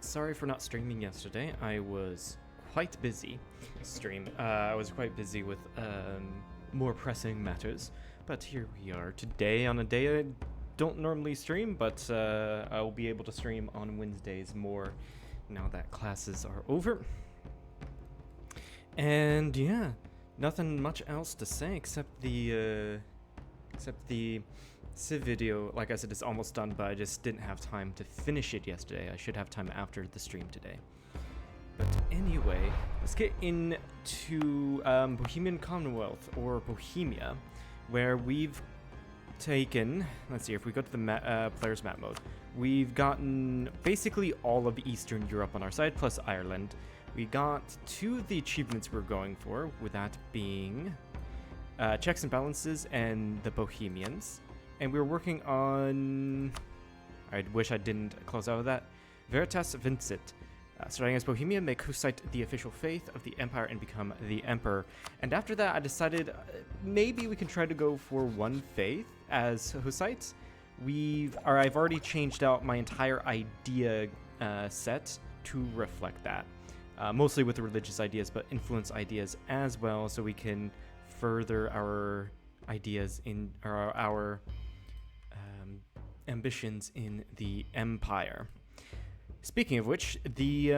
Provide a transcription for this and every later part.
sorry for not streaming yesterday. I was quite busy. I was quite busy with more pressing matters. But here we are today on a day I don't normally stream, but I will be able to stream on Wednesdays more now that classes are over. And yeah, nothing much else to say except the Civ video. Like I said, it's almost done, but I just didn't have time to finish it yesterday. I should have time after the stream today. But anyway, let's get into Bohemian Commonwealth, or Bohemia, where we've taken, let's see, if we go to the player's map mode, we've gotten basically all of Eastern Europe on our side, plus Ireland. We got 2 of the achievements we're going for, with that being Checks and Balances and the Bohemians. And we were working on, I wish I didn't close out of that, Veritas Vincit. Starting as Bohemia, make Hussite the official faith of the empire and become the emperor. And after that, I decided maybe we can try to go for one faith as Hussites. I've already changed out my entire idea set to reflect that. Mostly with the religious ideas, but influence ideas as well, so we can further our ideas in our ambitions in the empire. Speaking of which, the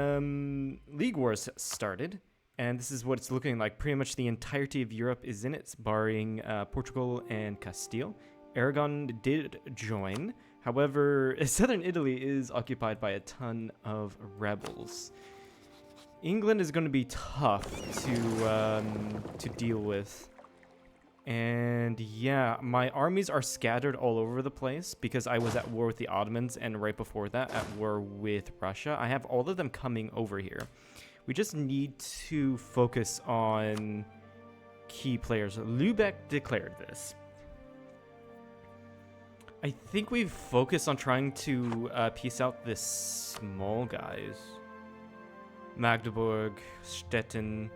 League Wars started, and this is what it's looking like. Pretty much the entirety of Europe is in it, barring Portugal and Castile. Aragon did join. However, southern Italy is occupied by a ton of rebels. England is going to be tough to deal with. And yeah, my armies are scattered all over the place because I was at war with the Ottomans and right before that at war with Russia. I have all of them coming over here. We just need to focus on key players. Lübeck declared this. I think we've focused on trying to piece out the small guys. Magdeburg, Stettin,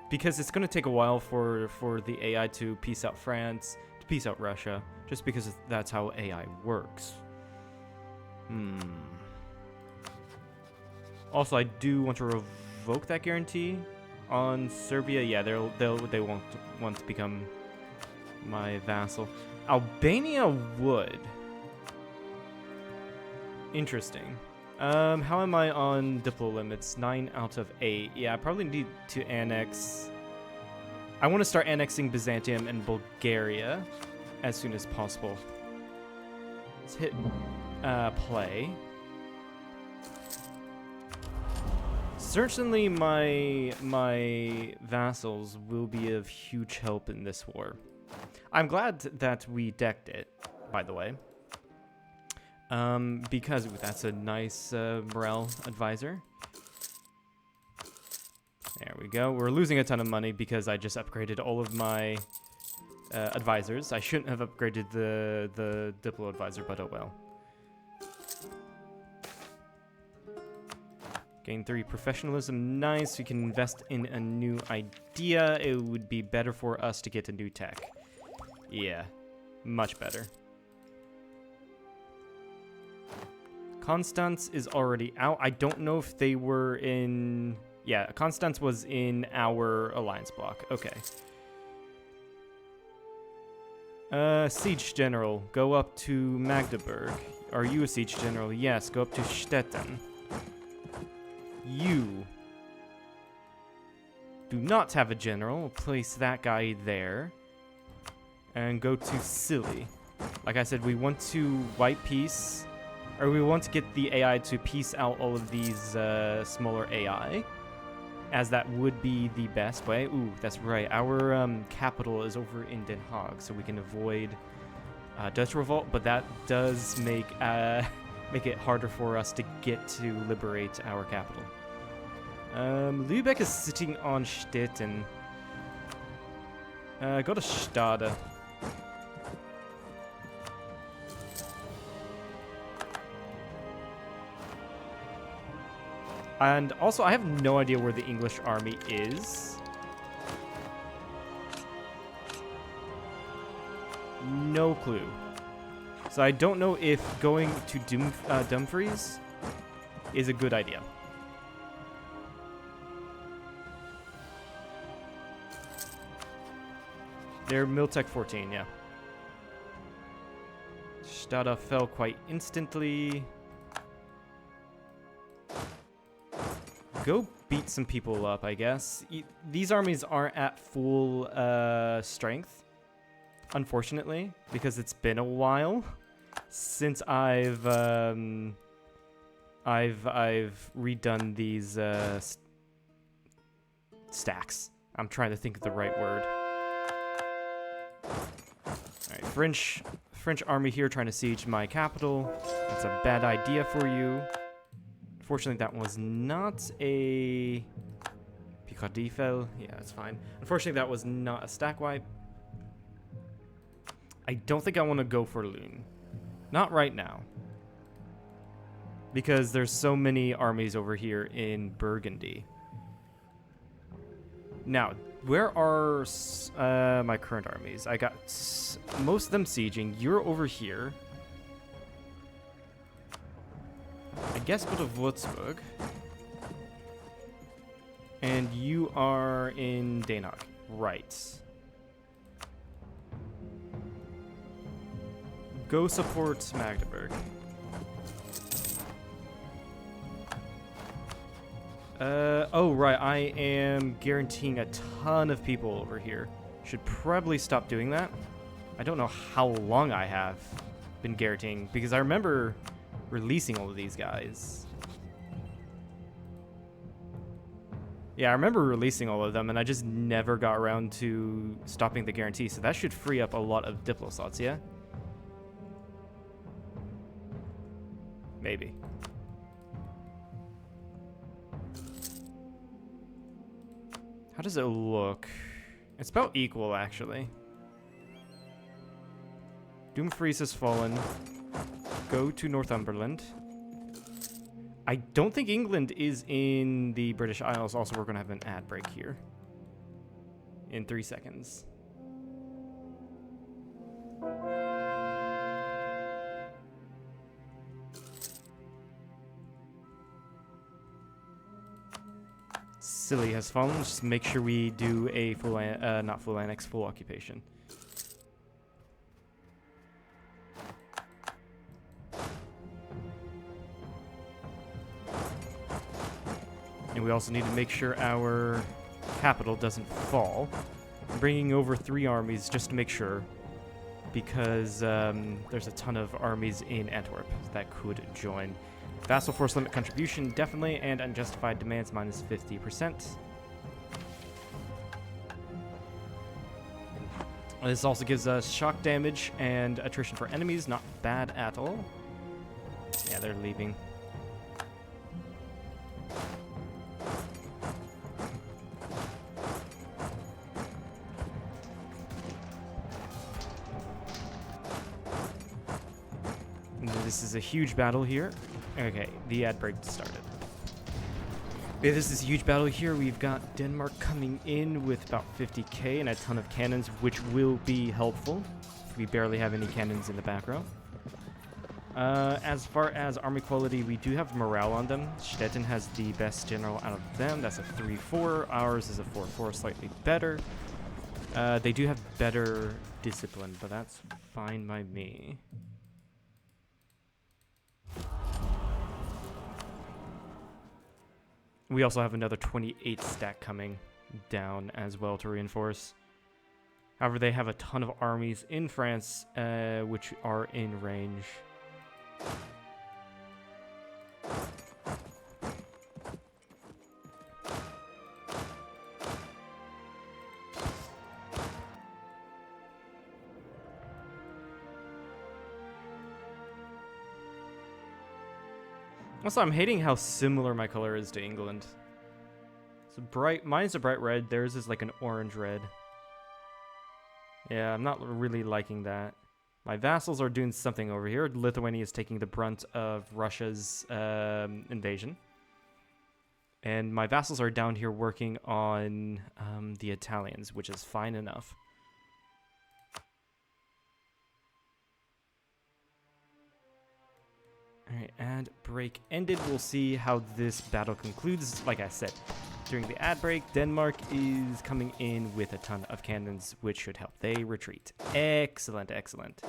because it's going to take a while for the AI to piece out France, to piece out Russia, just because that's how AI works. Also, I do want to revoke that guarantee on Serbia. Yeah, they won't want to become my vassal. Albania would. Interesting. How am I on Diplo limits? 9 out of 8. Yeah, I probably need to annex. I want to start annexing Byzantium and Bulgaria as soon as possible. Let's hit play. Certainly my vassals will be of huge help in this war. I'm glad that we decked it, by the way. Because that's a nice morale advisor. There we go. We're losing a ton of money because I just upgraded all of my advisors. I shouldn't have upgraded the Diplo advisor, but oh well. Gain 3 professionalism. Nice. We can invest in a new idea. It would be better for us to get a new tech. Yeah, much better. Constance is already out. I don't know if they were in... Yeah, Constance was in our alliance block. Okay. Siege General, go up to Magdeburg. Are you a Siege General? Yes, go up to Stettin. You do not have a general. Place that guy there. And go to Scilly. Like I said, we want to wipe peace... Or we want to get the AI to piece out all of these smaller AI, as that would be the best way. Ooh, that's right. Our capital is over in Den Haag, so we can avoid Dutch revolt. But that does make it harder for us to get to liberate our capital. Lübeck is sitting on Stettin. Go to Stade. And also, I have no idea where the English army is. No clue. So I don't know if going to Dumfries is a good idea. They're Miltech 14, yeah. Stada fell quite instantly. Go beat some people up, I guess. These armies aren't at full strength, unfortunately, because it's been a while since I've redone these stacks. I'm trying to think of the right word. Alright, French army here trying to siege my capital. That's a bad idea for you. Unfortunately, that was not a Picardy fell. Yeah, that's fine. Unfortunately, that was not a stack wipe. I don't think I want to go for Loon. Not right now. Because there's so many armies over here in Burgundy. Now, where are my current armies? I got most of them sieging. You're over here. I guess go to Würzburg. And you are in Den Haag. Right. Go support Magdeburg. Oh, right. I am guaranteeing a ton of people over here. Should probably stop doing that. I don't know how long I have been guaranteeing, because I remember releasing all of these guys. Yeah, I remember releasing all of them, and I just never got around to stopping the guarantee, so that should free up a lot of Diplo slots, yeah? Maybe. How does it look? It's about equal, actually. Dumfries has fallen. Go to Northumberland. I don't think England is in the British Isles. Also, we're going to have an ad break here in 3 seconds. Scilly has fallen. Just make sure we do a full, not full annex, full occupation. And we also need to make sure our capital doesn't fall. I'm bringing over 3 armies just to make sure, because there's a ton of armies in Antwerp that could join. Vassal force limit contribution, definitely, and unjustified demands minus 50%. This also gives us shock damage and attrition for enemies, not bad at all. Yeah, they're leaving. This is a huge battle here. Okay, the ad break started. Okay, this is a huge battle here. We've got Denmark coming in with about 50k and a ton of cannons, which will be helpful. We barely have any cannons in the back row. As far as army quality, we do have morale on them. Stettin has the best general out of them. That's a 3-4. Ours is a 4-4, slightly better. They do have better discipline, but that's fine by me. We also have another 28 stack coming down as well to reinforce. However, they have a ton of armies in France, which are in range. Also, I'm hating how similar my color is to England. It's bright. Mine's a bright red. Theirs is like an orange red. Yeah, I'm not really liking that. My vassals are doing something over here. Lithuania is taking the brunt of Russia's invasion. And my vassals are down here working on the Italians, which is fine enough. Alright, and break ended. We'll see how this battle concludes. Like I said, during the ad break. Denmark is coming in with a ton of cannons, which should help. They retreat. Excellent, excellent.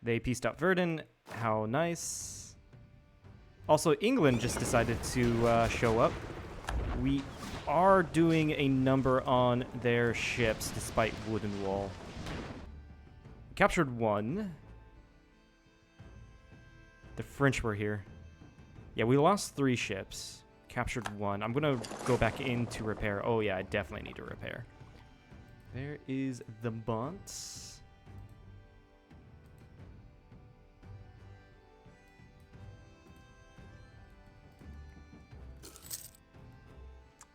They pieced out Verdun. How nice. Also, England just decided to show up. We are doing a number on their ships despite Wooden Wall. Captured one. The French were here. Yeah, we lost 3 ships. Captured 1. I'm gonna go back in to repair. Oh yeah, I definitely need to repair. There is the Bont.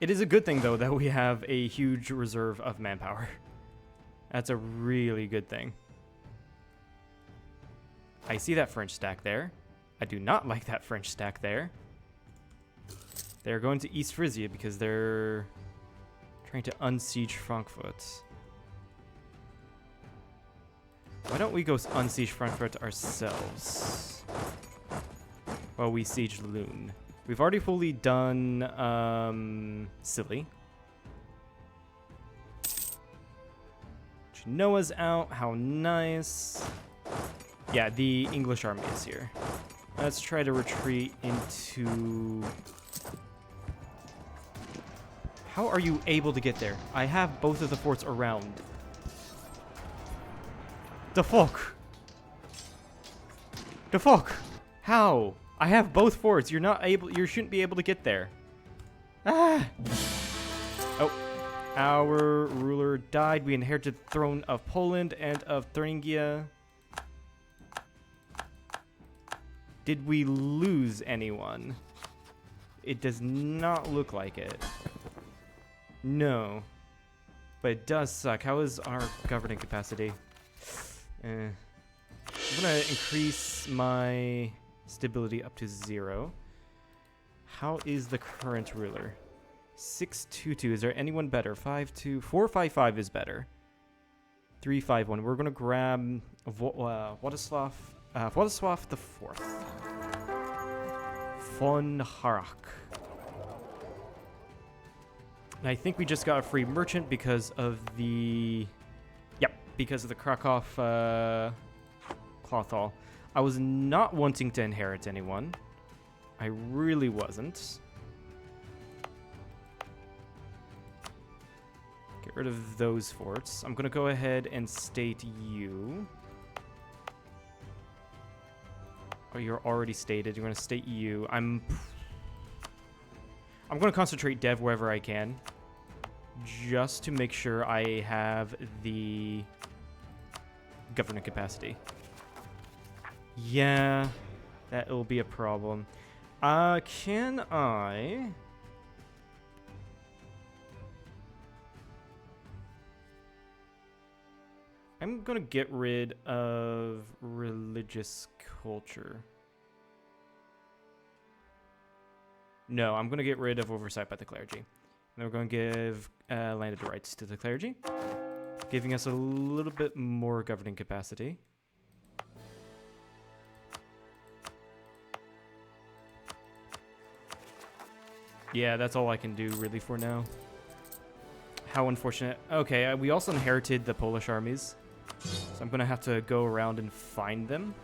It is a good thing, though, that we have a huge reserve of manpower. That's a really good thing. I see that French stack there. I do not like that French stack there. They're going to East Frisia because they're trying to unsiege Frankfurt. Why don't we go unsiege Frankfurt ourselves while we siege Lune? We've already fully done Silly. Genoa's out. How nice. Yeah, the English army is here. Let's try to retreat into... How are you able to get there? I have both of the forts around. The fuck? The fuck? How? I have both forts. You're not able. You shouldn't be able to get there. Ah. Oh, our ruler died. We inherited the throne of Poland and of Thuringia. Did we lose anyone? It does not look like it. No, but it does suck. How is our governing capacity? I'm gonna increase my stability up to 0. How is the current ruler? 622. Is there anyone better? 52. 455 is better. 351. We're gonna grab Władysław the Fourth. Von Harrach. And I think we just got a free merchant because of the... Yep, because of the Krakow cloth hall. I was not wanting to inherit anyone. I really wasn't. Get rid of those forts. I'm going to go ahead and state you. Oh, you're already stated. You're going to state you. I'm going to concentrate dev wherever I can, just to make sure I have the governing capacity. Yeah, that will be a problem. Can I... I'm gonna get rid of religious culture. No, I'm gonna get rid of oversight by the clergy. And we're gonna give landed rights to the clergy, giving us a little bit more governing capacity. Yeah, that's all I can do really for now. How unfortunate. Okay, we also inherited the Polish armies, so I'm gonna have to go around and find them.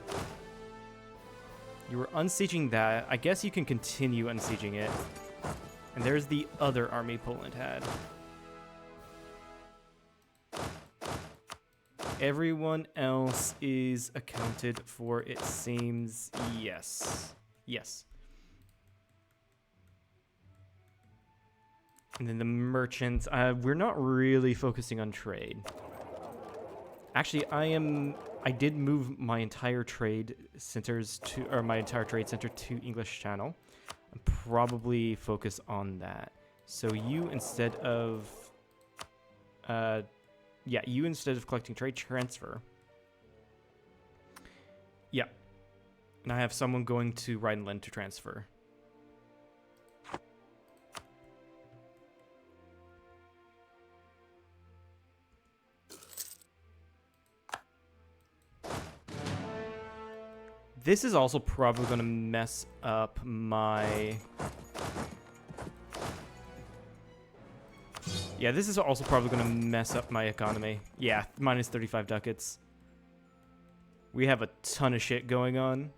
You were unsieging that. I guess you can continue unsieging it. And there's the other army Poland had. Everyone else is accounted for, it seems. Yes. Yes. And then the merchants. We're not really focusing on trade. Actually, I did move my entire trade centers to, or my entire trade center to English Channel. And probably focus on that. So you instead of, you instead of collecting trade, transfer. Yeah. And I have someone going to Rhineland to transfer. This is also probably going to mess up my... Yeah, this is also probably going to mess up my economy. Yeah, minus 35 ducats. We have a ton of shit going on.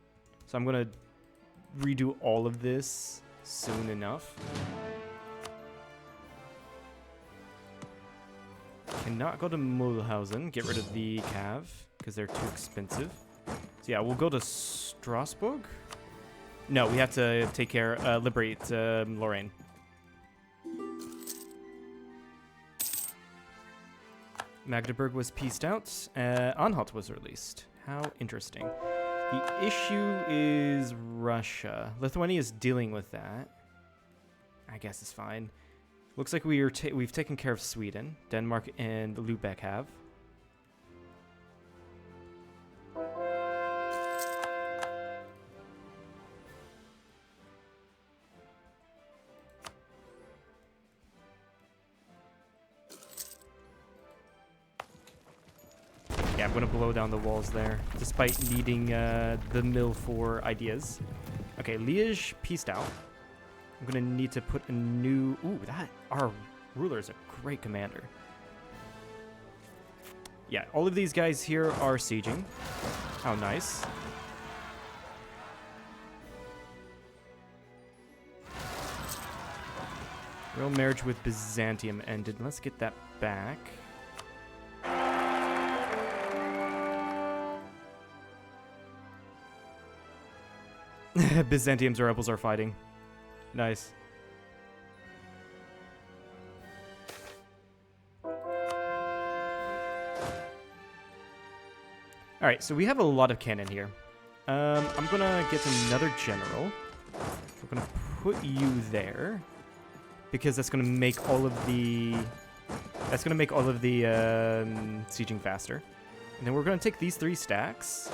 So I'm going to redo all of this soon enough. Cannot go to Mulhausen. Get rid of the Cav, because they're too expensive. So yeah, we'll go to Strasbourg. No, we have to take care, liberate Lorraine. Magdeburg was pieced out. Anhalt was released. How interesting. The issue is Russia. Lithuania is dealing with that. I guess it's fine. Looks like we've taken care of Sweden. Denmark and Lubeck have. Yeah, I'm going to blow down the walls there, despite needing the mill for ideas. Okay, Liège pieced out. I'm going to need to put a new... Ooh, our ruler is a great commander. Yeah, all of these guys here are sieging. How nice. Royal marriage with Byzantium ended. Let's get that back. Byzantium's rebels are fighting. Nice. Alright, so we have a lot of cannon here. I'm gonna get another general. We're gonna put you there. Because that's gonna make all of the... That's gonna make all of the sieging faster. And then we're gonna take these 3 stacks.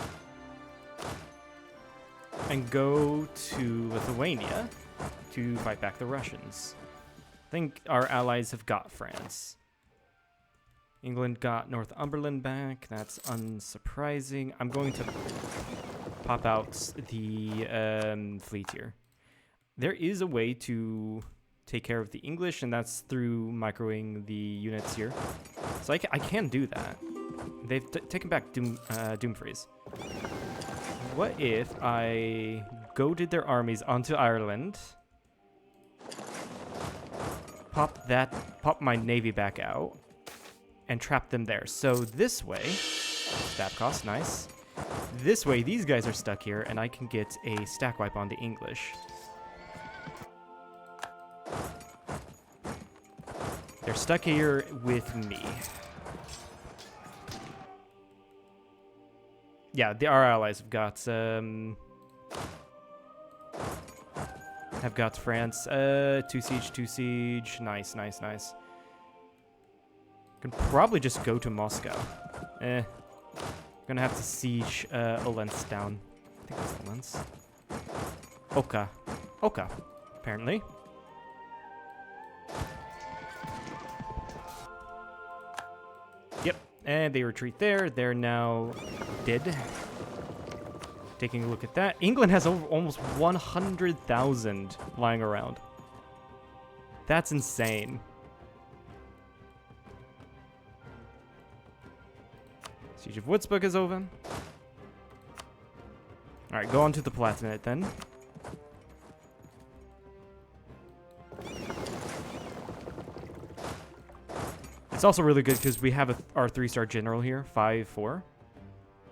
And go to Lithuania to fight back the Russians. I think our allies have got France. England got Northumberland back. That's unsurprising. I'm going to pop out the fleet here. There is a way to take care of the English, and that's through microing the units here. So I can do that. They've taken back Dumfries. What if I goaded their armies onto Ireland, pop my navy back out, and trap them there? So this way, stab cost, nice. This way, these guys are stuck here, and I can get a stack wipe on the English. They're stuck here with me. Yeah, our allies have got France. 2 siege. Nice. Can probably just go to Moscow. Gonna have to siege Olensk down. I think that's Olensk. Oka, apparently. Yep, and they retreat there. They're now dead. Taking a look at that. England has almost 100,000 lying around. That's insane. Siege of Würzburg is over. Alright, go on to the Palatinate then. It's also really good because we have our 3-star general here, 5-4.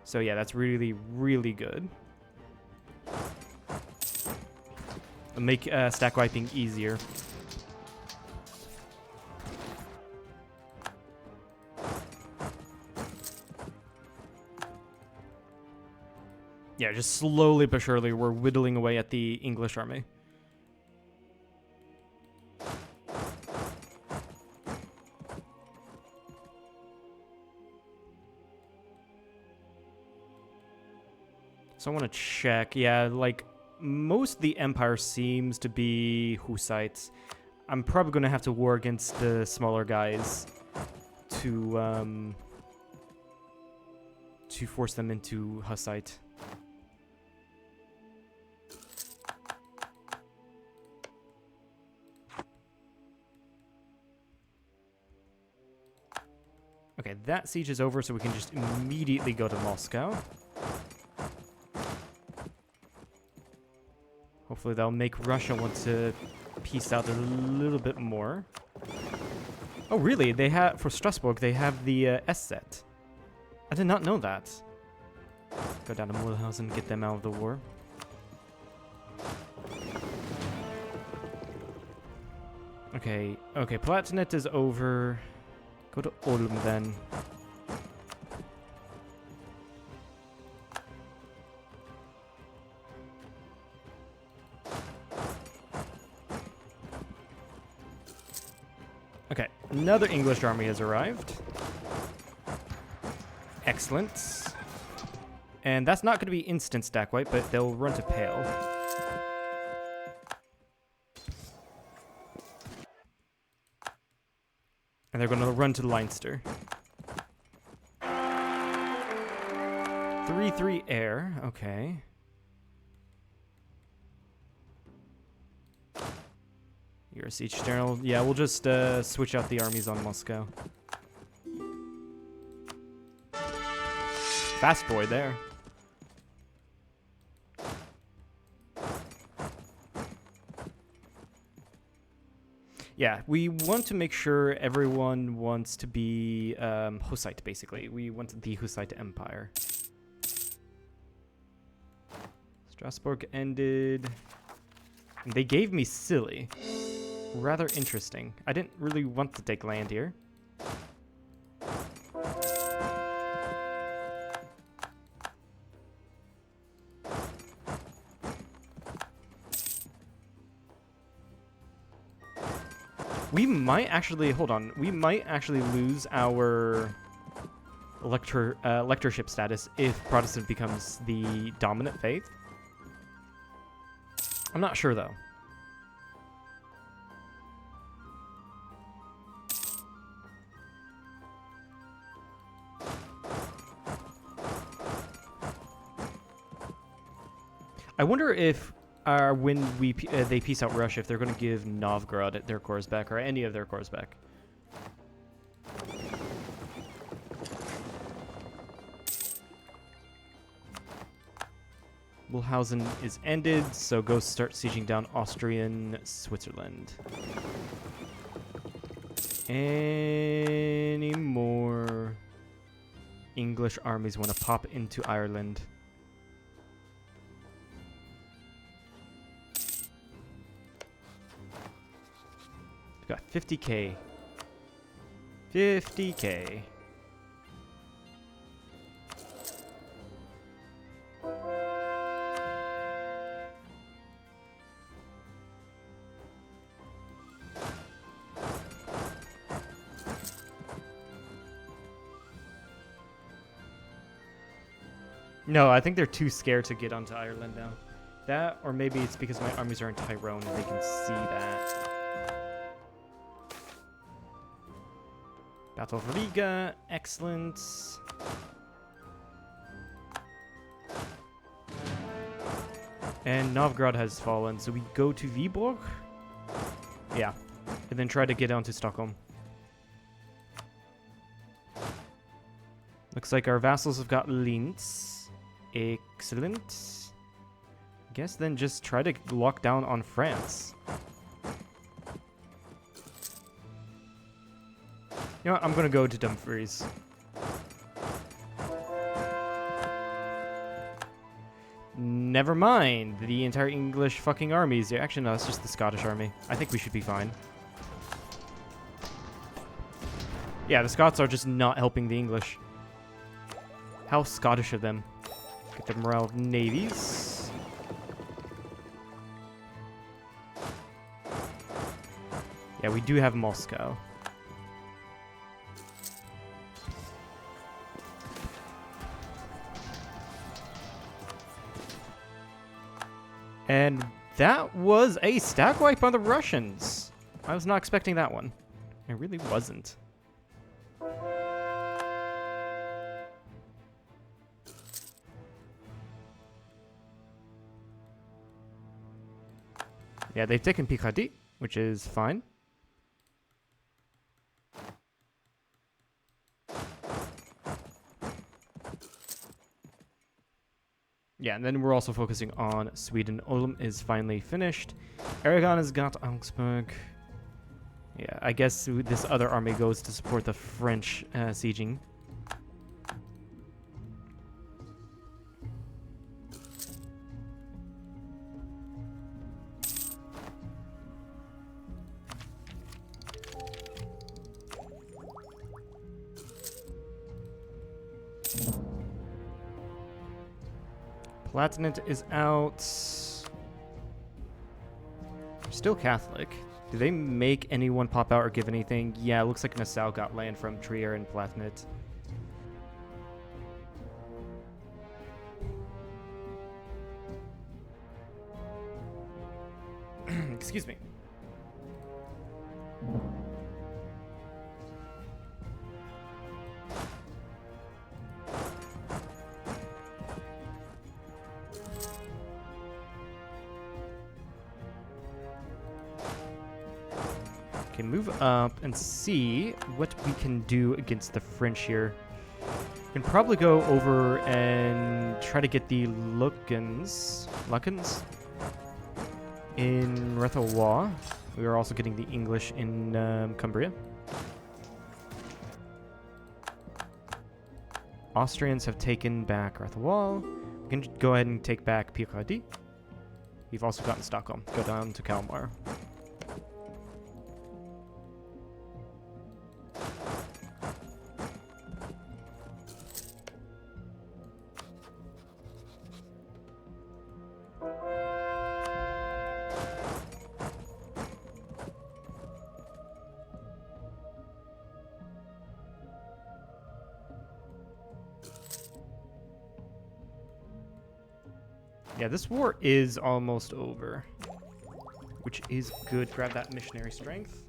So yeah, that's really, really good. It'll make stack wiping easier. Yeah, just slowly but surely we're whittling away at the English army. So I want to check. Yeah, like most of the Empire seems to be Hussites. I'm probably going to have to war against the smaller guys to force them into Hussite. Okay, that siege is over, so we can just immediately go to Moscow. Hopefully that'll make Russia want to peace out a little bit more. Oh, really? They have, for Strasbourg, they have the SZ. I did not know that. Go down to Mulhausen, get them out of the war. Okay, okay, Palatinate is over. Go to Ulm then. Okay, another English army has arrived. Excellent. And that's not going to be instant stack wipe, but they'll run to Pale. And they're going to run to Leinster. 3-3 air, okay. You're a siege general. Yeah, we'll just switch out the armies on Moscow. Fast boy there. Yeah, we want to make sure everyone wants to be Hussite, basically. We want the Hussite Empire. Strasbourg ended. They gave me Silly. Rather interesting. I didn't really want to take land here. We might actually, hold on, we might actually lose our lectorship status if Protestant becomes the dominant faith. I'm not sure though. I wonder if when they peace out Russia, if they're going to give Novgorod their cores back, or any of their cores back. Mulhausen is ended, so go start sieging down Austrian Switzerland. Any more English armies want to pop into Ireland? Got 50k. 50k. No, I think they're too scared to get onto Ireland now. That, or maybe it's because my armies are in Tyrone and they can see that. Battle of Riga, excellent. And Novgorod has fallen, so we go to Viborg? Yeah, and then try to get onto Stockholm. Looks like our vassals have got Linz. Excellent. I guess then just try to lock down on France. You know what? I'm gonna go to Dumfries. Never mind. The entire English fucking armies. Actually, no, it's just the Scottish army. I think we should be fine. Yeah, the Scots are just not helping the English. How Scottish of them. Get the morale of navies. Yeah, we do have Moscow. And that was a stack wipe on the Russians. I was not expecting that one. I really wasn't. Yeah, they've taken Picardy, which is fine. yeah, and then we're also focusing on Sweden. Ulm is finally finished. Aragon has got Augsburg. Yeah, I guess this other army goes to support the French sieging. Palatinate is out. Still Catholic. Do they make anyone pop out or give anything? Yeah, it looks like Nassau got land from Trier and Palatinate. Excuse me. Okay, move up and see what we can do against the French here. We can probably go over and try to get the Lucans in Rethawa. We are also getting the English in Cumbria. Austrians have taken back Rethawa. We can go ahead and take back Picardy. We've also gotten Stockholm. Go down to Kalmar. Yeah, this war is almost over, which is good. Grab that missionary strength.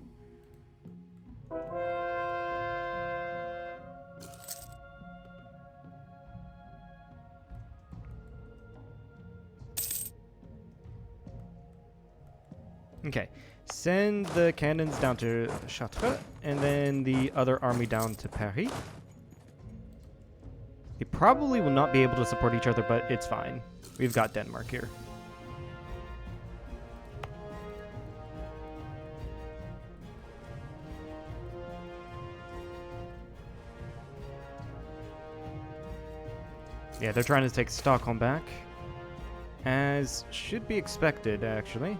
Okay, send the cannons down to Chartres, and then the other army down to Paris. They probably will not be able to support each other, but it's fine. We've got Denmark here. Yeah, they're trying to take Stockholm back, as should be expected, actually.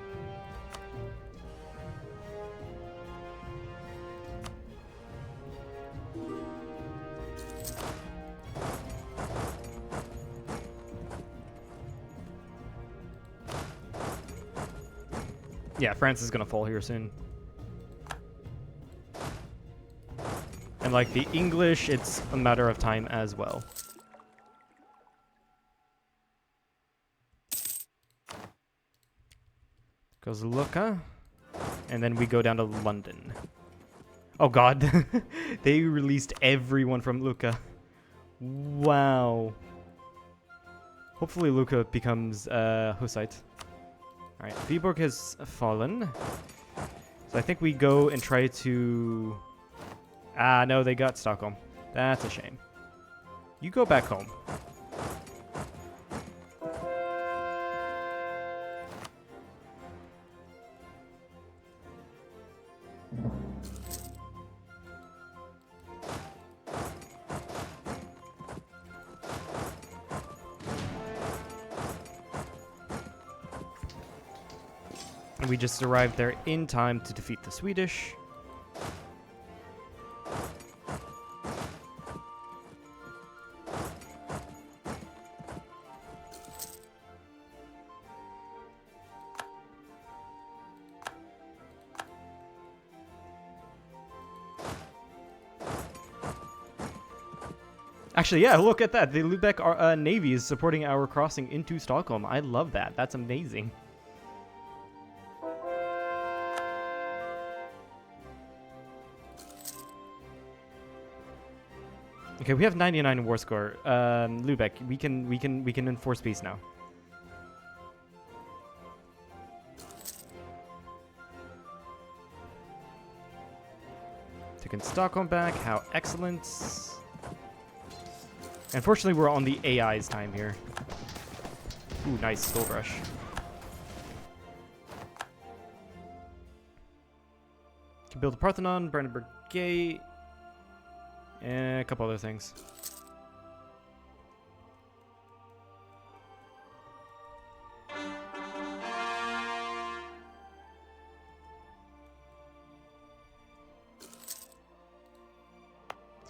Yeah, France is gonna fall here soon. And like the English, it's a matter of time as well. Goes Lucca. And then we go down to London. Oh god. They released everyone from Lucca. Wow. Hopefully Lucca becomes Hussite. Alright, Viborg has fallen. So I think we go and try to... Ah, no, they got Stockholm. That's a shame. You go back home. We just arrived there in time to defeat the Swedish. Actually, yeah, look at that. The Lübeck Navy is supporting our crossing into Stockholm. I love that. That's amazing. Okay, we have 99 in war score. Lübeck, we can enforce peace now. Taking Stockholm back. How excellent. Unfortunately, we're on the AI's time here. Ooh, nice Skull Rush. Can build a Parthenon, Brandenburg Gate, and a couple other things.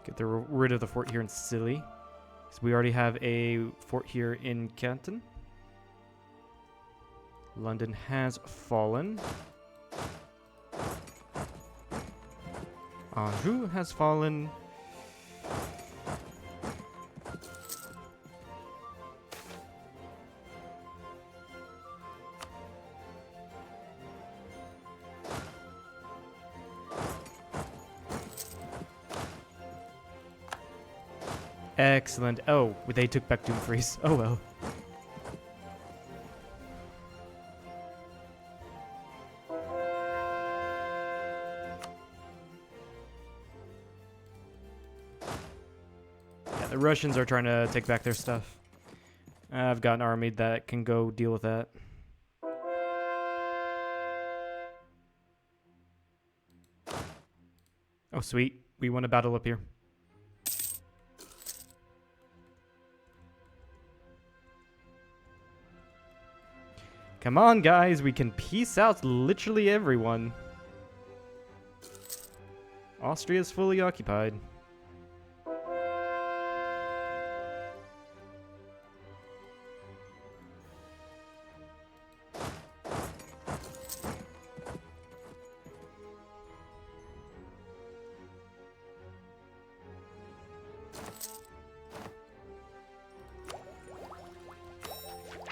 Get rid of the fort here in Scilly. So we already have a fort here in Canton. London has fallen. Anjou has fallen. Excellent. Oh, they took back Doomfries. Oh well. Yeah, the Russians are trying to take back their stuff. I've got an army that can go deal with that. Oh, sweet. We won a battle up here. Come on, guys, we can peace out literally everyone. Austria's fully occupied.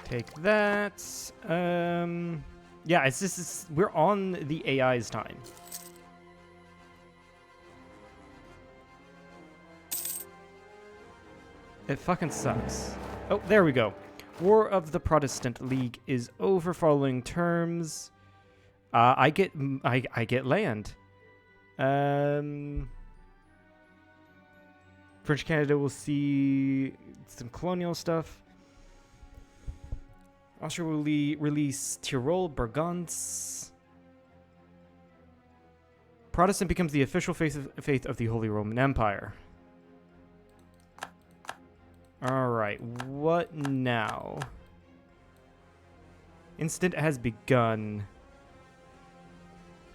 Take that. Yeah, we're on the AI's time. It fucking sucks. Oh, there we go. War of the Protestant League is over following terms. I get land. French Canada will see some colonial stuff. Austria will release Tyrol, Burgonce. Protestant becomes the official faith of the Holy Roman Empire. Alright, what now? Instant has begun.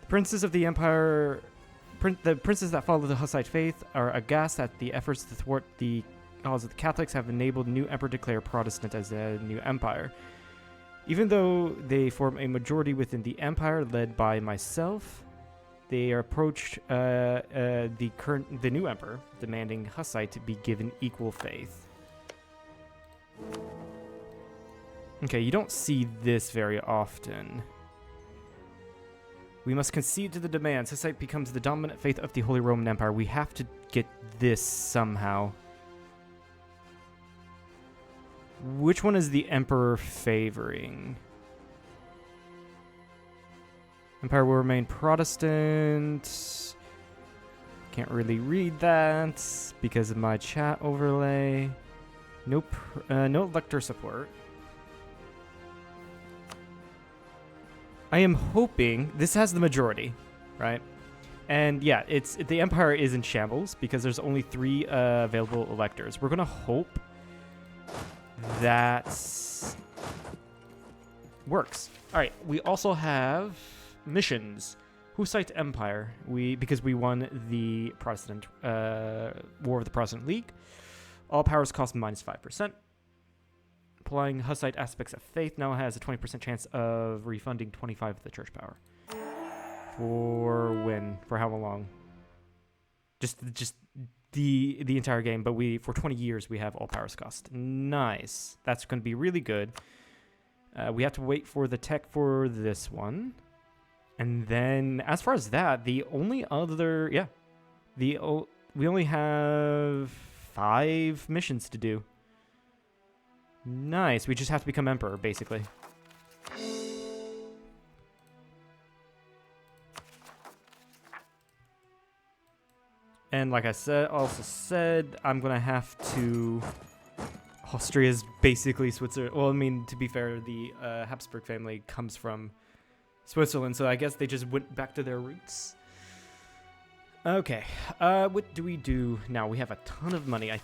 The princes of the empire... the princes that follow the Hussite faith are aghast at the efforts to thwart the cause of the Catholics have enabled the new emperor to declare Protestant as a new empire. Even though they form a majority within the empire led by myself, they approached the new emperor, demanding Hussite to be given equal faith. Okay, you don't see this very often. We must concede to the demands. Hussite becomes the dominant faith of the Holy Roman Empire. We have to get this somehow. Which one is the Emperor favoring? Empire will remain Protestant. Can't really read that because of my chat overlay. Nope. No elector support. I am hoping this has the majority, right? And yeah, the Empire is in shambles because there's only 3 available electors. We're gonna hope that works. All right, we also have missions. Hussite Empire. Because we won the Protestant War of the Protestant League. All powers cost -5%. Applying Hussite aspects of faith now has a 20% chance of refunding 25 of the church power. For when? For how long? Just the entire game, but for 20 years we have all powers cost. Nice. That's going to be really good. We have to wait for the tech for this one. And then as far as that, the only other, we only have 5 missions to do. Nice. We just have to become emperor, basically. And like I said, I'm going to have to Austria is basically Switzerland. Well, I mean, to be fair, the Habsburg family comes from Switzerland, so I guess they just went back to their roots. Okay, what do we do now? We have a ton of money. I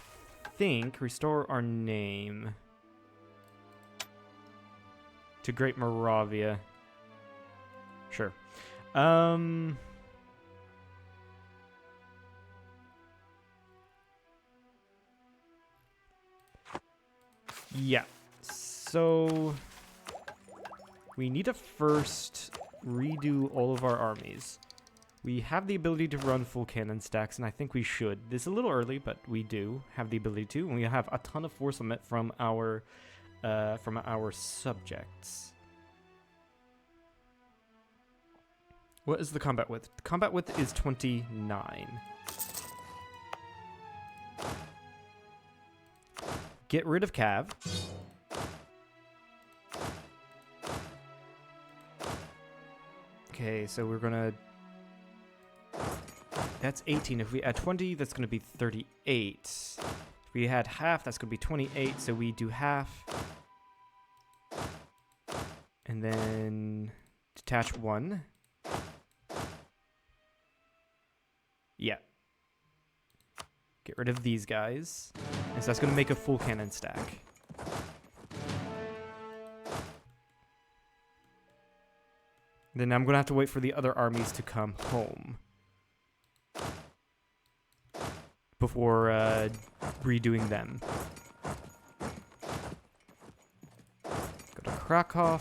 think restore our name to Great Moravia. Sure. Yeah. So we need to first redo all of our armies. We have the ability to run full cannon stacks, and I think we should. This is a little early, but we do have the ability to. And we have a ton of force limit from our subjects. What is the combat width? The combat width is 29. Get rid of Cav. Okay, so we're gonna... That's 18. If we add 20, that's gonna be 38. If we had half, that's gonna be 28, so we do half. And then detach 1. Yeah. Get rid of these guys. And so that's going to make a full cannon stack. Then I'm going to have to wait for the other armies to come home before redoing them. Go to Krakow.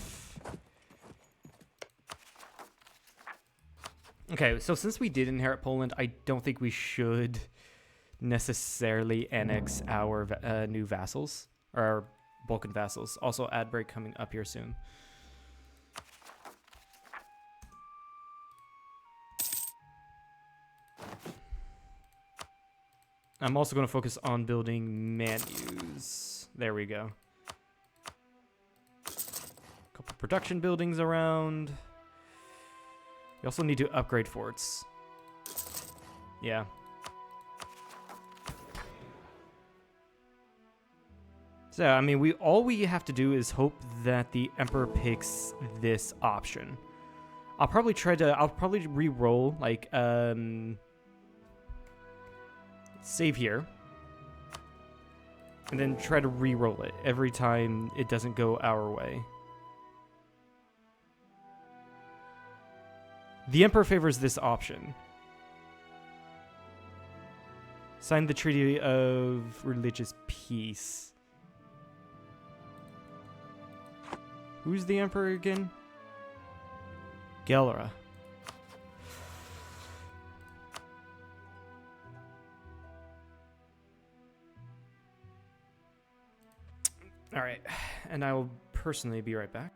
Okay, so since we did inherit Poland, I don't think we should necessarily annex our new vassals, or our Balkan vassals. Also, ad break coming up here soon. I'm also going to focus on building menus. There we go. Couple production buildings around. We also need to upgrade forts. Yeah. So, I mean, all we have to do is hope that the Emperor picks this option. I'll probably re-roll, like, save here. And then try to re-roll it every time it doesn't go our way. The Emperor favors this option. Sign the Treaty of Religious Peace. Who's the Emperor again? Gelra. Alright, and I will personally be right back.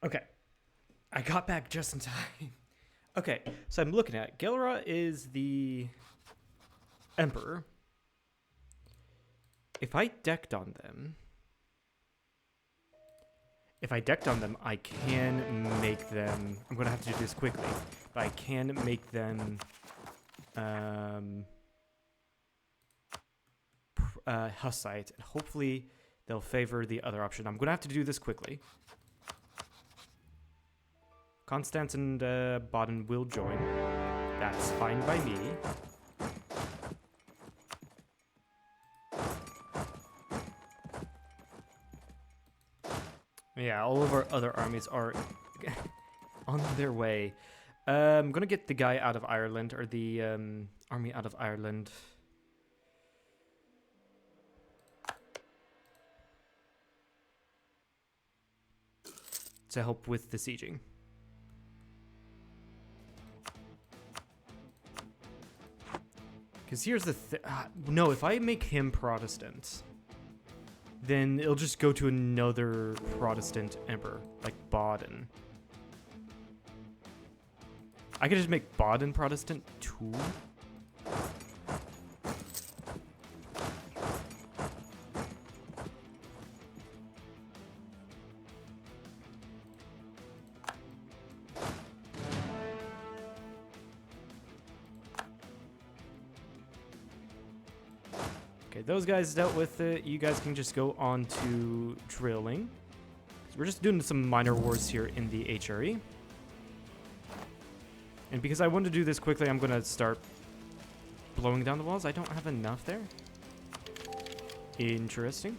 Okay, I got back just in time. Okay, so I'm looking at it. Gelra is the Emperor. If I decked on them, If I decked on them, I can make them... I'm going to have to do this quickly. But I can make them... Hussite. And hopefully they'll favor the other option. I'm going to have to do this quickly. Constance and Baden will join. That's fine by me. Yeah, all of our other armies are on their way. I'm gonna get the guy out of Ireland, or the army out of Ireland. To help with the sieging. Because here's the thing. No, if I make him Protestant, then it'll just go to another Protestant emperor, like Baden. I could just make Baden Protestant too. Okay, those guys dealt with it. You guys can just go on to drilling. So we're just doing some minor wars here in the HRE. And because I want to do this quickly, I'm going to start blowing down the walls. I don't have enough there. Interesting.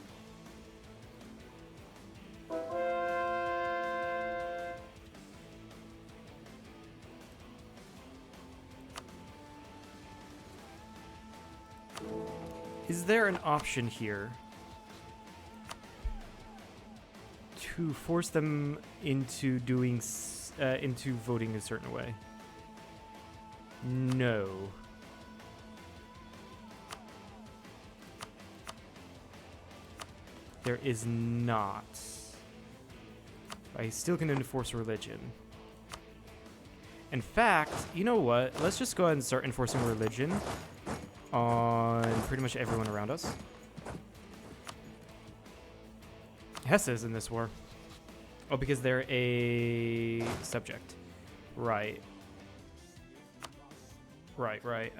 Is there an option here to force them into doing into voting a certain way? No. There is not. I still can enforce religion. In fact, you know what? Let's just go ahead and start enforcing religion on pretty much everyone around us. Hesse is in this war. Oh, because they're a subject. Right. Right.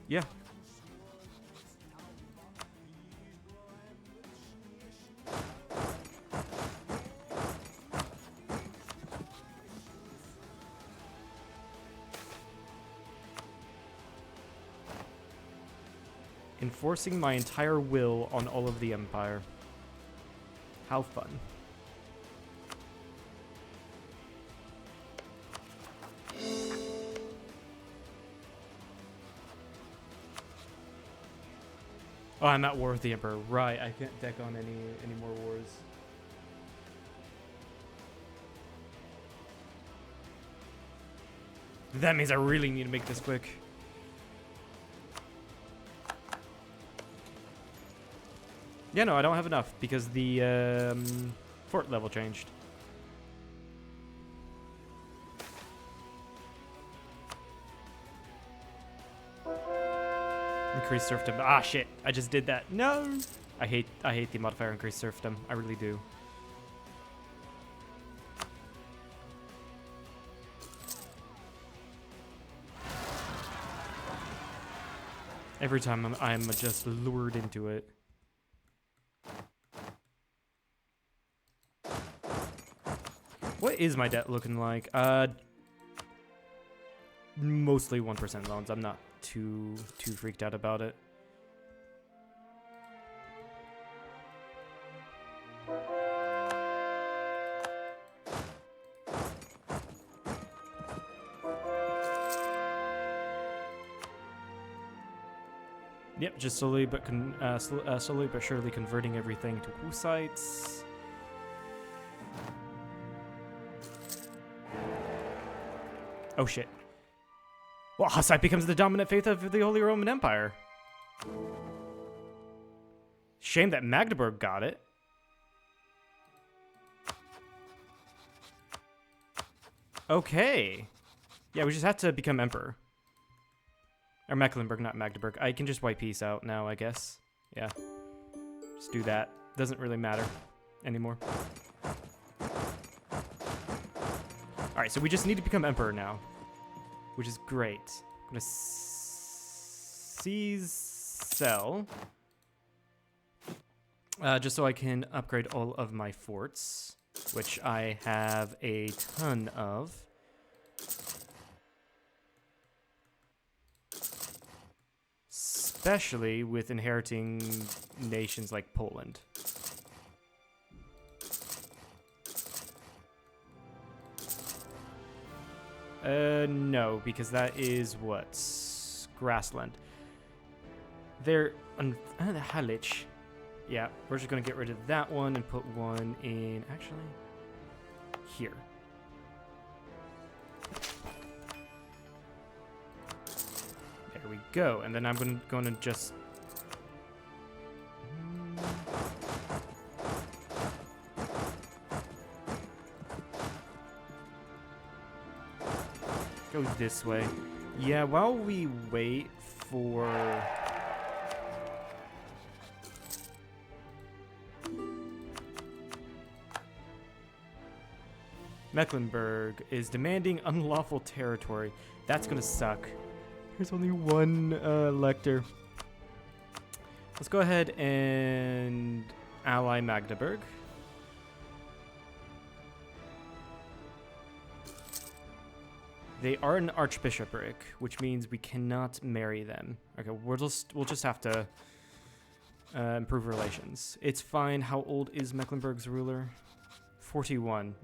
Yeah. Enforcing my entire will on all of the Empire. How fun. Oh, I'm at war with the Emperor. Right, I can't deck on any more wars. That means I really need to make this quick. Yeah, no, I don't have enough because the fort level changed. Increase serfdom. Ah, shit. I just did that. No. I hate the modifier increase serfdom. I really do. Every time I'm just lured into it. What is my debt looking like? Mostly 1% loans. I'm not too freaked out about it. Yep, just slowly but surely converting everything to Hussites. Oh shit. Well, Hussite becomes the dominant faith of the Holy Roman Empire. Shame that Magdeburg got it. Okay. Yeah, we just have to become emperor. Or Mecklenburg, not Magdeburg. I can just wipe peace out now, I guess. Yeah. Just do that. Doesn't really matter anymore. Alright, so we just need to become emperor now, which is great. I'm gonna seize sell, just so I can upgrade all of my forts, which I have a ton of. Especially with inheriting nations like Poland. No, because that is what? Grassland. They're Halich. Yeah, we're just gonna get rid of that one and put one in, actually, here. There we go, and then I'm gonna just... go this way. Yeah, while we wait for... Mecklenburg is demanding unlawful territory. That's gonna suck. There's only one elector. Let's go ahead and ally Magdeburg. They are an archbishopric, which means we cannot marry them. Okay, we'll just have to improve relations. It's fine. How old is Mecklenburg's ruler? 41.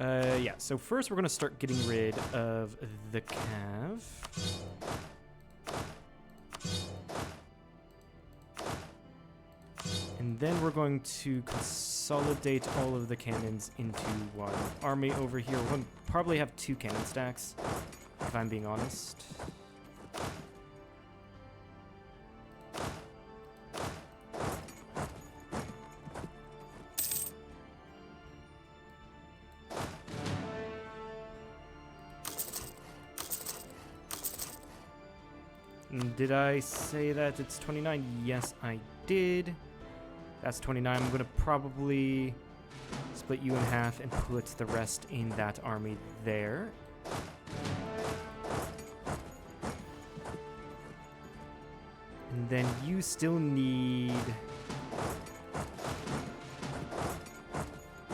Yeah, so first we're going to start getting rid of the cav. And then we're going to consolidate all of the cannons into one army over here. We'll probably have 2 cannon stacks, if I'm being honest. Did I say that it's 29? Yes, I did. That's 29. I'm going to probably split you in half and put the rest in that army there. And then you still need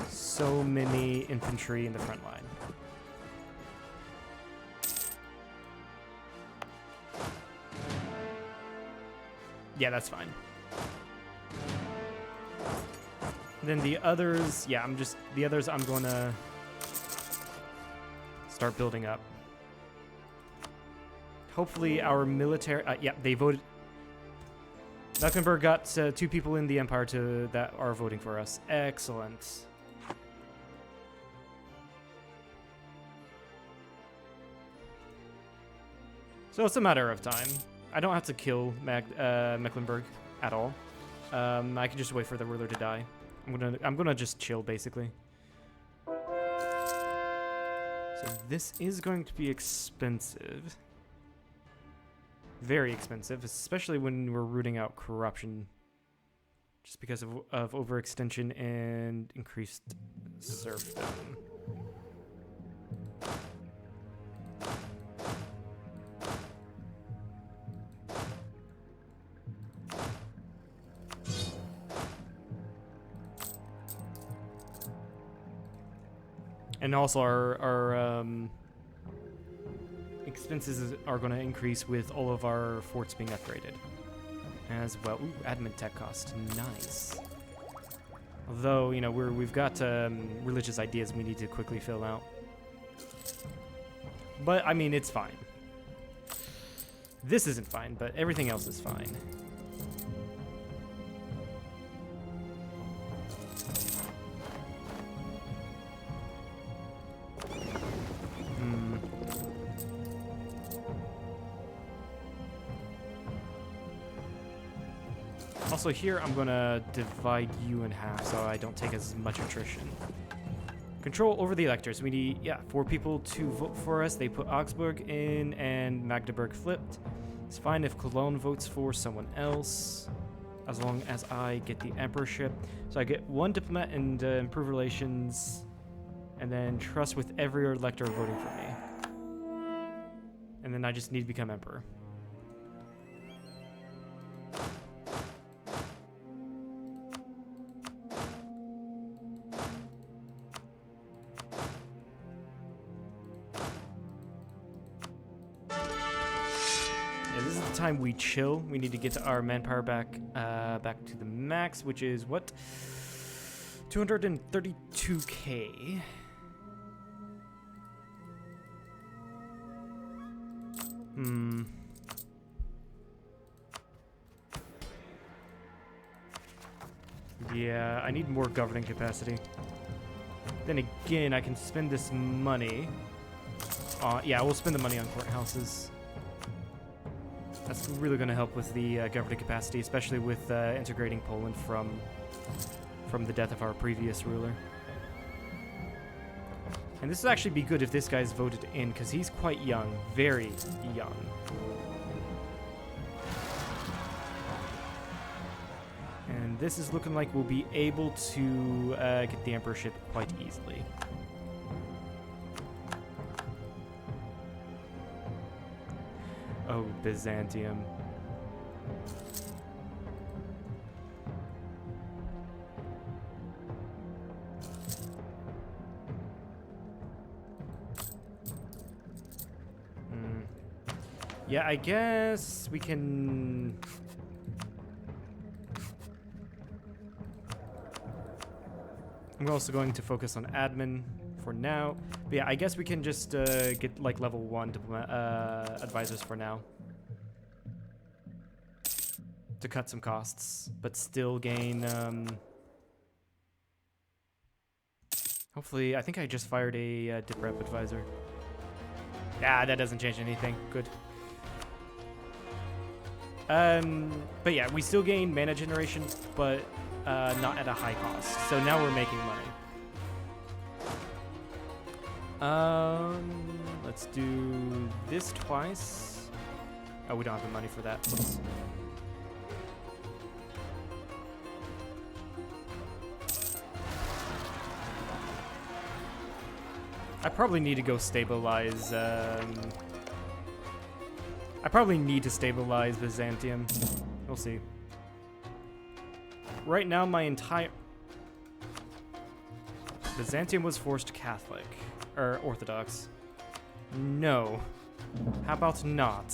so many infantry in the front line. Yeah, that's fine. And then the others, yeah, I'm gonna start building up. Hopefully our military, yeah, they voted. Mecklenburg got 2 people in the empire that are voting for us. Excellent. So it's a matter of time. I don't have to kill Mecklenburg at all. I can just wait for the ruler to die. I'm gonna just chill, basically. So this is going to be expensive. Very expensive, especially when we're rooting out corruption. Just because of overextension and increased serfdom. And also our expenses are going to increase with all of our forts being upgraded as well. Ooh, admin tech cost, nice. Although, you know, we've got religious ideas we need to quickly fill out. But I mean, it's fine. This isn't fine, but everything else is fine. Also here, I'm gonna divide you in half so I don't take as much attrition. Control over the electors. We need, yeah, 4 people to vote for us. They put Augsburg in and Magdeburg flipped. It's fine if Cologne votes for someone else. as long as I get the emperorship. So I get 1 diplomat and improve relations, and then trust with every elector voting for me. And then I just need to become emperor. This is the time we chill. We need to get our manpower back to the max, which is what? 232k. Yeah, I need more governing capacity. Then again, I can spend this money. Yeah, we'll spend the money on courthouses. That's really going to help with the governing capacity, especially with integrating Poland from the death of our previous ruler. And this would actually be good if this guy's voted in, because he's quite young, very young. And this is looking like we'll be able to get the emperorship quite easily. Oh, Byzantium. Yeah, I guess we can... I'm also going to focus on admin for now. But yeah, I guess we can just get like level 1 advisors for now. To cut some costs, but still gain... Hopefully, I think I just fired a dip rep advisor. Yeah, that doesn't change anything. Good. But yeah, we still gain mana generation, but not at a high cost. So now we're making money. Let's do this twice. Oh, we don't have the money for that. Whoops. I probably need to go stabilize, I probably need to stabilize Byzantium. We'll see. Right now, my entire... Byzantium was forced Catholic. Or Orthodox. No. How about not?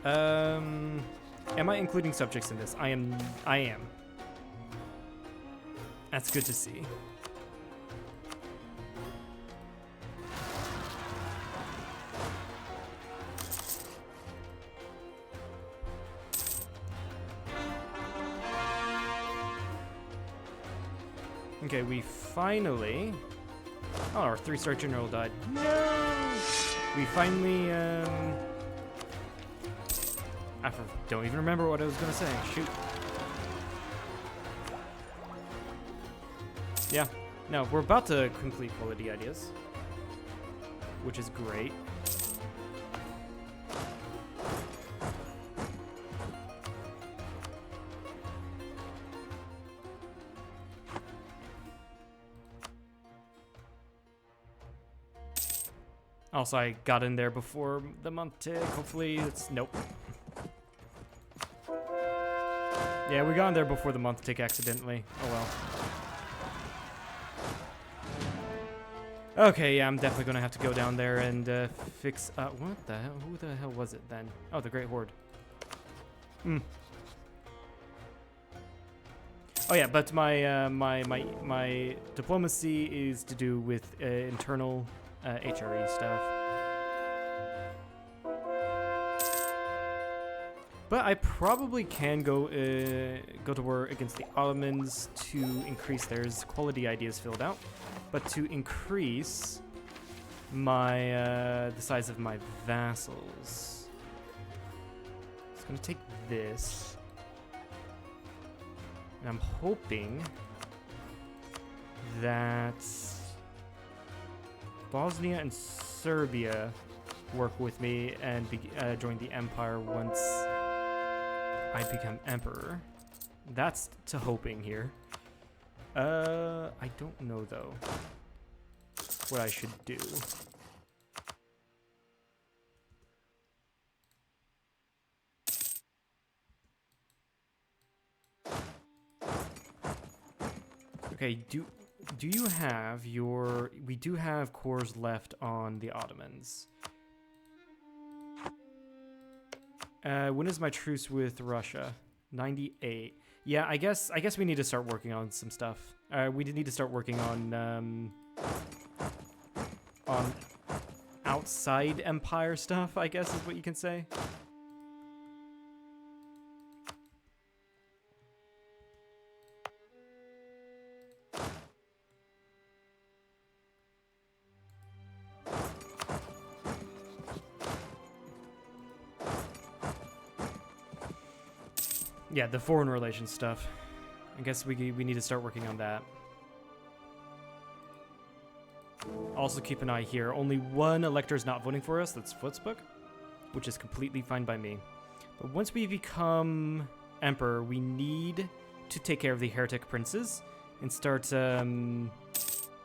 Am I including subjects in this? I am. That's good to see. Okay, we finally... Oh, our 3-star general died. No! We finally, I don't even remember what I was gonna say. Shoot. Yeah. No, we're about to complete quality ideas. Which is great. Also, I got in there before the month tick. Hopefully it's... Nope. Yeah, we got in there before the month tick accidentally. Oh well. Okay, yeah, I'm definitely gonna have to go down there and fix... what the hell? Who the hell was it then? Oh, the Great Horde. Oh yeah, but my my diplomacy is to do with internal HRE stuff. But I probably can go to war against the Ottomans to increase theirs. Quality ideas filled out, but to increase my the size of my vassals. It's gonna take this, and I'm hoping that Bosnia and Serbia work with me and join the empire once I become emperor. That's to hoping here. I don't know though what I should do. Okay, do you have your... We do have cores left on the Ottomans. When is my truce with Russia? 98. Yeah, I guess we need to start working on some stuff. We need to start working on outside empire stuff, I guess is what you can say. Yeah, the foreign relations stuff. I guess we need to start working on that. Also keep an eye here. Only one elector is not voting for us. That's Footsbook, which is completely fine by me. But once we become emperor, we need to take care of the heretic princes and start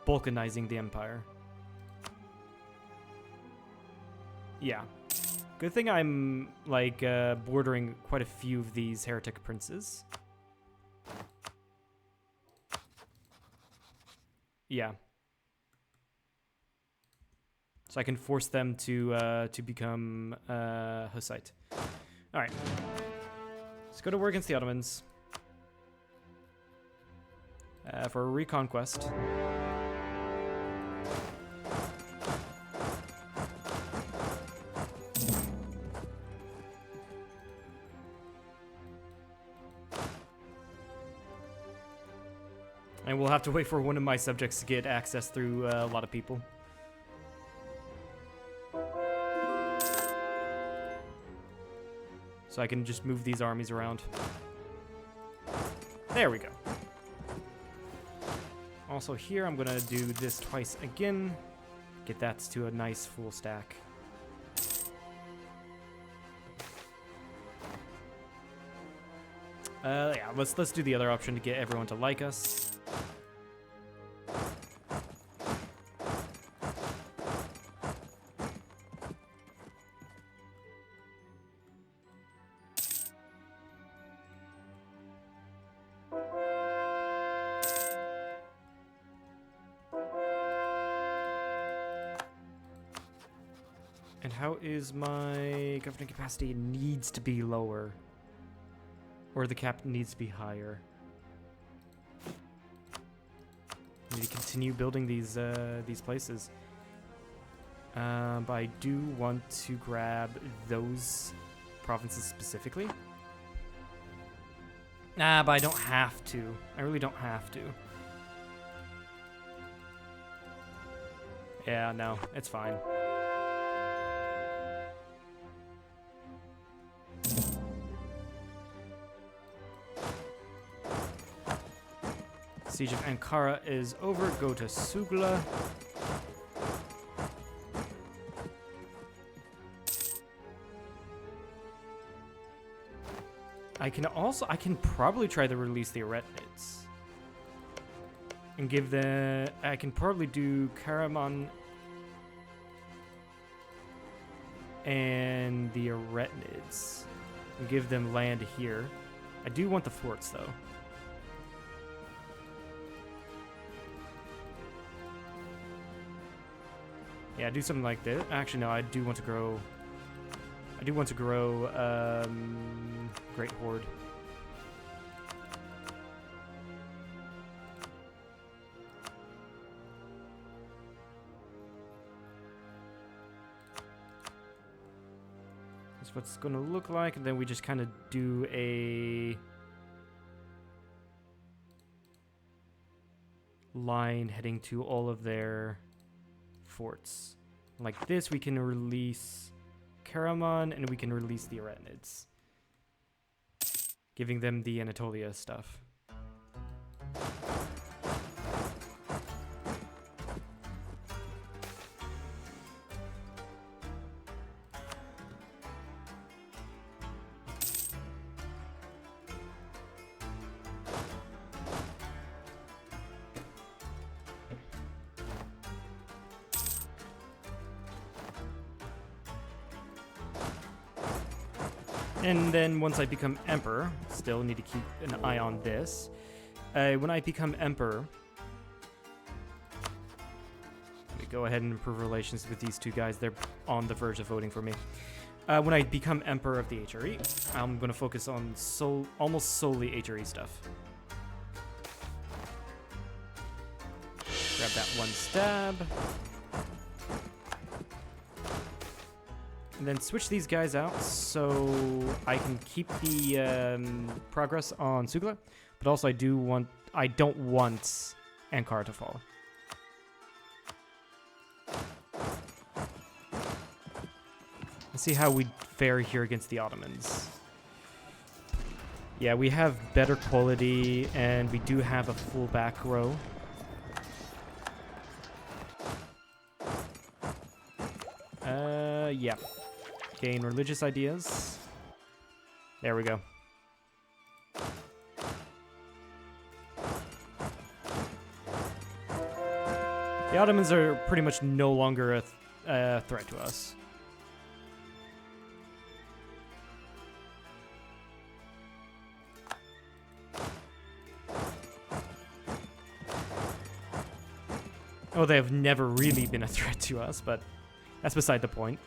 balkanizing the empire. Yeah. Good thing I'm, like, bordering quite a few of these heretic princes. Yeah. So I can force them to become Hussite. Alright. Let's go to war against the Ottomans. For a reconquest. And we'll have to wait for one of my subjects to get access through a lot of people. So I can just move these armies around. There we go. Also here, I'm gonna do this twice again. Get that to a nice full stack. Yeah, let's do the other option to get everyone to like us. And how is my governing capacity? It needs to be lower. Or the cap needs to be higher. I need to continue building these places. But I do want to grab those provinces specifically. Nah, but I don't have to. I really don't have to. Yeah, no, it's fine. Siege of Ankara is over. Go to Sugla. I can probably try to release the Aretids. And give I can probably do Karaman and the Aretids. And give them land here. I do want the forts though. Yeah, do something like this. Actually, no, I do want to grow. Great Horde. That's what it's gonna look like, and then we just kind of do a line heading to all of their forts. Like this, we can release Karaman, and we can release the Aretids, giving them the Anatolia stuff. And then once I become emperor, still need to keep an eye on this. When I become emperor, let me go ahead and improve relations with these two guys. They're on the verge of voting for me. When I become emperor of the HRE, I'm going to focus on almost solely HRE stuff. Grab that one stab. And then switch these guys out so I can keep the progress on Sugla, but also I don't want Ankara to fall. Let's see how we fare here against the Ottomans. Yeah, we have better quality and we do have a full back row. Yeah. Gain religious ideas. There we go. The Ottomans are pretty much no longer a threat to us. Oh, they have never really been a threat to us, but that's beside the point.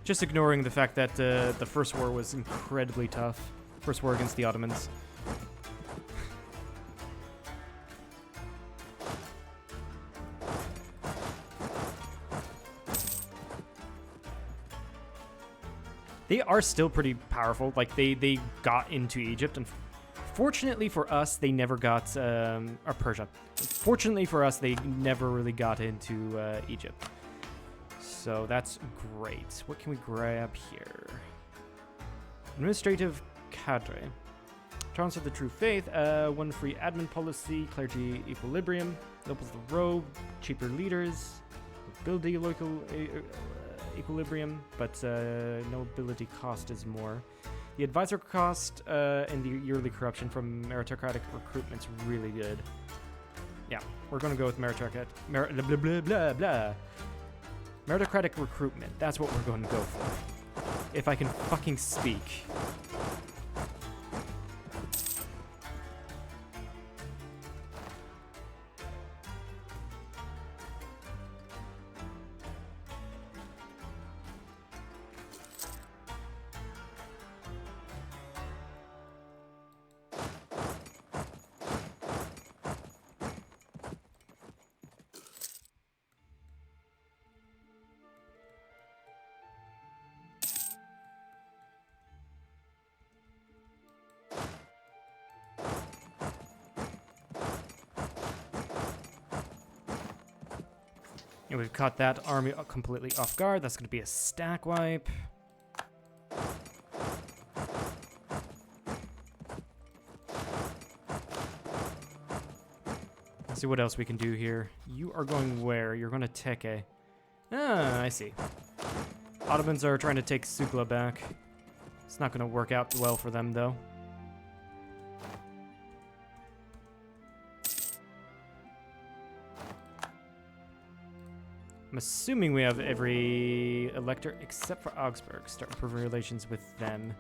Just ignoring the fact that the first war was incredibly tough. First war against the Ottomans. They are still pretty powerful. Like, they got into Egypt, and fortunately for us, they never got... or Persia. Fortunately for us, they never really got into Egypt. So that's great. What can we grab here? Administrative cadre. Tolerance of the true faith. One free admin policy. Clergy equilibrium. Nobles the robe. Cheaper leaders. Nobility local equilibrium. But nobility cost is more. The advisor cost and the yearly corruption from meritocratic recruitment's really good. Yeah, we're gonna go with meritocratic. Blah blah blah blah. Meritocratic recruitment. That's what we're going to go for. If I can fucking speak. And we've caught that army completely off guard. That's going to be a stack wipe. Let's see what else we can do here. You are going where? You're going to Teke. Ah, I see. Ottomans are trying to take Sukla back. It's not going to work out well for them, though. I'm assuming we have every elector except for Augsburg. Start improving relations with them.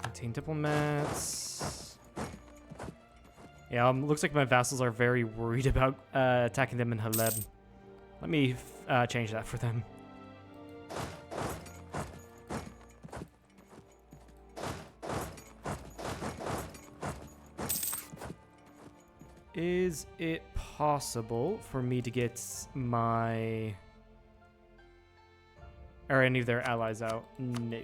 Maintain diplomats. Yeah, looks like my vassals are very worried about attacking them in Haleb. Let me change that for them. Is it possible for me to get my... or any of their allies out? No.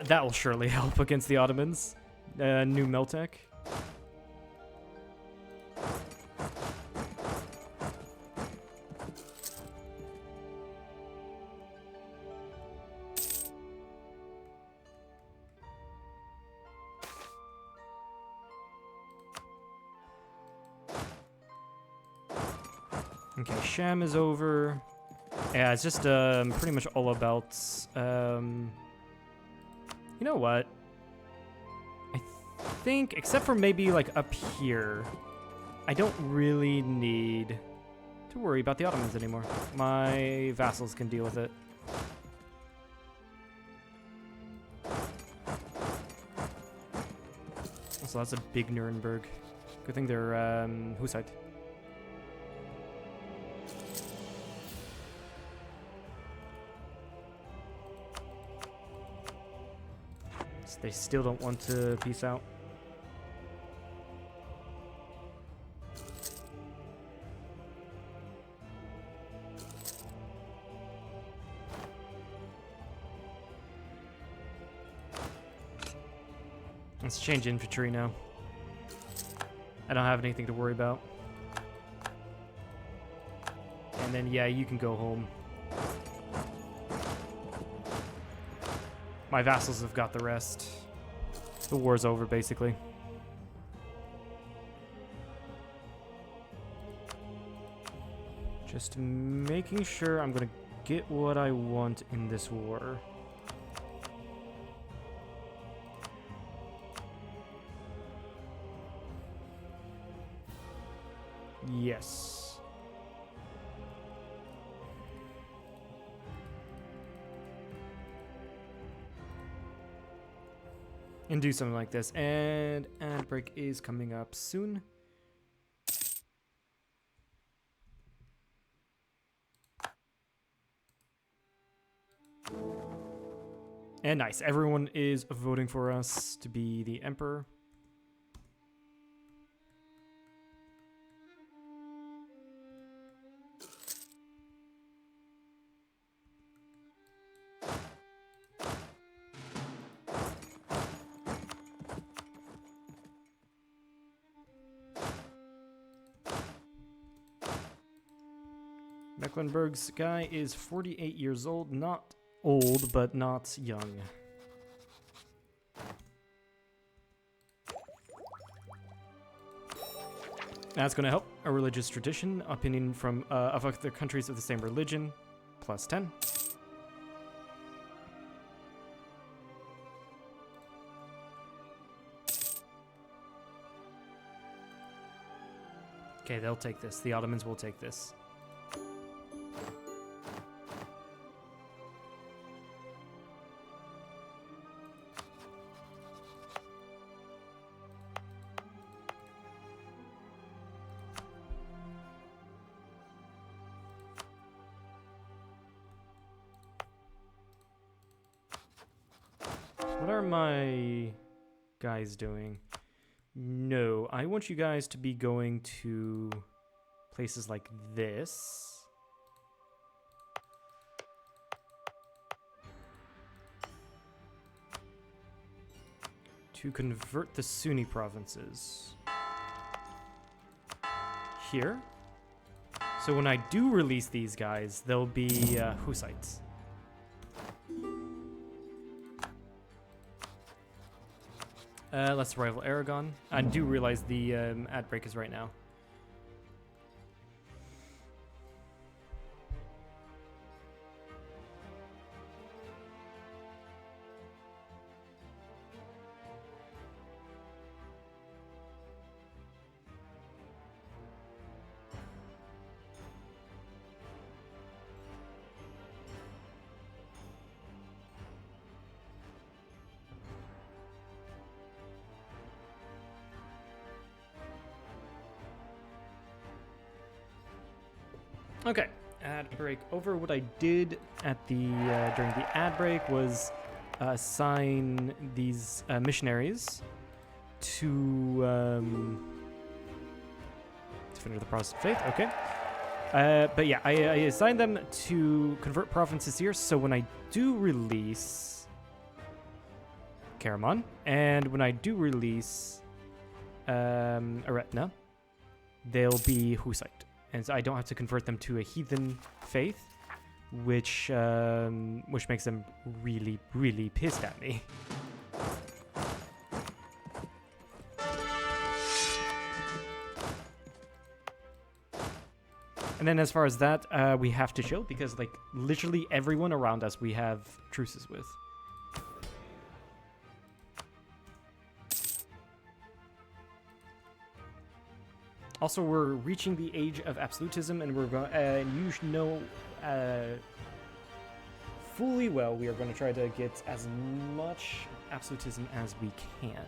That will surely help against the Ottomans. New Meltek. Okay, Sham is over. Yeah, it's just pretty much all about... you know what? I think, except for maybe like up here, I don't really need to worry about the Ottomans anymore. My vassals can deal with it. Also, that's a big Nuremberg. Good thing they're Hussite. They still don't want to peace out. Let's change infantry now. I don't have anything to worry about. And then, yeah, you can go home. My vassals have got the rest. The war's over, basically. Just making sure I'm gonna get what I want in this war. Yes. And do something like this. And ad break is coming up soon. And nice. Everyone is voting for us to be the emperor. Mecklenburg's guy is 48 years old, not old, but not young. That's going to help. A religious tradition, opinion from of other countries of the same religion, plus 10. Okay, they'll take this. The Ottomans will take this. What are my guys doing? No, I want you guys to be going to places like this. To convert the Sunni provinces. Here. So when I do release these guys, they'll be Hussites. Let's rival Aragon. I do realize the ad break is right now. Okay, ad break over. What I did at the during the ad break was assign these missionaries to defender of the Protestant faith. Okay, but yeah, I assigned them to convert provinces here. So when I do release Karaman, and when I do release Aretna, they'll be Hussite. And so I don't have to convert them to a heathen faith, which makes them really, really pissed at me. And And then as far as that, we have to chill because like literally everyone around us we have truces with. Also, we're reaching the age of absolutism, and we're going. You should know fully well we are going to try to get as much absolutism as we can.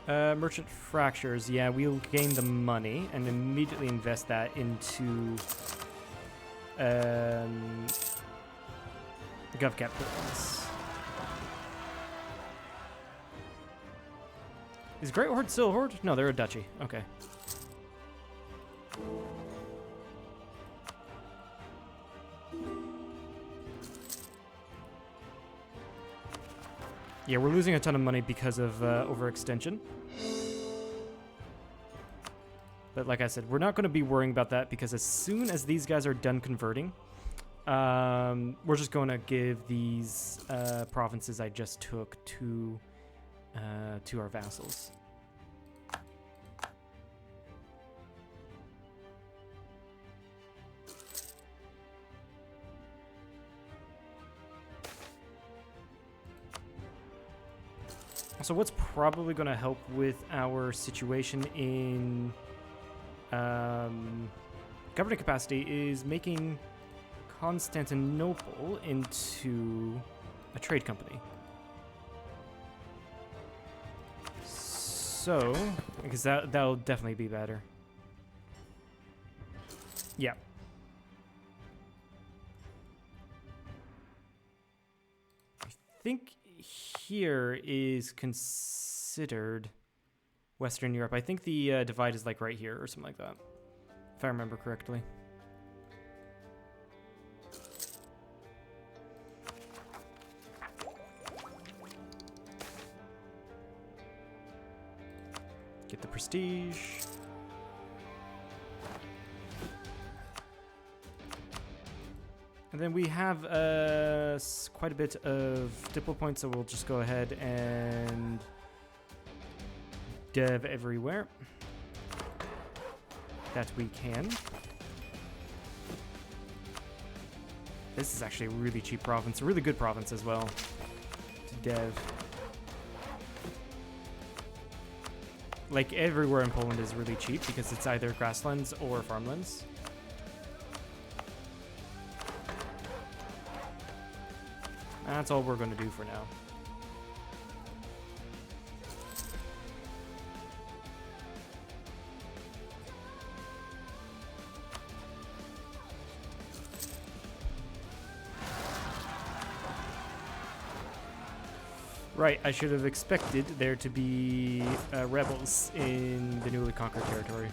Merchant fractures. Yeah, we'll gain the money and immediately invest that into GovCap points. Is Great Horde still a horde? No, they're a duchy. Okay. Yeah, we're losing a ton of money because of overextension. But like I said, we're not going to be worrying about that because as soon as these guys are done converting, we're just going to give these provinces I just took to our vassals. So what's probably going to help with our situation in governing capacity is making Constantinople into a trade company. So, because that'll definitely be better. Yeah. I think here is considered Western Europe. I think the divide is like right here or something like that, if I remember correctly. Get the prestige. And then we have quite a bit of diplo points, so we'll just go ahead and dev everywhere that we can. This is actually a really cheap province, a really good province as well to dev. Like everywhere in Poland is really cheap because it's either grasslands or farmlands. That's all we're going to do for now. Right, I should have expected there to be rebels in the newly conquered territory.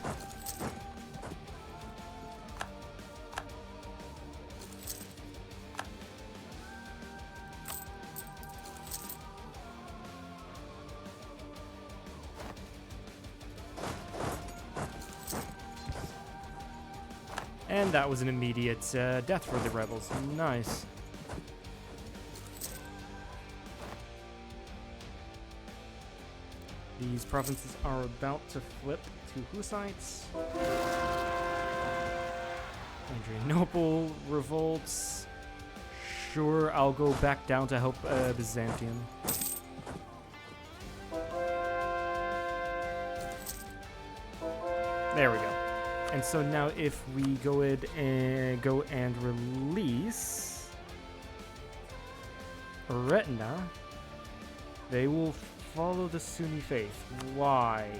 And that was an immediate death for the rebels. Nice. These provinces are about to flip to Hussites. Adrianople revolts. Sure, I'll go back down to help Byzantium. There we go. And so now if we go ahead and go and release Retina, they will follow the Sunni faith. Why?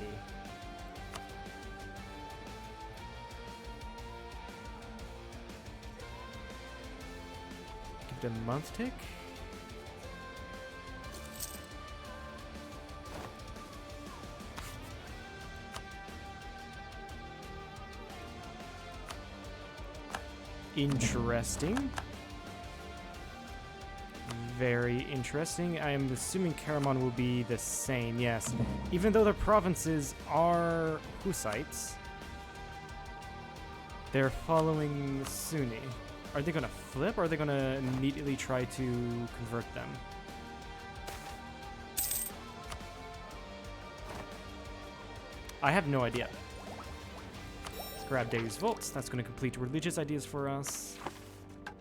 Give it a month tick? Interesting. Very interesting. I am assuming Karaman will be the same, yes. Even though the provinces are Hussites, they're following Sunni. Are they going to flip or are they going to immediately try to convert them? I have no idea. Let's grab Days Vault. That's going to complete religious ideas for us,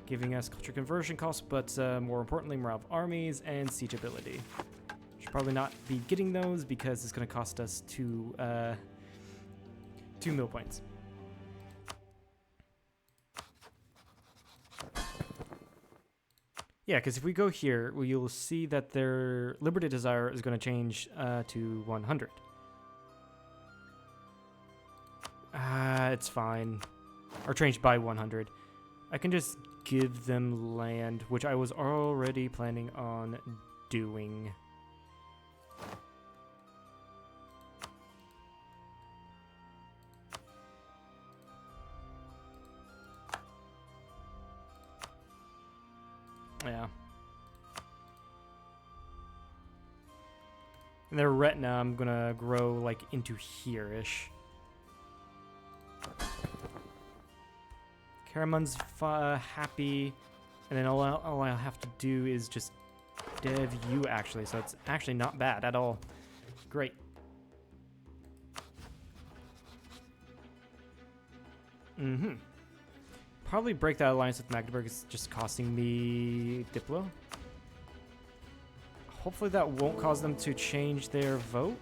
giving us culture conversion costs, but more importantly, morale of armies and siege ability. Should probably not be getting those because it's going to cost us two mill points. Yeah, because if we go here, you'll see that their Liberty Desire is going to change to 100. It's fine. Or change by 100. I can just give them land, which I was already planning on doing. Yeah. And their retina, I'm gonna grow like into here-ish. Karaman's happy, and then all I'll have to do is just dev you actually, so it's actually not bad at all. Great. Mm-hmm. Probably break that alliance with Magdeburg. It's just costing me Diplo. Hopefully that won't cause them to change their vote.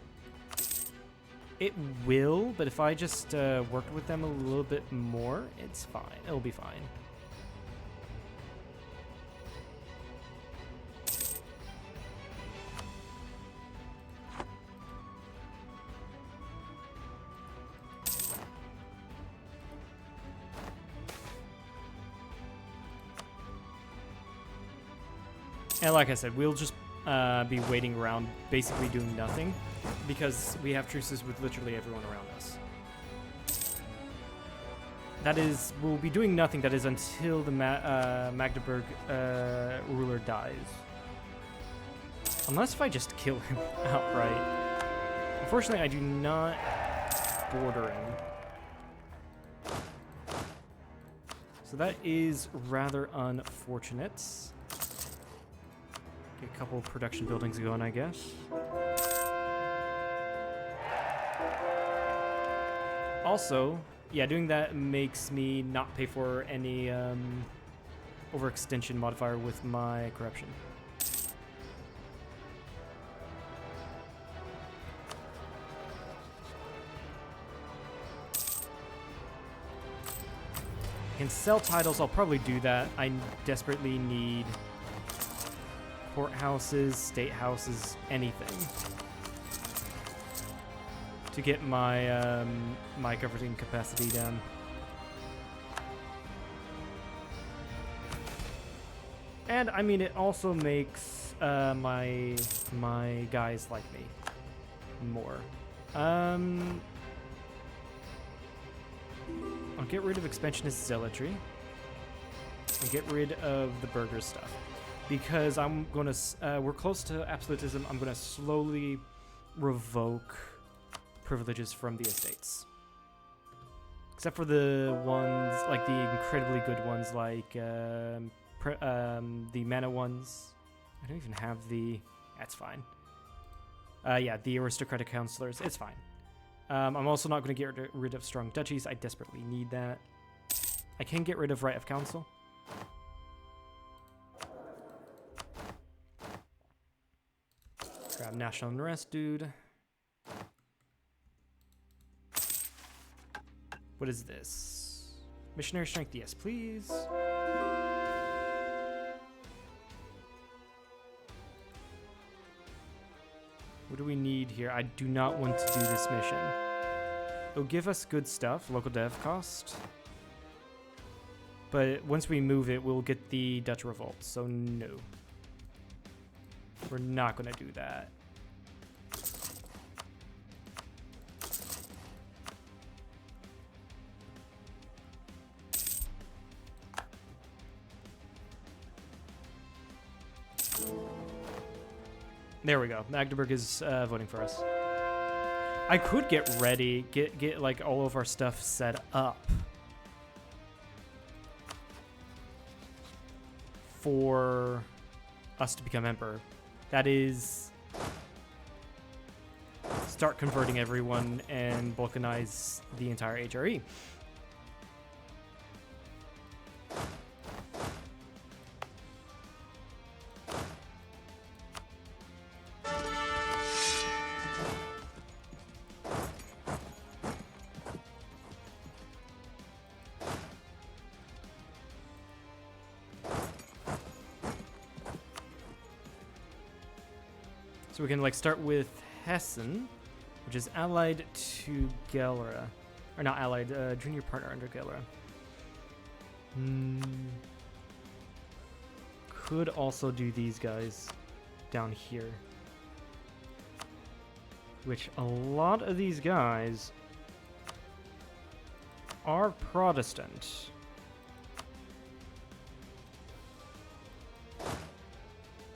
It will, but if I just worked with them a little bit more, it's fine. It'll be fine. And like I said, we'll just be waiting around, basically doing nothing, because we have truces with literally everyone around us. That is, we'll be doing nothing, that is, until the Magdeburg ruler dies. Unless if I just kill him outright. Unfortunately, I do not border him. So that is rather unfortunate. Get a couple production buildings going, I guess. Also, yeah, doing that makes me not pay for any overextension modifier with my corruption. I can sell titles, I'll probably do that. I desperately need courthouses, state houses, anything to get my my governing capacity down. And I mean, it also makes my guys like me more. I'll get rid of expansionist zealotry and get rid of the burger stuff. Because I'm going to, we're close to absolutism, I'm going to slowly revoke privileges from the estates. Except for the ones, like the incredibly good ones, like the mana ones. I don't even have the, that's fine. Yeah, the aristocratic counselors, it's fine. I'm also not going to get rid of strong duchies, I desperately need that. I can get rid of right of council. Grab national unrest, dude. What is this? Missionary strength, yes, please. What do we need here? I do not want to do this mission. It'll give us good stuff, local dev cost. But once we move it, we'll get the Dutch revolt, so no. We're not going to do that. There we go. Magdeburg is voting for us. I could get ready, get like all of our stuff set up for us to become emperor. That is start converting everyone and balkanize the entire HRE. So we can like start with Hessen, which is allied to Gelre. Or not allied, junior partner under Gelre. Could also do these guys down here. Which a lot of these guys are Protestant.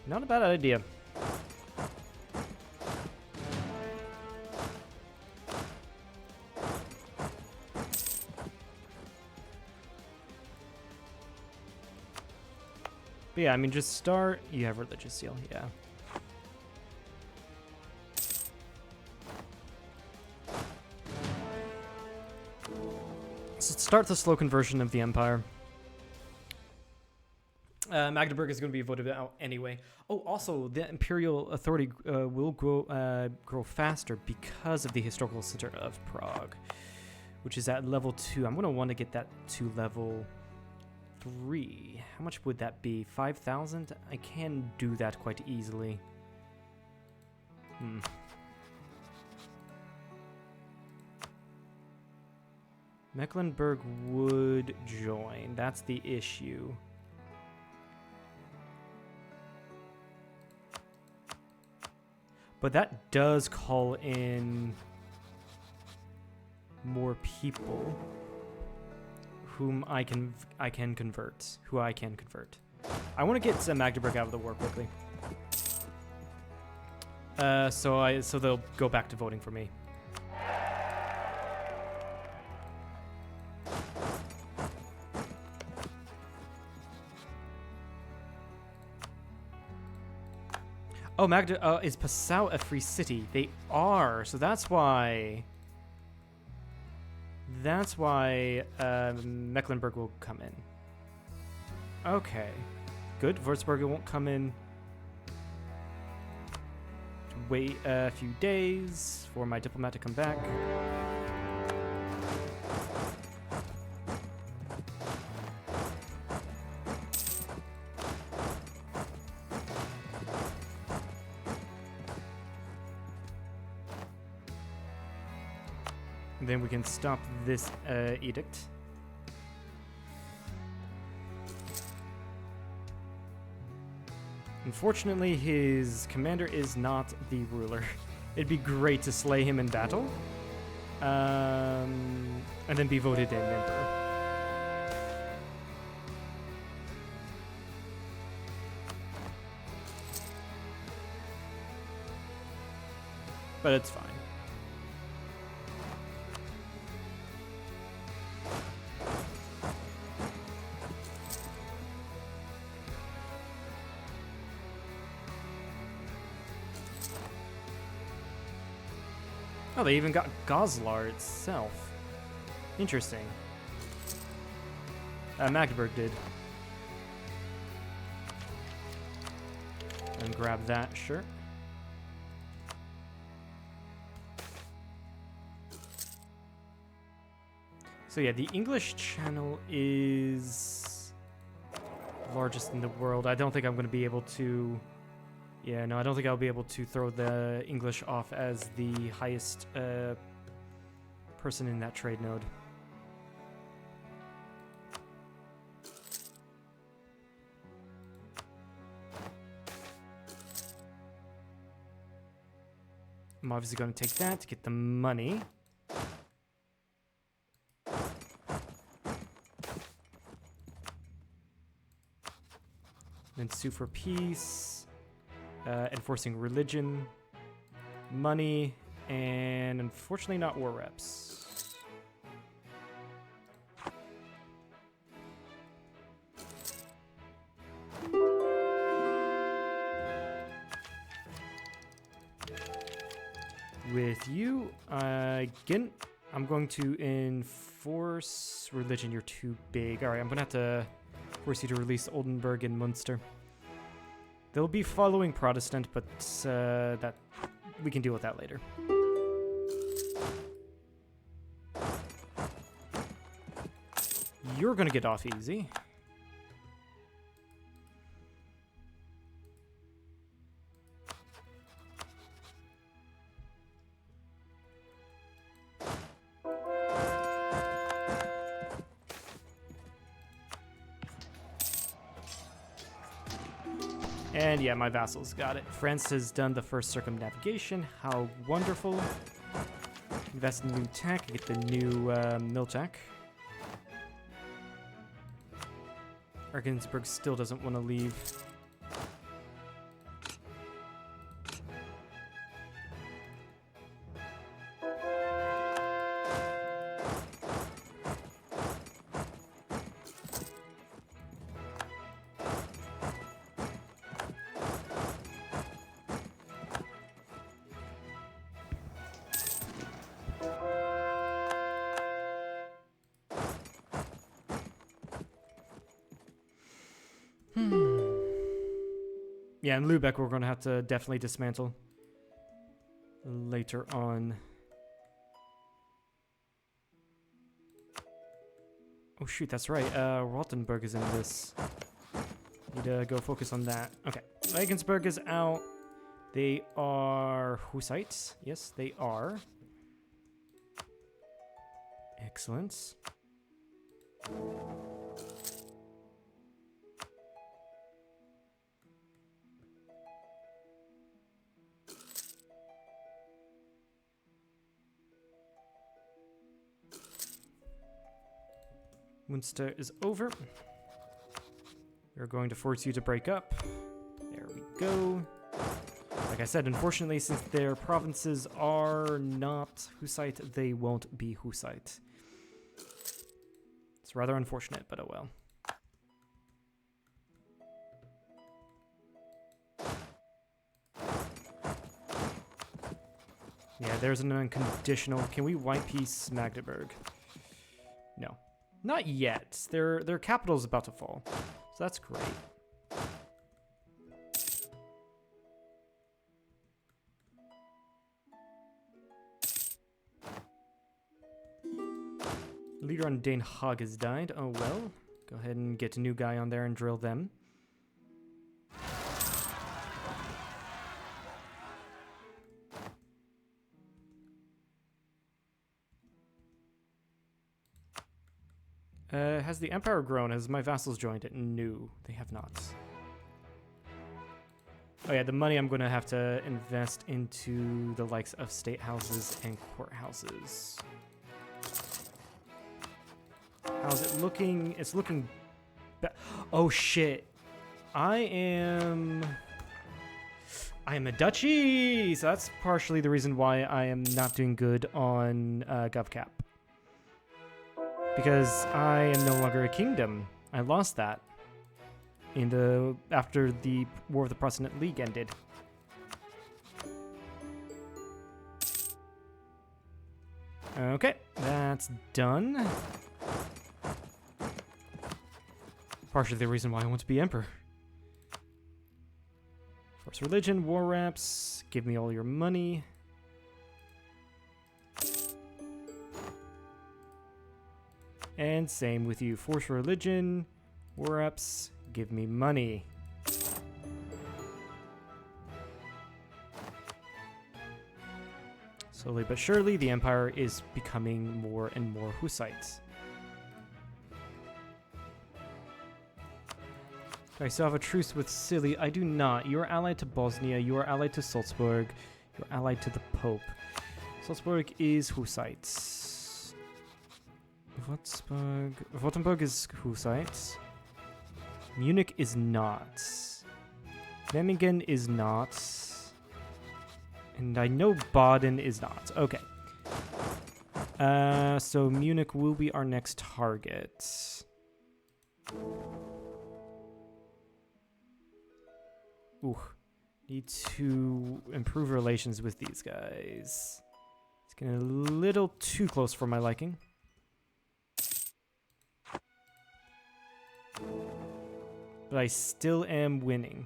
Not a bad idea. But yeah, I mean, just start. You have religious seal, yeah. So start the slow conversion of the empire. Magdeburg is going to be voted out anyway. Oh, also, the imperial authority will grow faster because of the historical center of Prague, which is at level 2. I'm going to want to get that to level 3. How much would that be? 5,000? I can do that quite easily. Mecklenburg would join. That's the issue. But that does call in more people whom I can convert. I want to get Magdeburg out of the war quickly. So they'll go back to voting for me. Oh, is Passau a free city? They are, so that's why Mecklenburg will come in. Okay, good. Würzburg won't come in. Wait a few days for my diplomat to come back. Then we can stop this edict. Unfortunately, his commander is not the ruler. It'd be great to slay him in battle, and then be voted in emperor. But it's fine. Oh, they even got Goslar itself. Interesting. Magdeburg did. And grab that, sure. So yeah, the English channel is largest in the world. I don't think I'm going to be able to... Yeah, no, I don't think I'll be able to throw the English off as the highest person in that trade node. I'm obviously going to take that to get the money. Then sue for peace. Enforcing religion, money, and unfortunately not war reps. with you. Again, I'm going to enforce religion. You're too big. All right, I'm going to have to force you to release Oldenburg and Munster. They'll be following Protestant, but that we can deal with that later. You're going to get off easy. And yeah, my vassals got it. France has done the first circumnavigation. How wonderful. Invest in new tech, get the new mill tech. Regensburg still doesn't want to leave. Yeah, and Lübeck we're going to have to definitely dismantle later on. Oh shoot, that's right. Rothenburg is in this. Need to go focus on that. Okay, Regensburg is out. They are Hussites. Yes, they are. Excellent. Munster is over. We're going to force you to break up. There we go. Like I said, unfortunately, since their provinces are not Hussite, they won't be Hussite. It's rather unfortunate, but oh well. Yeah, there's an unconditional. Can we white peace Magdeburg? No. Not yet. Their capital is about to fall. So that's great. Leader on Den Haag has died. Oh well. Go ahead and get a new guy on there and drill them. Has the empire grown? Has my vassals joined it? No, they have not. Oh yeah, the money I'm going to have to invest into the likes of state houses and courthouses. How's it looking? It's looking... Oh shit. I am a duchy! So that's partially the reason why I am not doing good on GovCap. Because I am no longer a kingdom. I lost that after the War of the Protestant League ended. Okay, that's done. Partially the reason why I want to be emperor. Force religion, war reps, give me all your money. And same with you. Force religion, war reps, give me money. Slowly but surely, the empire is becoming more and more Hussites. I still have a truce with Scilly. I do not. You are allied to Bosnia. You are allied to Salzburg. You are allied to the Pope. Salzburg is Hussites. Württemberg is Hussites. Munich is not. Memmingen is not. And I know Baden is not. Okay. So Munich will be our next target. Ooh. Need to improve relations with these guys. It's getting a little too close for my liking. But I still am winning.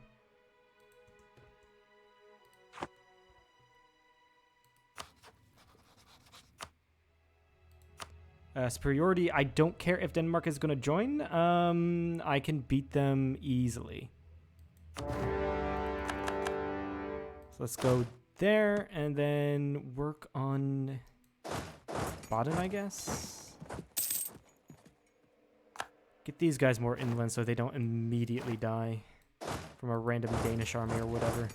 Superiority, I don't care if Denmark is going to join. I can beat them easily. So let's go there and then work on Baden, I guess. Get these guys more inland so they don't immediately die from a random Danish army or whatever.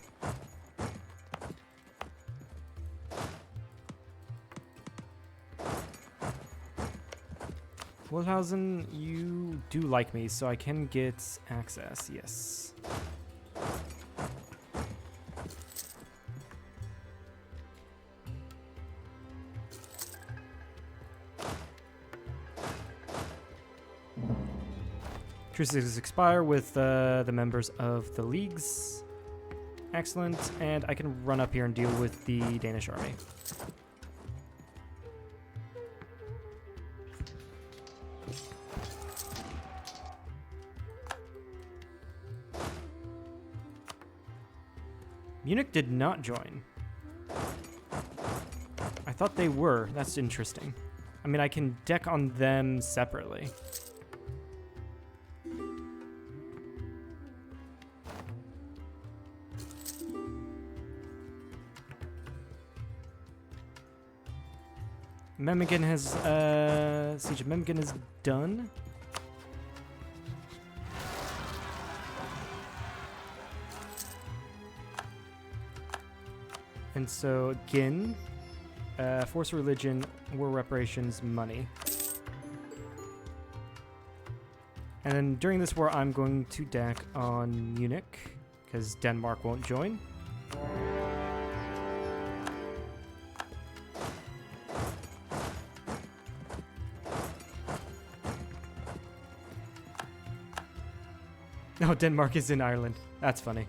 Wildhausen, you do like me, so I can get access, yes. Truces expire with the members of the leagues. Excellent, and I can run up here and deal with the Danish army. Munich did not join. I thought they were. That's interesting. I mean, I can deck on them separately. Memmingen has, Siege of Memmingen is done. And so, again, force religion, war reparations, money. And then during this war, I'm going to deck on Munich, because Denmark won't join. No, Denmark is in Ireland. That's funny.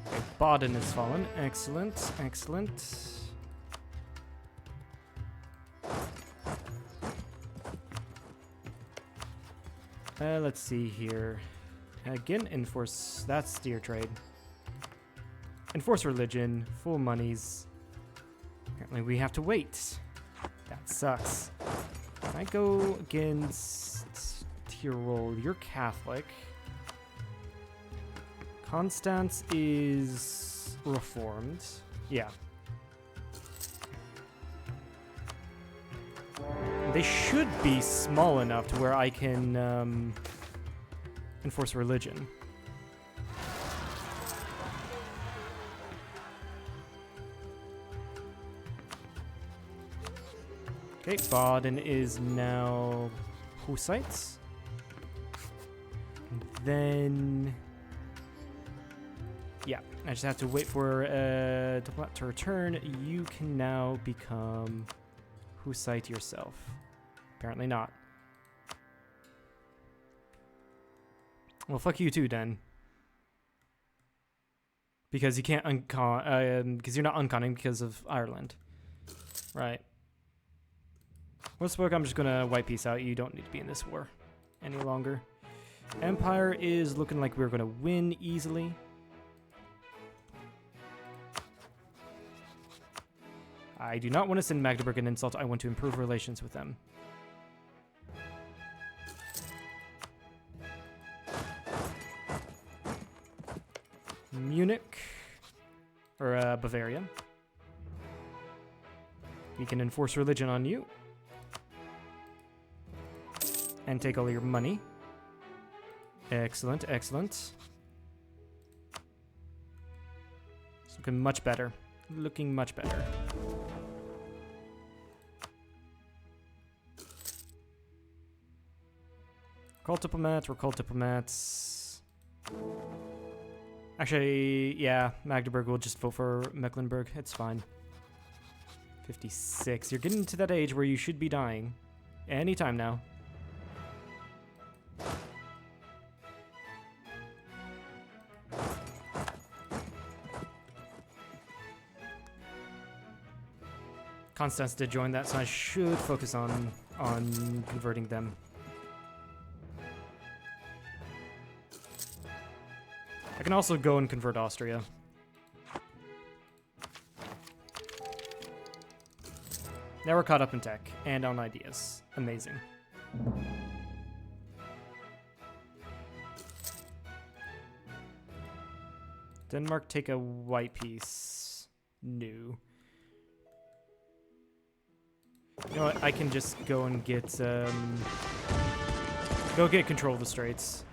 Okay, Baden has fallen. Excellent, excellent. Let's see here. Again, enforce. That's steer trade. Enforce religion, full monies. Apparently we have to wait. That sucks. Can I go against Tyrol? You're Catholic. Constance is Reformed. Yeah. They should be small enough to where I can enforce religion. Okay, Baden is now Hussites. And then, yeah, I just have to wait for diplomat to return. You can now become Hussite yourself. Apparently not. Well, fuck you too, then. Because you can't because you're not unconning because of Ireland. Right. Wolfsburg, I'm just gonna white peace out. You don't need to be in this war any longer. Empire is looking like we're gonna win easily. I do not want to send Magdeburg an insult. I want to improve relations with them. Munich, or Bavaria. We can enforce religion on you. And take all your money. Excellent, excellent. It's looking much better. Looking much better. Call diplomats, recall diplomats. Actually, yeah, Magdeburg will just vote for Mecklenburg. It's fine. 56. You're getting to that age where you should be dying. Anytime now. Constance did join that, so I should focus on converting them. I can also go and convert Austria. Now we're caught up in tech and on ideas. Amazing. Denmark take a white piece. No. You know what? I can just go and get control of the straits.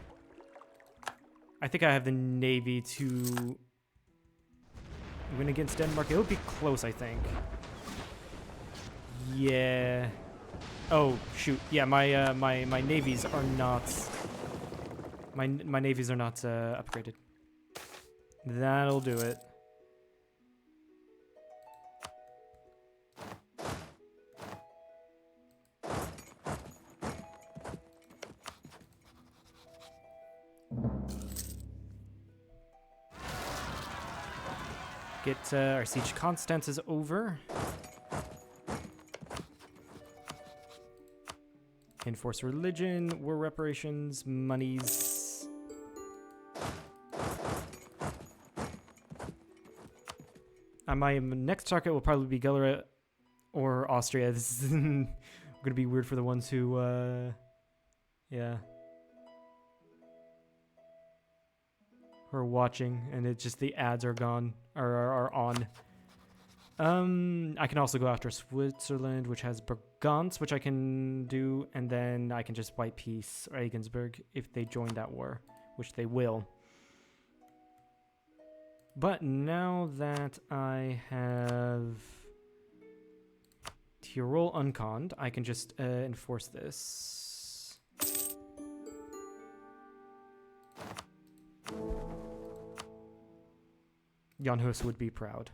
I think I have the navy to win against Denmark. It would be close, I think. Yeah. Oh shoot. Yeah, my navies are not. My navies are not upgraded. That'll do it. Get our siege Constance is over. Enforce religion, war reparations, monies. My next target will probably be Gellera or Austria. This is going to be weird for the ones who, yeah. Who are watching, and it's just the ads are gone, are on. I can also go after Switzerland, which has Burgance, which I can do, and then I can just white peace Regensburg if they join that war, which they will. But now that I have Tyrol unconned, I can just enforce this. Jan Hus would be proud.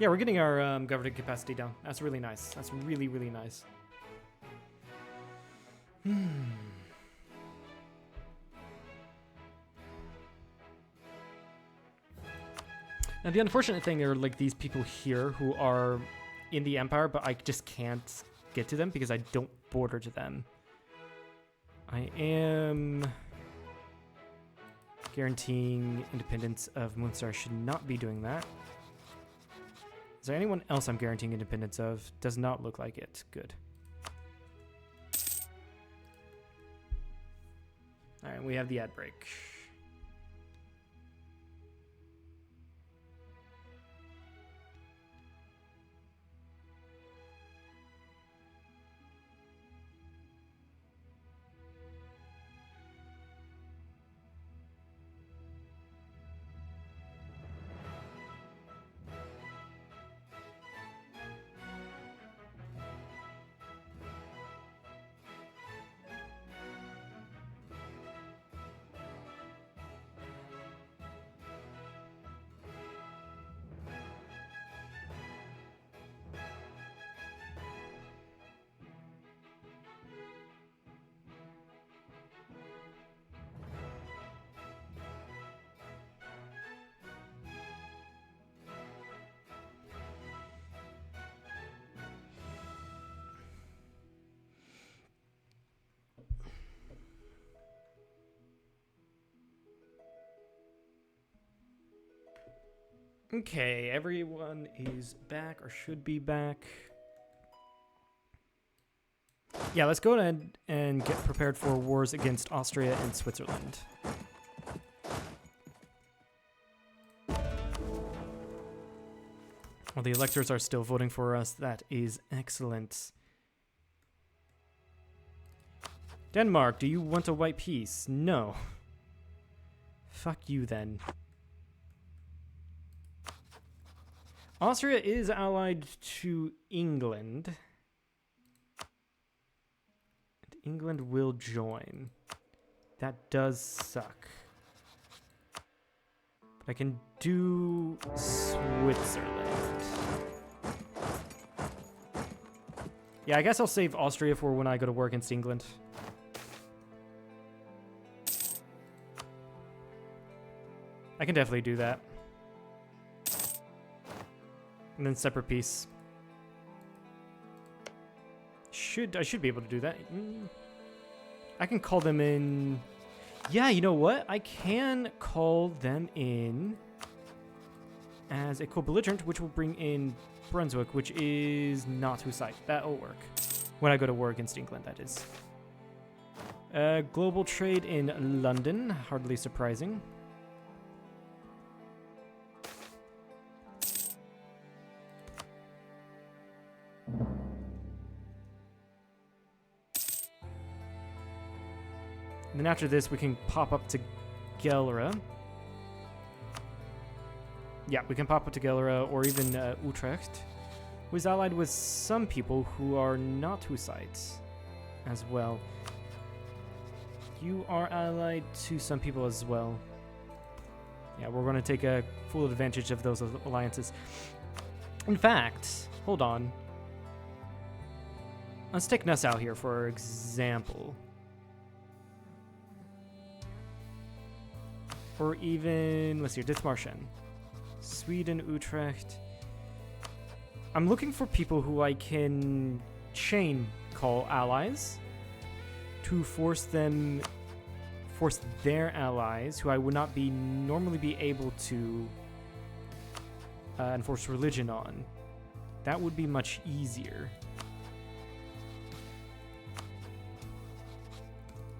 Yeah, we're getting our governing capacity down. That's really nice. That's really, really nice. Now, the unfortunate thing are like these people here who are in the Empire, but I just can't get to them because I don't border to them. I am guaranteeing independence of Munster. I should not be doing that. Is there anyone else I'm guaranteeing independence of? Does not look like it. Good. Alright, we have the ad break. Okay, everyone is back or should be back. Yeah, let's go ahead and get prepared for wars against Austria and Switzerland. Well, the electors are still voting for us. That is excellent. Denmark, do you want a white peace? No. Fuck you then. Austria is allied to England. And England will join. That does suck. I can do Switzerland. Yeah, I guess I'll save Austria for when I go to work in England. I can definitely do that. And then separate peace. I should be able to do that. I can call them in. Yeah, you know what? I can call them in as a co-belligerent, which will bring in Brunswick, which is not Hussite. That'll work. When I go to war against England, that is. Global trade in London. Hardly surprising. And then after this, we can pop up to Gelre. Yeah, we can pop up to Gelre or even Utrecht, who is allied with some people who are not Hussites as well. You are allied to some people as well. Yeah, we're going to take a full advantage of those alliances. In fact, hold on. Let's take Nassau here, for example. Or even, let's see, Dithmarschen. Sweden, Utrecht. I'm looking for people who I can chain call allies to force their allies, who I would not normally be able to enforce religion on. That would be much easier.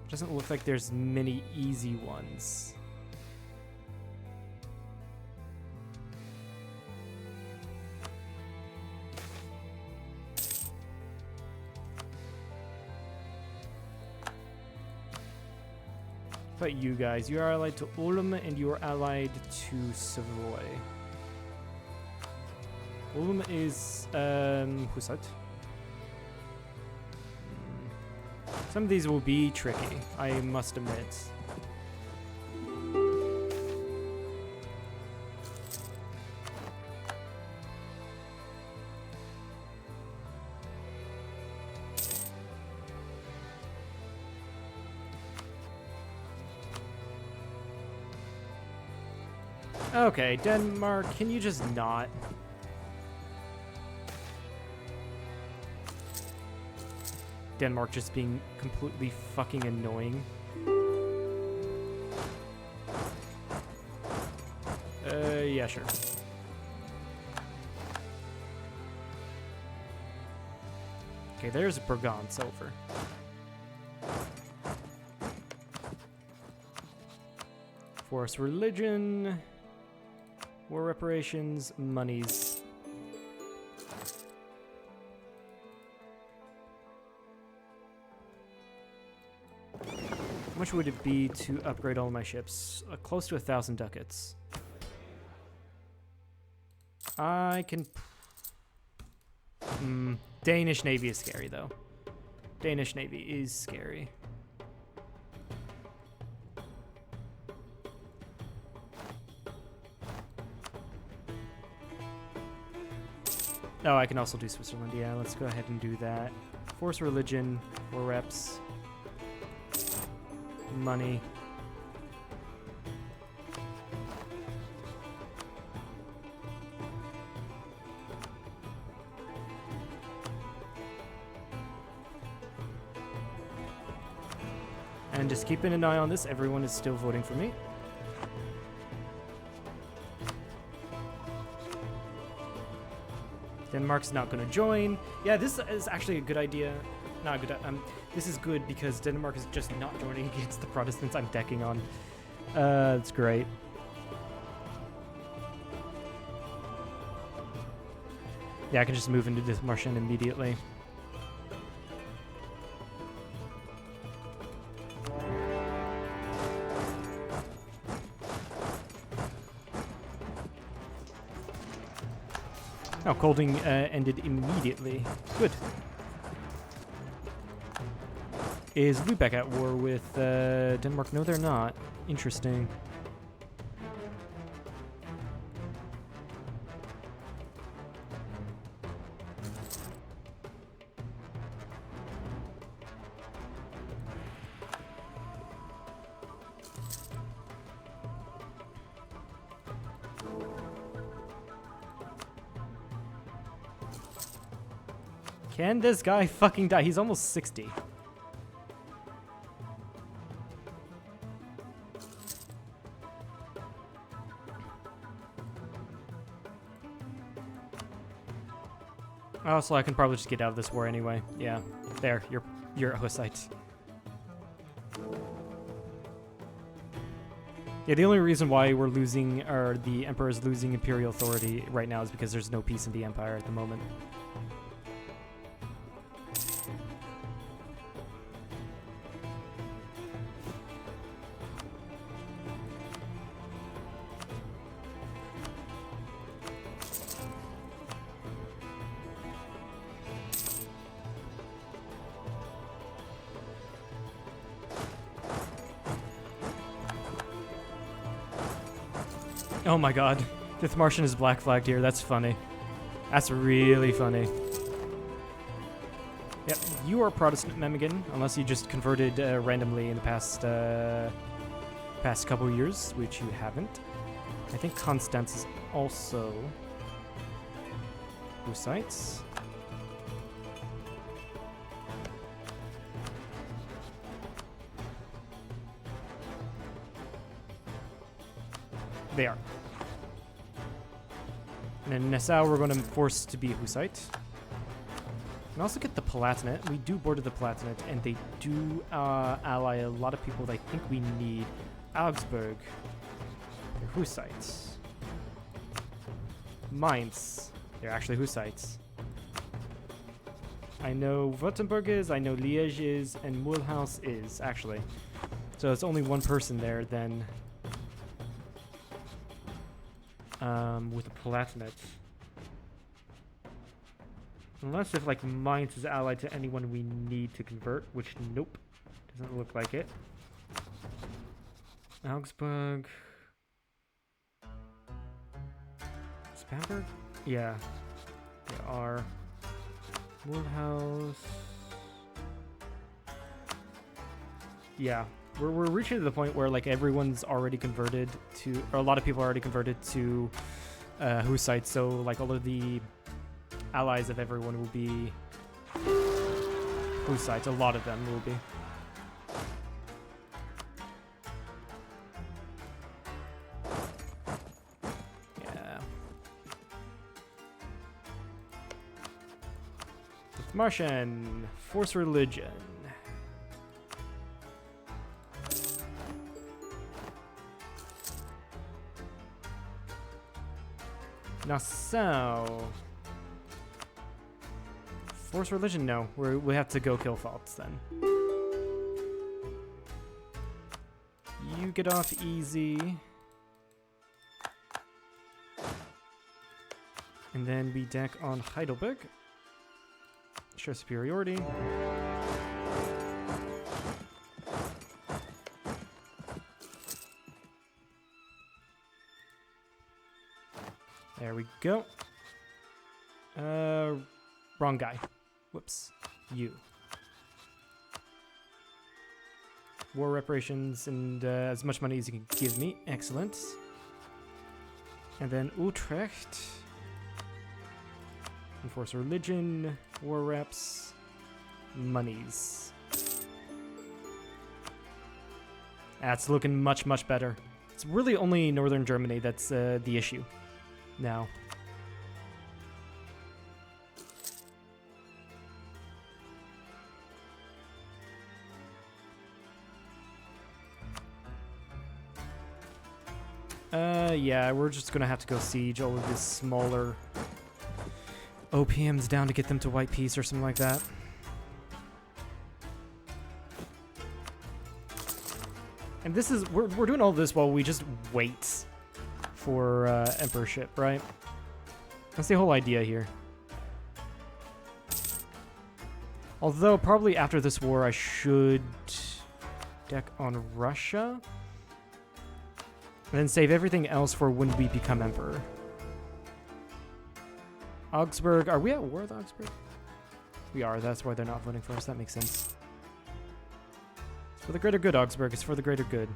Doesn't look like there's many easy ones. But you guys, you are allied to Ulm and you are allied to Savoy. Ulm is Hussite. Some of these will be tricky, I must admit. Okay, Denmark, can you just not? Denmark just being completely fucking annoying. Yeah, sure. Okay, there's Burgance over. Force religion, war reparations, monies. How much would it be to upgrade all my ships? Close to 1,000 ducats. I can... Danish Navy is scary, though. Danish Navy is scary. Oh, I can also do Switzerland. Yeah, let's go ahead and do that. Force religion, war reps, money. And just keeping an eye on this, everyone is still voting for me. Denmark's not going to join. Yeah, this is actually a good idea. Not good. This is good because Denmark is just not joining against the Protestants I'm decking on. That's great. Yeah, I can just move into Dithmarschen immediately. Oh, Colding ended immediately. Good. Is Lubeck at war with Denmark? No, they're not. Interesting. Can this guy fucking die? He's almost 60. Also, I can probably just get out of this war anyway. Yeah, there, you're a Hussite. Yeah, the only reason why we're losing, or the Emperor is losing imperial authority right now is because there's no peace in the Empire at the moment. Oh my god. Fifth Martian is black flagged here. That's funny. That's really funny. Yep, you are Protestant Memigan, unless you just converted randomly in the past couple years, which you haven't. I think Constance is also Hussites. They are. And in Nassau, we're going to force to be Hussite. And also get the Palatinate. We do border the Palatinate, and they do ally a lot of people that I think we need. Augsburg. They're Hussites. Mainz. They're actually Hussites. I know Württemberg is, I know Liège is, and Mulhouse is, actually. So it's only one person there, then... with a Palatinate. Unless if, like, Mainz is allied to anyone we need to convert, which, nope, doesn't look like it. Augsburg. Is Bamberg? Yeah. They are. Mulhouse. Yeah. We're reaching to the point where, like, everyone's already converted to, or a lot of people are already converted to Hussites, so, like, all of the allies of everyone will be Hussites. A lot of them will be. Yeah. Martian. Force religion. Nassau. Force religion? No. We have to go kill faults then. You get off easy. And then we deck on Heidelberg. Show superiority. There we go. Wrong guy. Whoops. You. War reparations and as much money as you can give me. Excellent. And then Utrecht. Enforce religion. War reps. Monies. That's looking much, much better. It's really only northern Germany that's the issue now. Yeah, we're just gonna have to go siege all of these smaller OPMs down to get them to white peace or something like that. And this is, we're doing all this while we just wait for emperorship, right? That's the whole idea here. Although probably after this war I should deck on Russia. And then save everything else for when we become emperor. Augsburg, are we at war with Augsburg? We are, that's why they're not voting for us, that makes sense. It's for the greater good, Augsburg, it's for the greater good.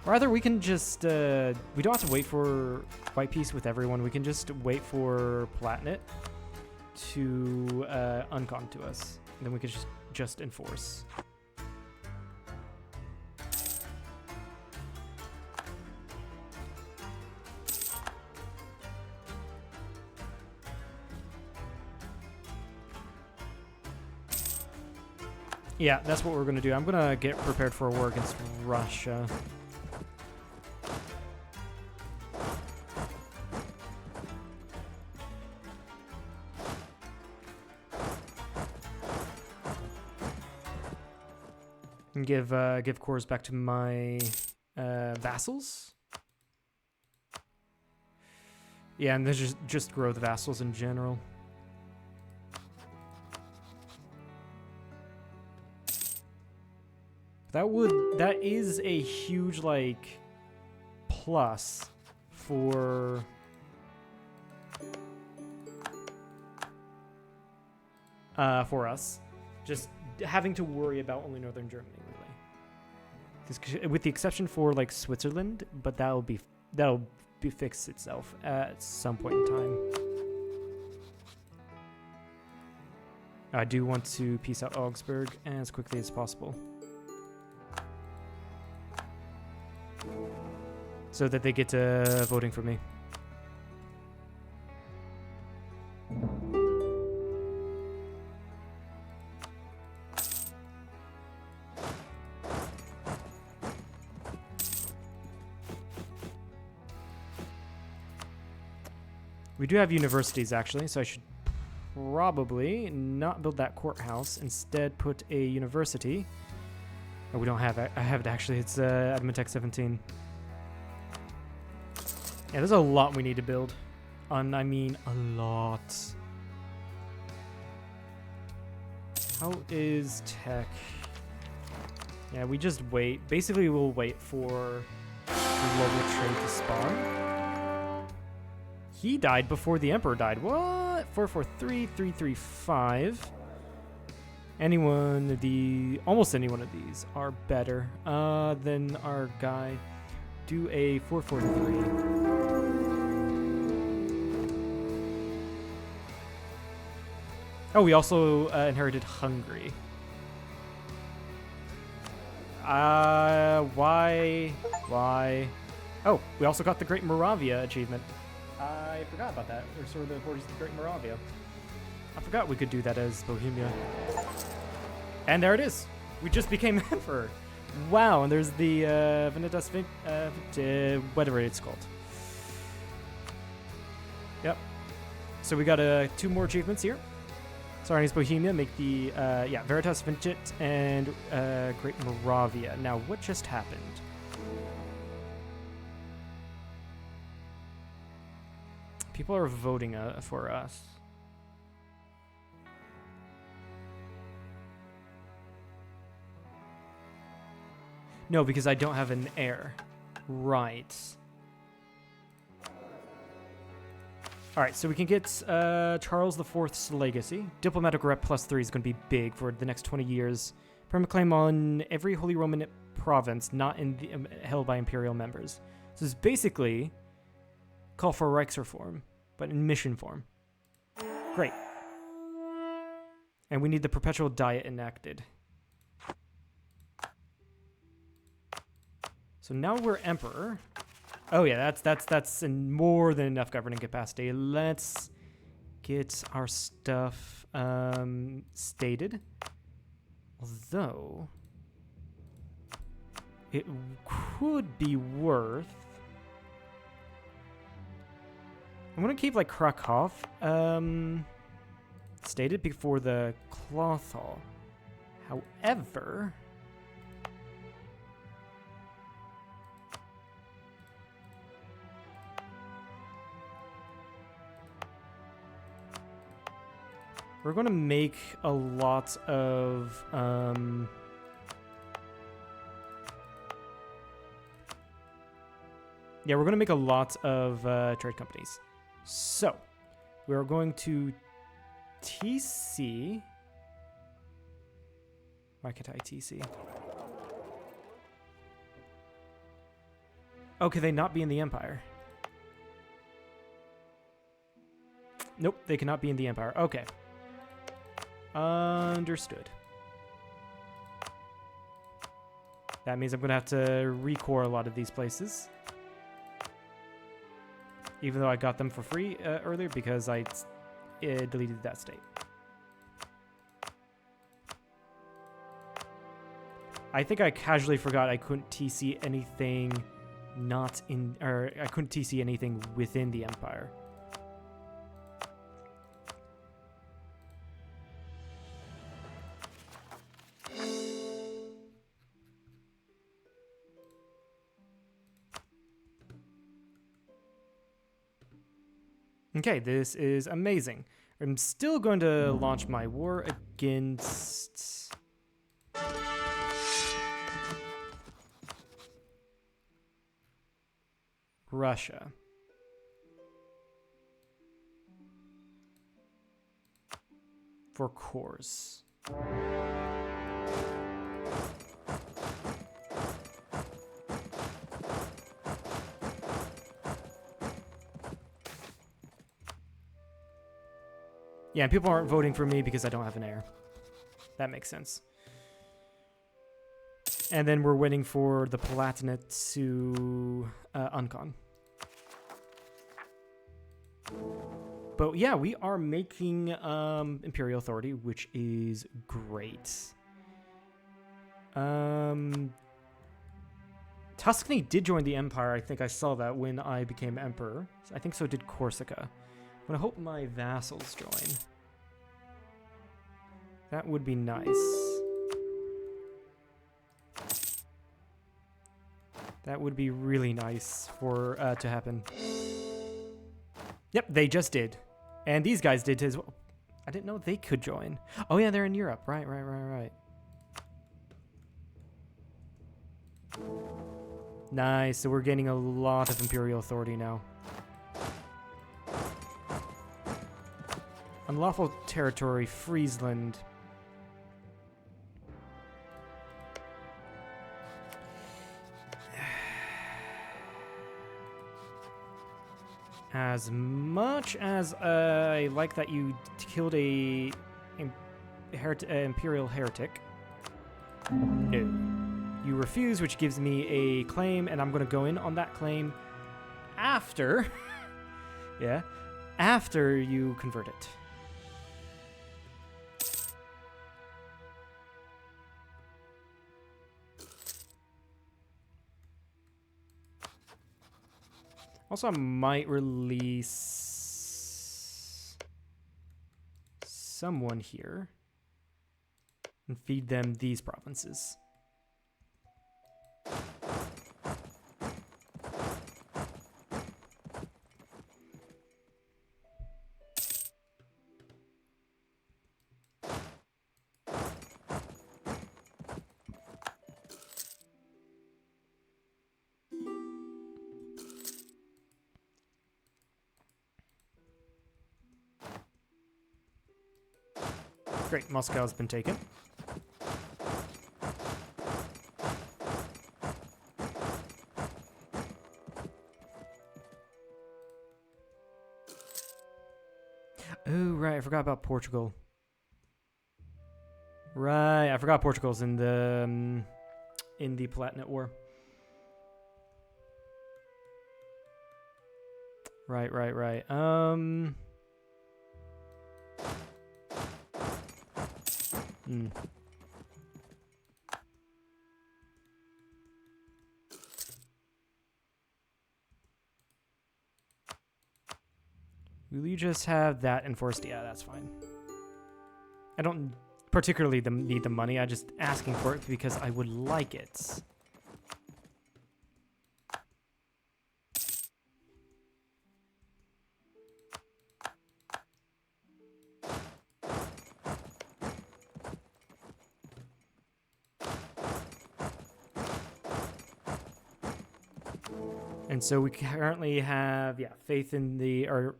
Or either we can just, we don't have to wait for white peace with everyone, we can just wait for Palatinate. to uncon to us. And then we could just enforce. Yeah, that's what we're going to do. I'm going to get prepared for a war against Russia. And give cores back to my vassals. Yeah, and then just grow the vassals in general. That is a huge, like, plus for us. Just having to worry about only northern Germany, really. With the exception for, like, Switzerland, but that'll be fixed itself at some point in time. I do want to peace out Augsburg as quickly as possible, so that they get voting for me. We do have universities, actually, so I should probably not build that courthouse. Instead, put a university. Oh, we don't have it. I have it, actually. It's Admin 17. Yeah, there's a lot we need to build. I mean, a lot. How is tech? Yeah, we just wait. Basically, we'll wait for global trade to spawn. He died before the Emperor died. What? 443, 335. Almost any one of these are better than our guy. Do a 443. Oh, we also inherited Hungary. Why? Oh, we also got the Great Moravia achievement. I forgot about that. Restore the borders of the Great Moravia. I forgot we could do that as Bohemia. And there it is. We just became emperor. Wow, and there's the Veritas, whatever it's called. Yep. So we got 2 more achievements here. Sorry, it's Bohemia. Make the Veritas, Vincit, and Great Moravia. Now, what just happened? People are voting for us. No, because I don't have an heir. Right. Alright, so we can get Charles IV's legacy. Diplomatic rep +3 is going to be big for the next 20 years. Permanent claim on every Holy Roman province not in the, held by imperial members. So it's basically call for Reichsreform, but in mission form. Great. And we need the perpetual diet enacted. So now we're emperor. Oh yeah, that's more than enough governing capacity. Let's get our stuff stated. Although it could be worth. I'm gonna keep like Krakow stated before the cloth hall. However, we're going to make a lot of we're going to make a lot of trade companies. So, we're going to TC. Why can't I TC? Oh, could they not be in the Empire? Nope, they cannot be in the Empire. Okay. Understood. That means I'm going to have to recore a lot of these places. Even though I got them for free earlier because I deleted that state. I think I casually forgot I couldn't TC anything not in... Or I couldn't TC anything within the Empire. Okay, this is amazing. I'm still going to launch my war against... Russia. For cores. Yeah, and people aren't voting for me because I don't have an heir. That makes sense. And then we're waiting for the Palatinate to uncon. But yeah, we are making Imperial Authority, which is great. Tuscany did join the Empire. I think I saw that when I became Emperor. I think so did Corsica. But I hope my vassals join. That would be nice. That would be really nice for to happen. Yep, they just did. And these guys did as well. I didn't know they could join. Oh yeah, they're in Europe. Right. Nice, so we're gaining a lot of Imperial authority now. Unlawful territory, Friesland. As much as I like that you killed a Imperial heretic, no. You refuse, which gives me a claim, and I'm going to go in on that claim after, yeah, after you convert it. Also, I might release someone here and feed them these provinces. Great, Moscow's been taken. Oh, right, I forgot about Portugal. Right, I forgot Portugal's in the Palatinate War. Right. Will you just have that enforced? Yeah, that's fine. I don't particularly need the money. I'm just asking for it because I would like it. And so we currently have, faith in the, or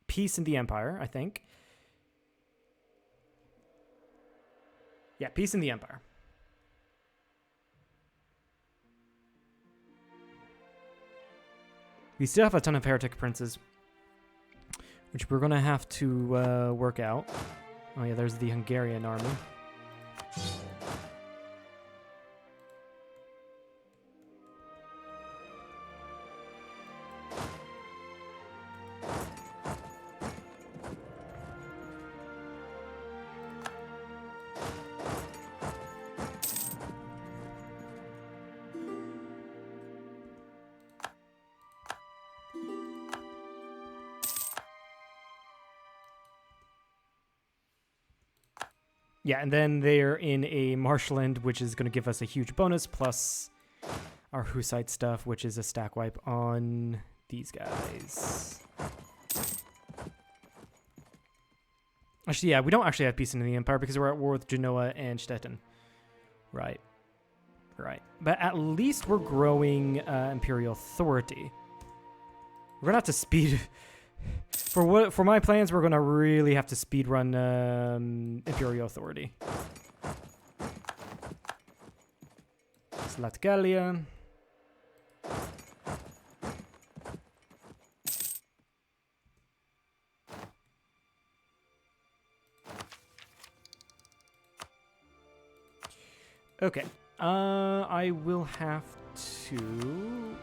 peace in the Empire, I think. Yeah, peace in the Empire. We still have a ton of heretic princes. which we're gonna have to work out. Oh yeah, there's the Hungarian army. Yeah, and then they're in a marshland, which is going to give us a huge bonus, plus our Hussite stuff, which is a stack wipe on these guys. Actually, yeah, we don't actually have peace in the Empire because we're at war with Genoa and Stettin. Right. Right. But at least we're growing Imperial Authority. We're going to have to speed... For my plans, we're gonna really have to speedrun Imperial Authority. Latgalia. Okay. I will have to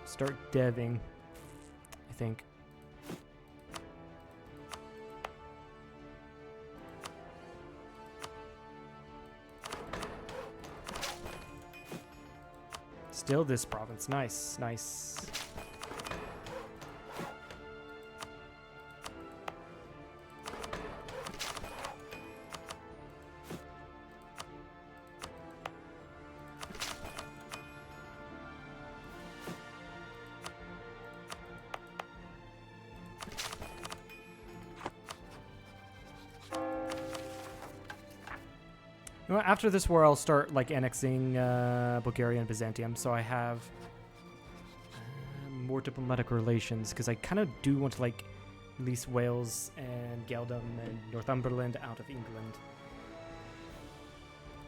start deving, I think. Still this province. Nice, nice. You know, after this war, I'll start like annexing Bulgaria and Byzantium, so I have more diplomatic relations, because I kind of do want to like release Wales and Geldum and Northumberland out of England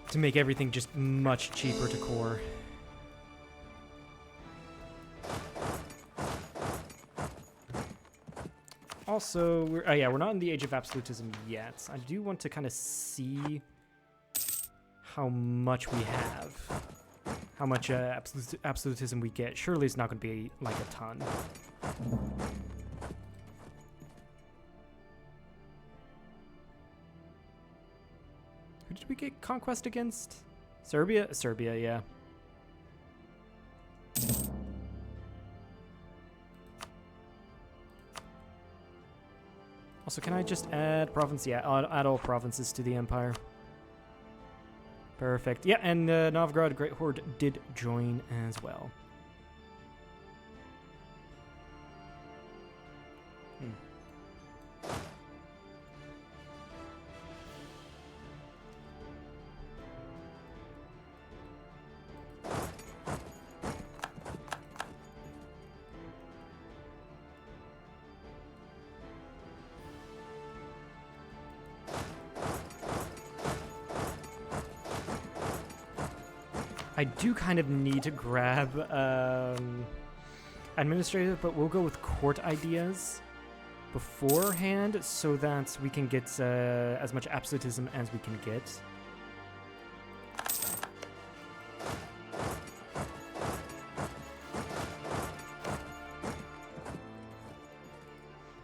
to make everything just much cheaper to core. Also, we're not in the age of absolutism yet. I do want to kind of see how much we have, how much absolutism we get. Surely it's not going to be like a ton. Who did we get conquest against? Serbia? Serbia, yeah. Also, can I just add province? Yeah, add all provinces to the empire. Perfect. Yeah, and Novgorod Great Horde did join as well. I do kind of need to grab administrative, but we'll go with court ideas beforehand so that we can get as much absolutism as we can get.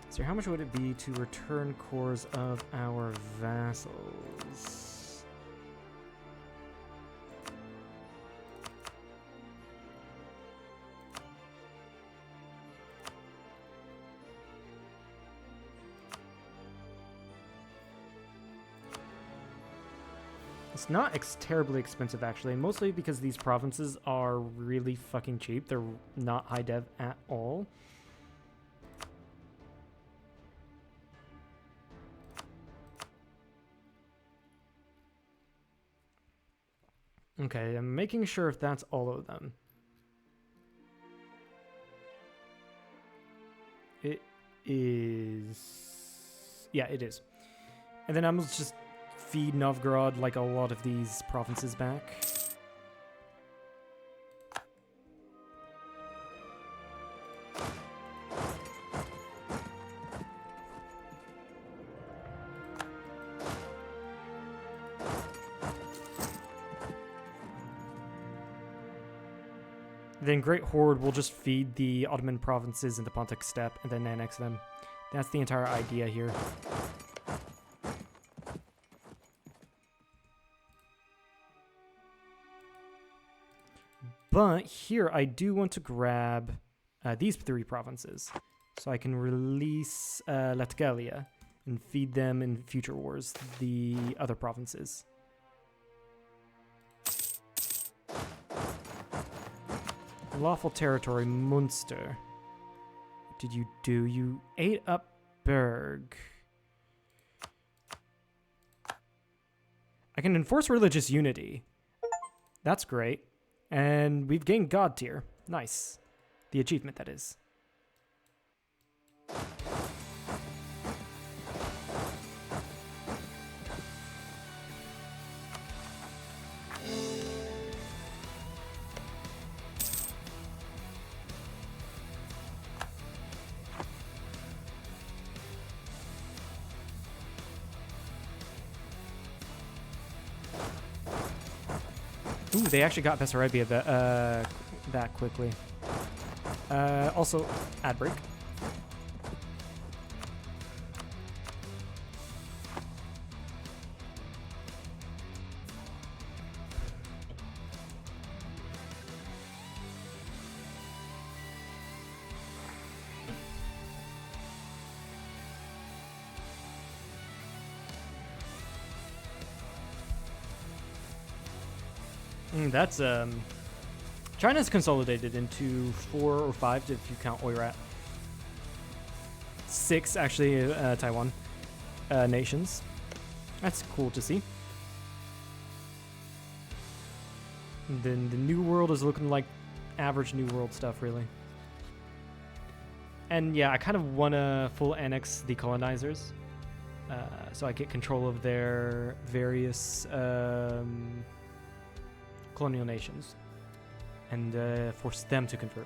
So how much would it be to return cores of our vassals? It's not terribly expensive, actually, mostly because these provinces are really fucking cheap. They're not high dev at all. Okay, I'm making sure if that's all of them. It is... Yeah, it is. And then I'm just feed Novgorod like a lot of these provinces back. Then Great Horde will just feed the Ottoman provinces in the Pontic Steppe and then annex them. That's the entire idea here. But here, I do want to grab these 3 provinces. So I can release Latgalia and feed them in future wars, the other provinces. Lawful territory, Munster. What did you do? You ate up Berg. I can enforce religious unity. That's great. And we've gained God tier. Nice. The achievement, that is. Ooh, they actually got Bessarabia that quickly. Also, ad break. That's China's consolidated into 4 or 5 if you count Oirat. 6 actually Taiwan nations. That's cool to see. And then the New World is looking like average New World stuff, really. And yeah, I kind of want to full annex the colonizers, so I get control of their various colonial nations and force them to convert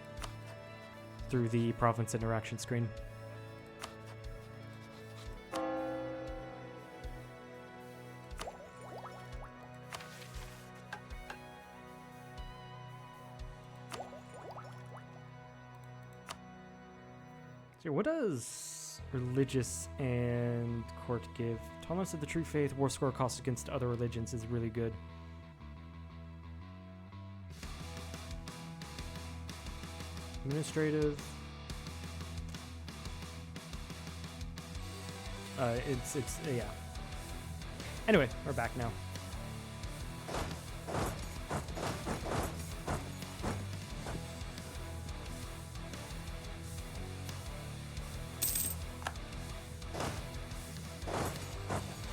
through the province interaction screen. So what does religious and court give? Tolerance of the true faith, war score cost against other religions is really good. Administrative. It's yeah. Anyway, we're back now.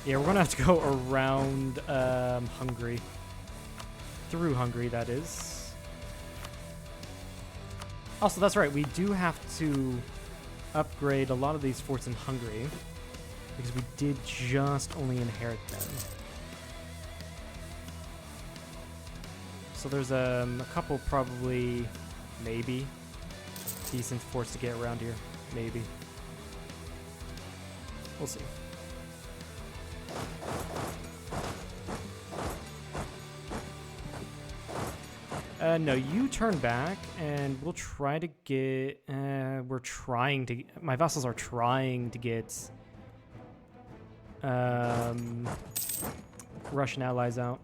Yeah, we're gonna have to go around Hungary. Through Hungary, that is. Also, that's right, we do have to upgrade a lot of these forts in Hungary because we did just only inherit them. So there's a couple probably, maybe, decent forts to get around here. Maybe. We'll see. No, you turn back, and we'll try to get... we're trying to... My vassals are trying to get... Russian allies out.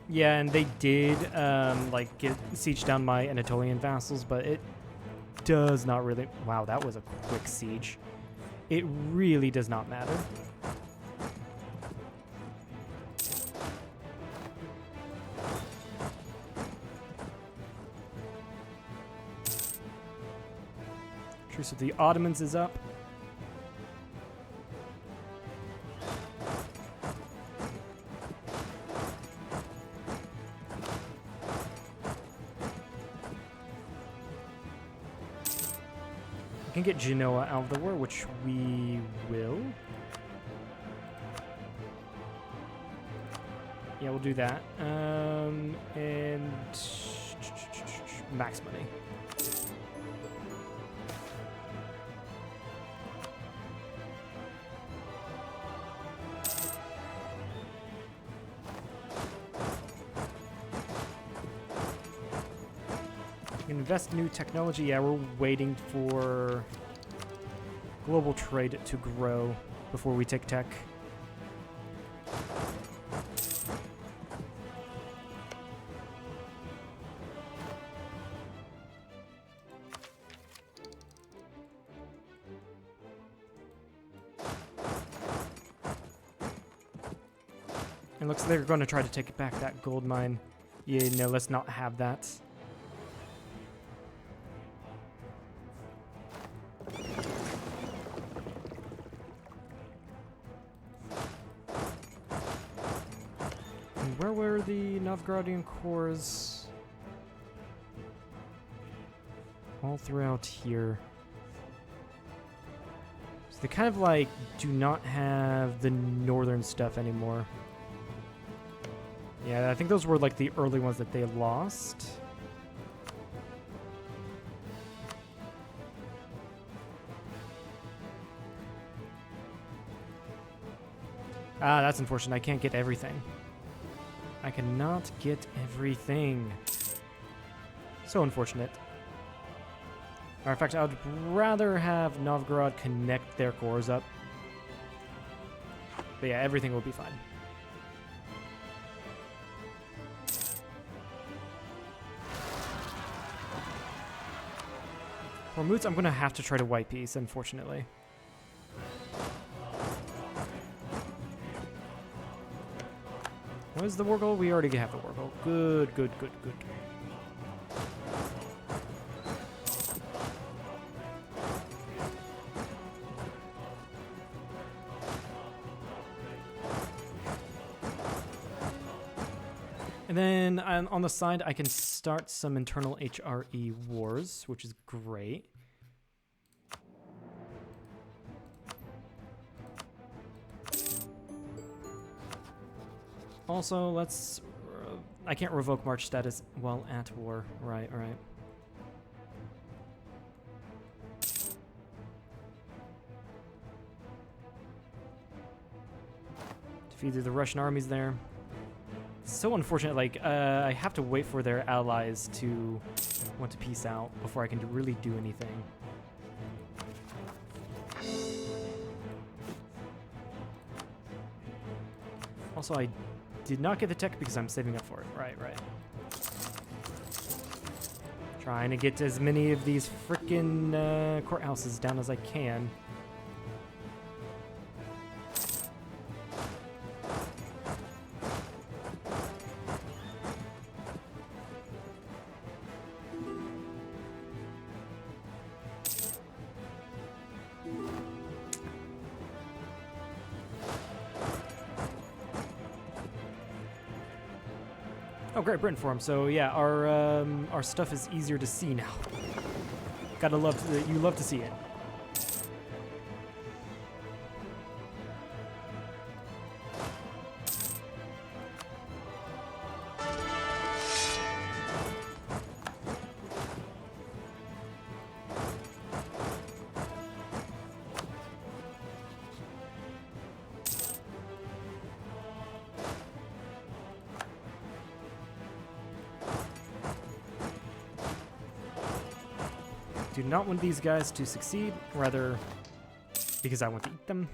Yeah, and they did like get siege down my Anatolian vassals, but it does not really... Wow, that was a quick siege. It really does not matter. Truce of the Ottomans is up. We can get Genoa out of the war, which we will. Yeah, we'll do that. And max money. Invest in new technology. Yeah, we're waiting for global trade to grow before we take tech. It looks like they're going to try to take back that gold mine. Yeah, no, let's not have that. And where were the Novgorodian cores? All throughout here. So they kind of like do not have the northern stuff anymore. Yeah, I think those were like the early ones that they lost. Ah, that's unfortunate. I can't get everything. I cannot get everything. So unfortunate. Matter of fact, I would rather have Novgorod connect their cores up. But yeah, everything will be fine. For Moots, I'm going to have to try to white piece, unfortunately. What is the war goal? We already have the war goal. Good, good, good, good. And then on the side, I can start some internal HRE wars, which is great. Also, let's... I can't revoke March status while at war. Right, right. Defeated the Russian armies there. So unfortunate, like, I have to wait for their allies to want to peace out before I can really do anything. Also, I did not get the tech because I'm saving up for it. Right, right. Trying to get as many of these frickin' courthouses down as I can. Oh, great, Britain for him. So yeah, our stuff is easier to see now. Gotta love you love to see it. Do not want these guys to succeed, rather because I want to eat them.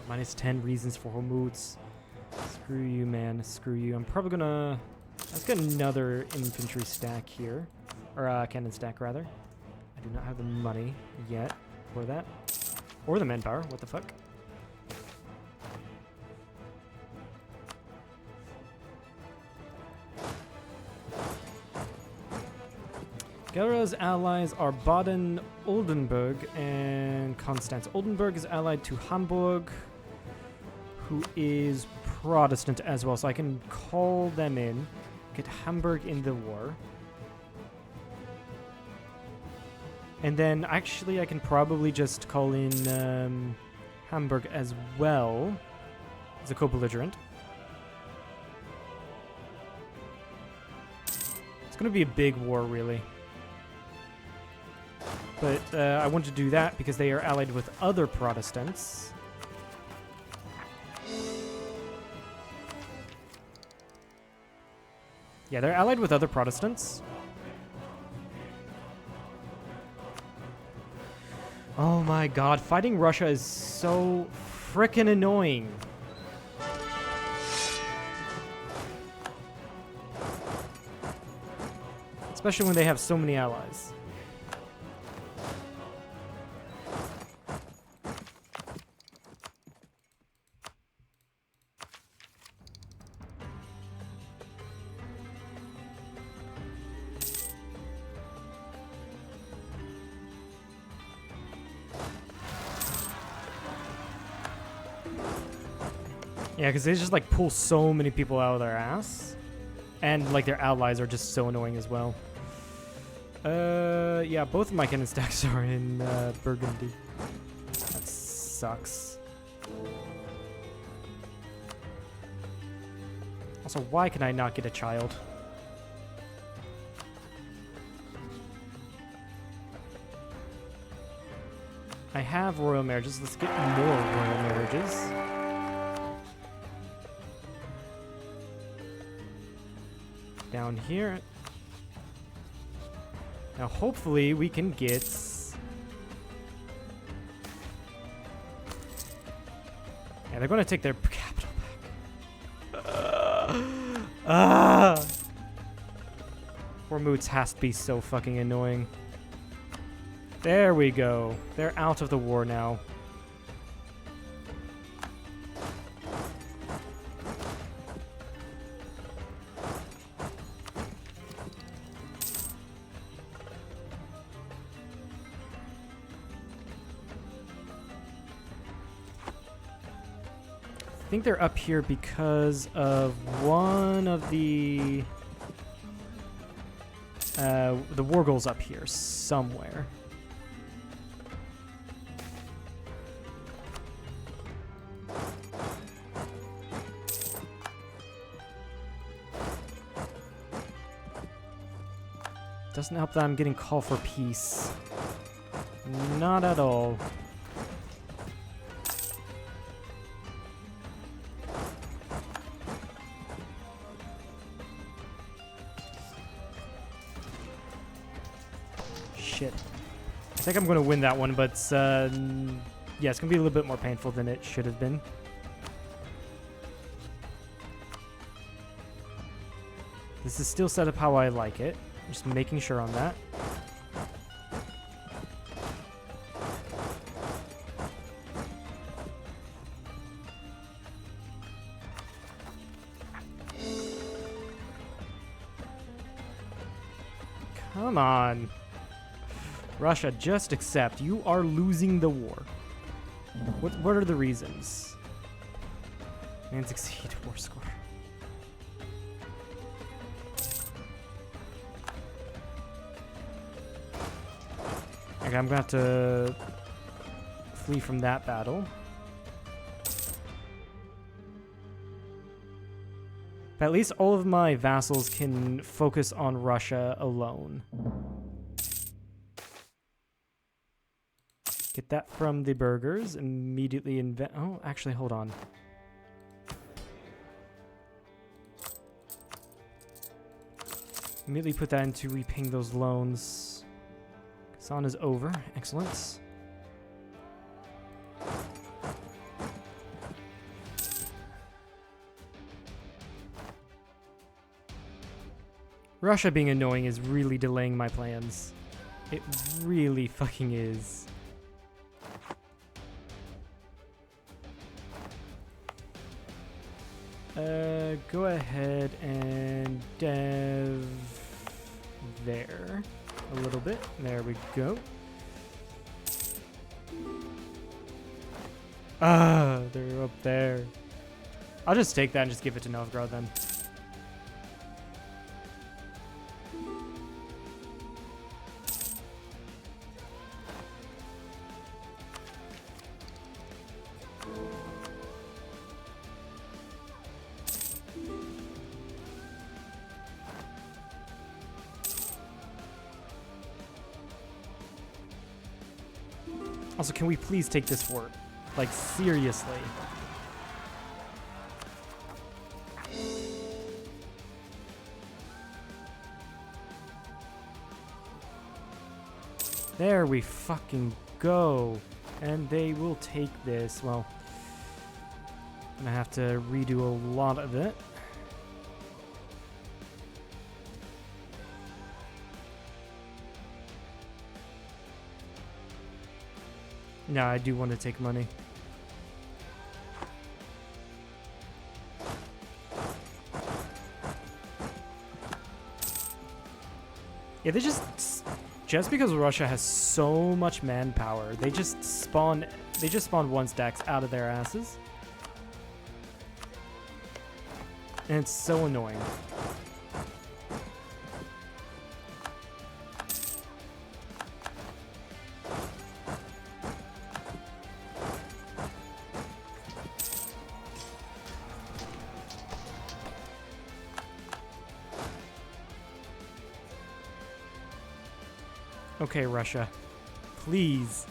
Minus 10 reasons for Hormuts. Screw you, man. Screw you. I'm probably gonna... Let's get another infantry stack here. Or cannon stack, rather. I do not have the money yet for that. Or the manpower, what the fuck? Gelra's allies are Baden-Oldenburg and Constance. Oldenburg is allied to Hamburg, who is Protestant as well, so I can call them in. get Hamburg in the war. And then actually I can probably just call in Hamburg as well as a co-belligerent. It's going to be a big war, really. But I want to do that because they are allied with other Protestants. Yeah, they're allied with other Protestants. Oh my god, fighting Russia is so frickin' annoying. Especially when they have so many allies. Yeah, because they just like pull so many people out of their ass. And like their allies are just so annoying as well. Yeah, both of my cannon stacks are in Burgundy. That sucks. Also, why can I not get a child? I have royal marriages. Let's get more royal marriages. Down here. Now, hopefully, we can get... Yeah, they're going to take their capital back. Hormuz has to be so fucking annoying. There we go. They're out of the war now. I think they're up here because of one of the war goals up here somewhere. Doesn't help that I'm getting call for peace. Not at all. Shit. I think I'm going to win that one, but yeah, it's going to be a little bit more painful than it should have been. This is still set up how I like it. Just making sure on that. Come on. Russia, just accept. You are losing the war. What are the reasons? And succeed. War score. Okay, I'm going to have to flee from that battle. But at least all of my vassals can focus on Russia alone. Get that from the burghers. Immediately invent... Oh, actually, hold on. Immediately put that into repaying those loans. Kazan is over. Excellent. Russia being annoying is really delaying my plans. It really fucking is. Go ahead and dev there a little bit. There we go. Ah, they're up there. I'll just take that and just give it to Novgorod then. Also, can we please take this fort? Like, seriously. There we fucking go. And they will take this. Well, I'm gonna have to redo a lot of it. No, I do want to take money. Yeah, they just because Russia has so much manpower, they just spawn one stacks out of their asses. And it's so annoying. Okay, Russia. Please.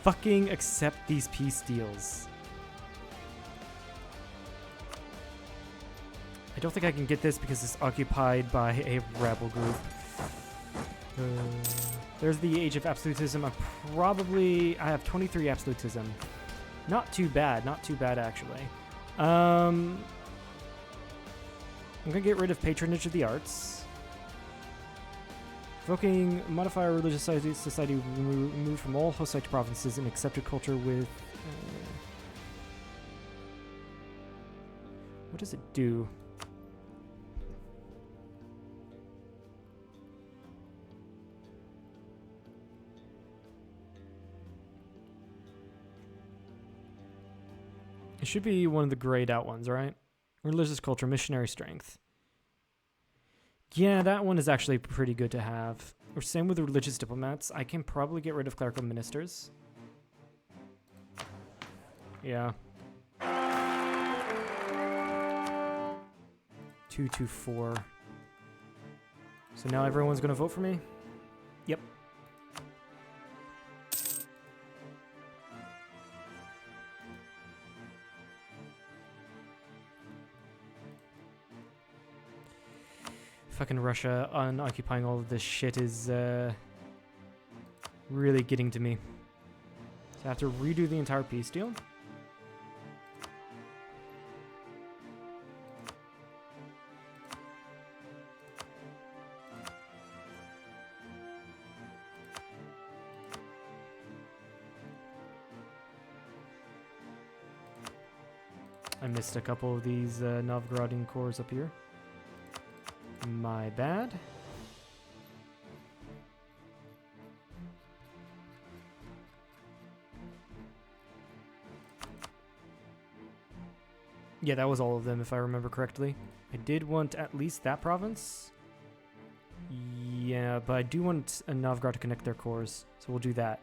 Fucking accept these peace deals. I don't think I can get this because it's occupied by a rebel group. There's the Age of Absolutism. I have 23 Absolutism. Not too bad. Not too bad, actually. I'm going to get rid of Patronage of the Arts. Invoking modifier religious society removed from all host site provinces and accepted culture with... what does it do? It should be one of the grayed out ones, right? Religious culture, missionary strength. Yeah, that one is actually pretty good to have. Or same with the religious diplomats. I can probably get rid of clerical ministers. Yeah. 224. So now everyone's gonna vote for me? Yep. Fucking Russia on occupying all of this shit is really getting to me. So I have to redo the entire peace deal. I missed a couple of these Novgorodian cores up here. My bad. Yeah, that was all of them, if I remember correctly. I did want at least that province. Yeah, but I do want a Novgorod to connect their cores, so we'll do that.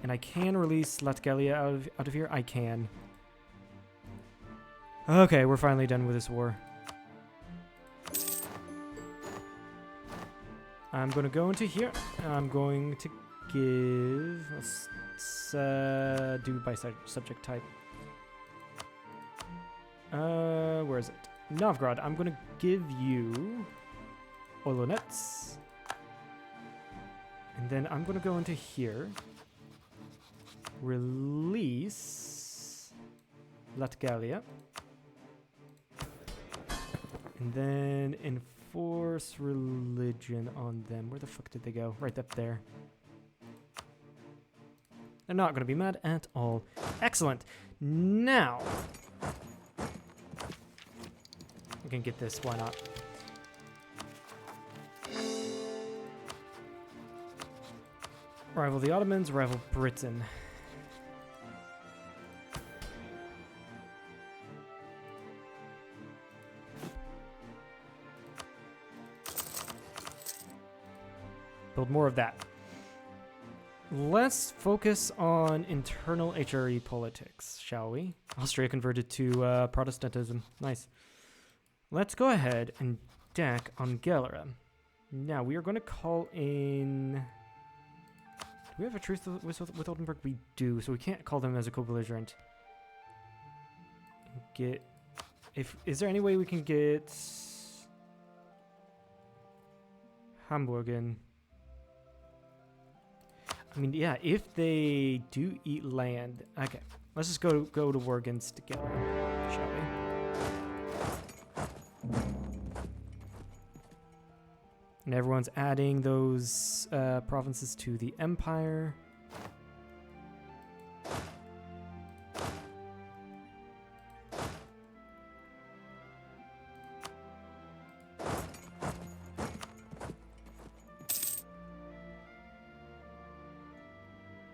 And I can release Latgalia out of here. I can. Okay, we're finally done with this war. I'm going to go into here. I'm going to give... Let's do by subject type. Where is it? Novgorod. I'm going to give you Olonets. And then I'm going to go into here. Release Latgalia. And then enforce religion on them. Where the fuck did they go? Right up there. They're not going to be mad at all. Excellent. Now, we can get this. Why not? Rival the Ottomans, rival Britain. Build more of that. Let's focus on internal HRE politics, shall we? Austria converted to Protestantism. Nice. Let's go ahead and deck on Gelera. Now, we are going to call in... Do we have a truce with Oldenburg? We do, so we can't call them as a co-belligerent. Is there any way we can get Hamburg in? I mean, yeah, if they do eat land. Okay, let's just go to Worgens together, shall we? And everyone's adding those provinces to the empire.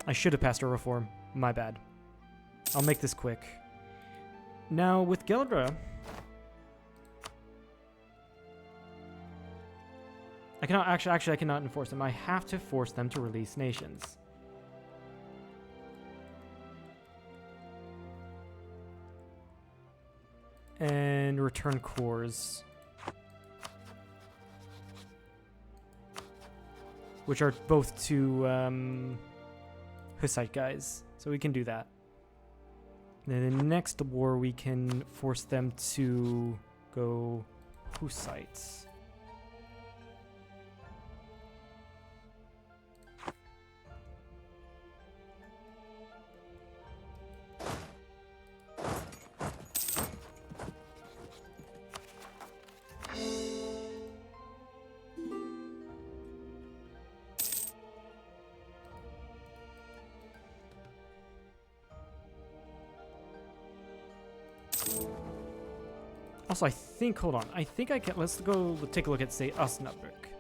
I should have passed a reform. My bad. I'll make this quick. Now, with Geldra, I cannot actually I cannot enforce them. I have to force them to release nations. And return cores, which are both to Hussite guys, so we can do that. Then the next war we can force them to go Hussites. Also, I think, hold on, I think I can, let's go take a look at, say, Osnabrück.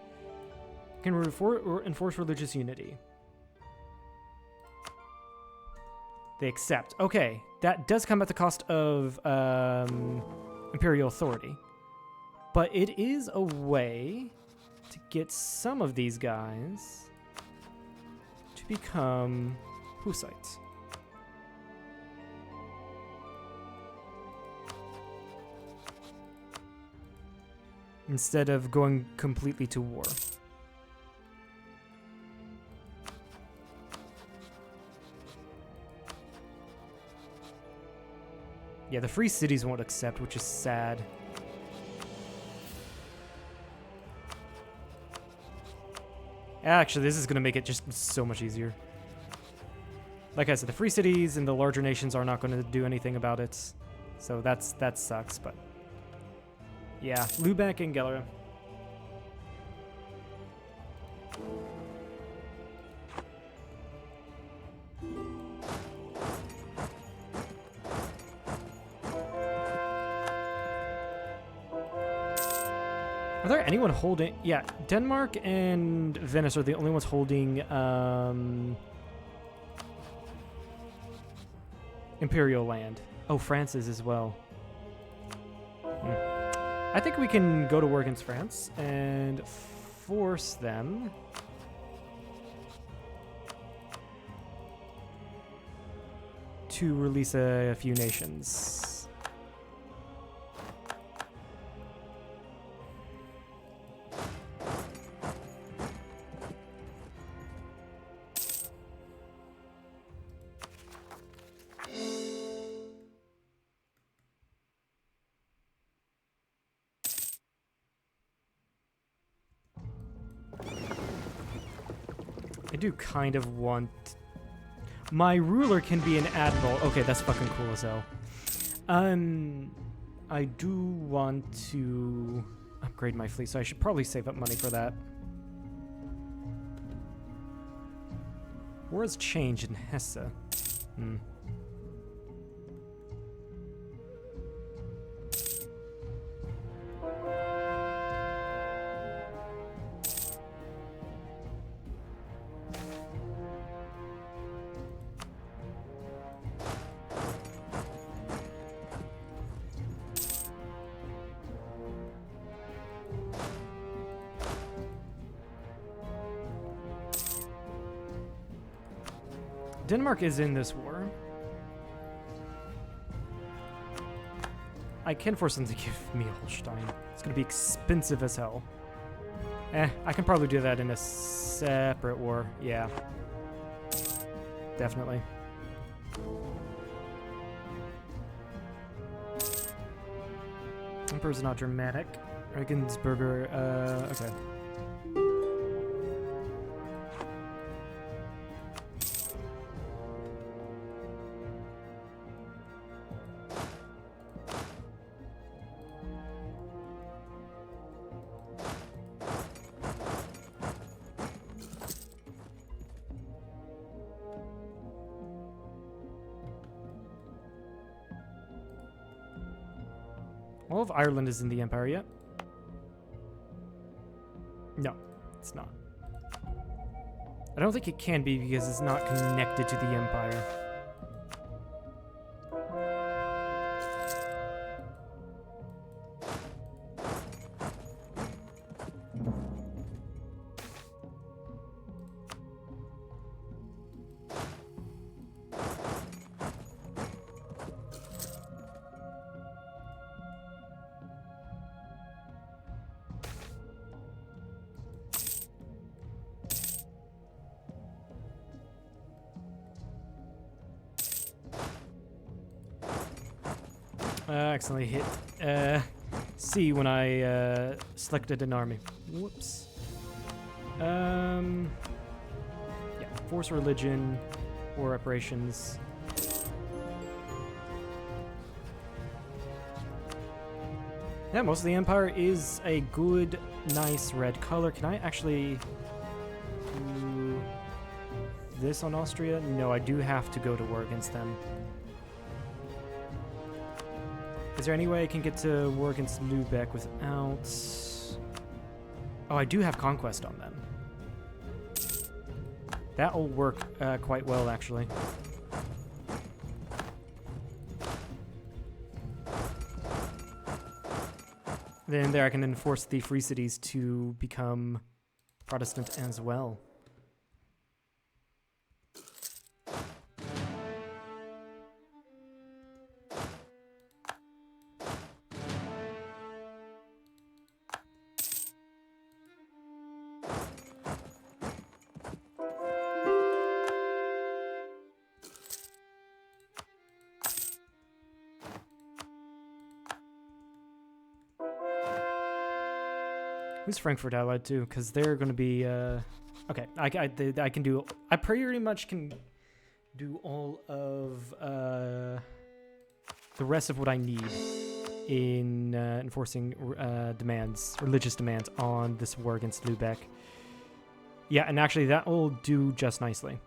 Can enforce religious unity. They accept. Okay, that does come at the cost of imperial authority. But it is a way to get some of these guys to become Hussites. Instead of going completely to war. Yeah, the free cities won't accept, which is sad. Actually, this is going to make it just so much easier. Like I said, the free cities and the larger nations are not going to do anything about it. So that sucks, but... yeah, Lübeck and Gellera. Are there anyone holding... yeah, Denmark and Venice are the only ones holding imperial land. Oh, France is as well. I think we can go to war against France and force them to release a few nations. I do kind of want... my ruler can be an admiral. Okay, that's fucking cool as hell. I do want to upgrade my fleet, so I should probably save up money for that. War has changed in Hesse. Denmark is in this war. I can force them to give me Holstein. It's going to be expensive as hell. I can probably do that in a separate war. Yeah. definitely. Emperor's not dramatic. Regensburger, okay. All of Ireland is in the Empire yet? No, it's not. I don't think it can be because it's not connected to the Empire. Accidentally hit C when I selected an army. Whoops. Yeah, force religion, war reparations. Yeah, most of the Empire is a good, nice red color. Can I actually do this on Austria? No, I do have to go to war against them. Is there any way I can get to war against Lübeck without... Oh, I do have conquest on them. That'll work quite well, actually. Then there I can enforce the free cities to become Protestant as well. Who's Frankfurt allied to? Because they're going to be... okay, I can do... I pretty much can do all of the rest of what I need in enforcing demands, religious demands on this war against Lübeck. Yeah, and actually that will do just nicely.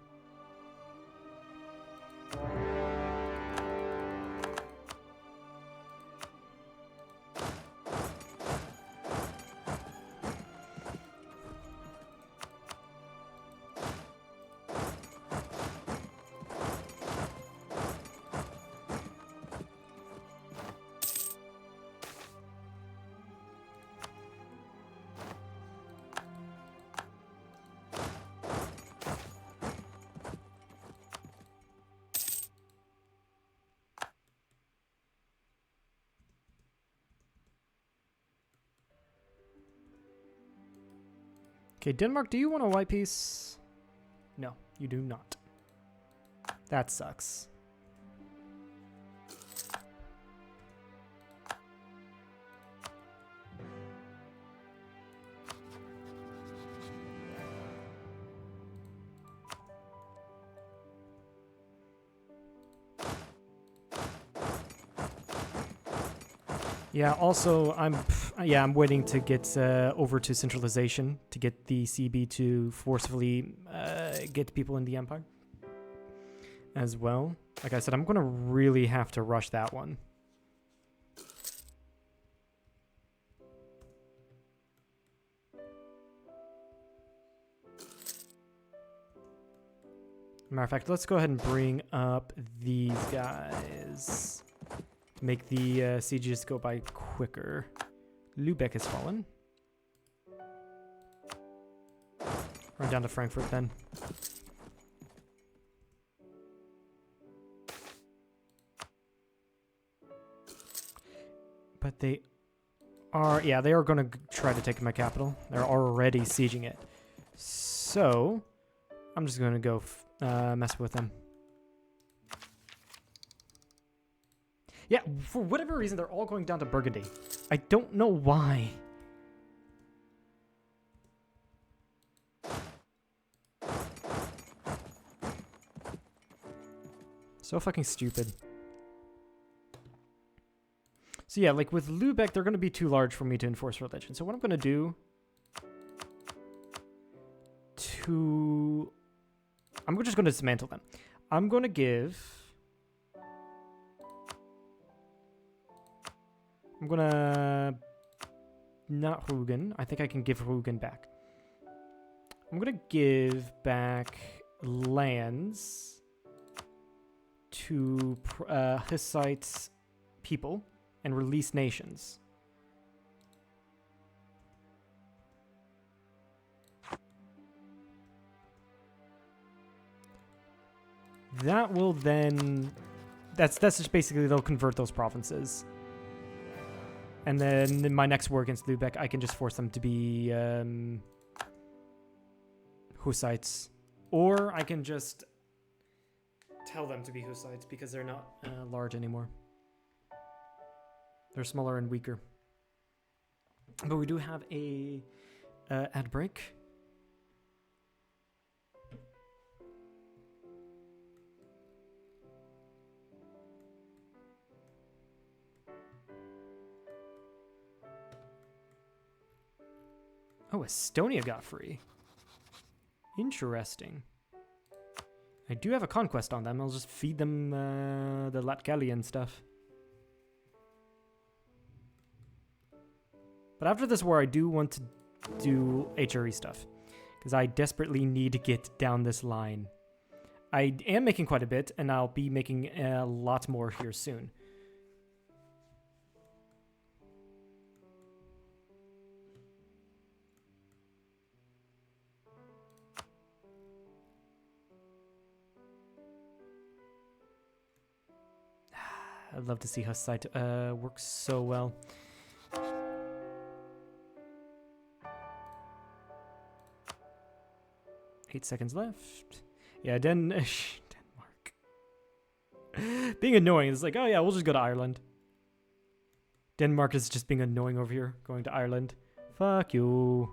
Okay, Denmark, do you want a white piece? No, you do not. That sucks. Yeah, also, I'm waiting to get over to centralization to get the CB to forcefully get people in the Empire as well. Like I said, I'm going to really have to rush that one. Matter of fact, let's go ahead and bring up these guys. Make the sieges go by quicker. Lübeck has fallen. Run down to Frankfurt then. But they are, yeah, they are going to try to take my capital. They're already sieging it. So, I'm just going to go mess with them. Yeah, for whatever reason, they're all going down to Burgundy. I don't know why. So fucking stupid. So yeah, like with Lübeck, they're going to be too large for me to enforce religion. So what I'm going to do... I'm just going to dismantle them. I'm going to give... I'm going to... Not Rügen. I think I can give Rügen back. I'm going to give back lands to Hussite people and release nations. That will then... That's just basically they'll convert those provinces. And then in my next war against Lübeck, I can just force them to be Hussites. Or I can just tell them to be Hussites because they're not large anymore. They're smaller and weaker. But we do have a ad break. Oh, Estonia got free. Interesting. I do have a conquest on them. I'll just feed them the Latgalian stuff. But after this war, I do want to do HRE stuff. Because I desperately need to get down this line. I am making quite a bit, and I'll be making a lot more here soon. I'd love to see Hussite work so well. Eight seconds left. Yeah, Denmark. Being annoying. It's like, oh yeah, we'll just go to Ireland. Denmark is just being annoying over here, going to Ireland. Fuck you.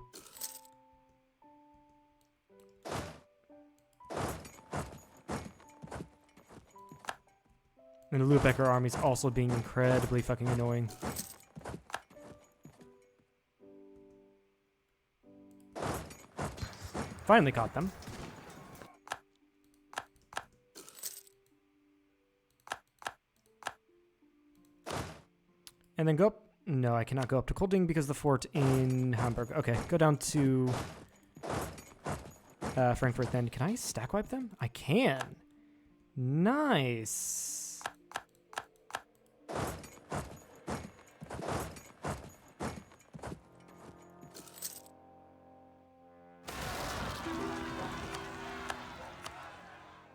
And the Lübecker army is also being incredibly fucking annoying. Finally caught them. And then go up. No, I cannot go up to Kolding because the fort in Hamburg. Okay, go down to Frankfurt then. Can I stack wipe them? I can. Nice.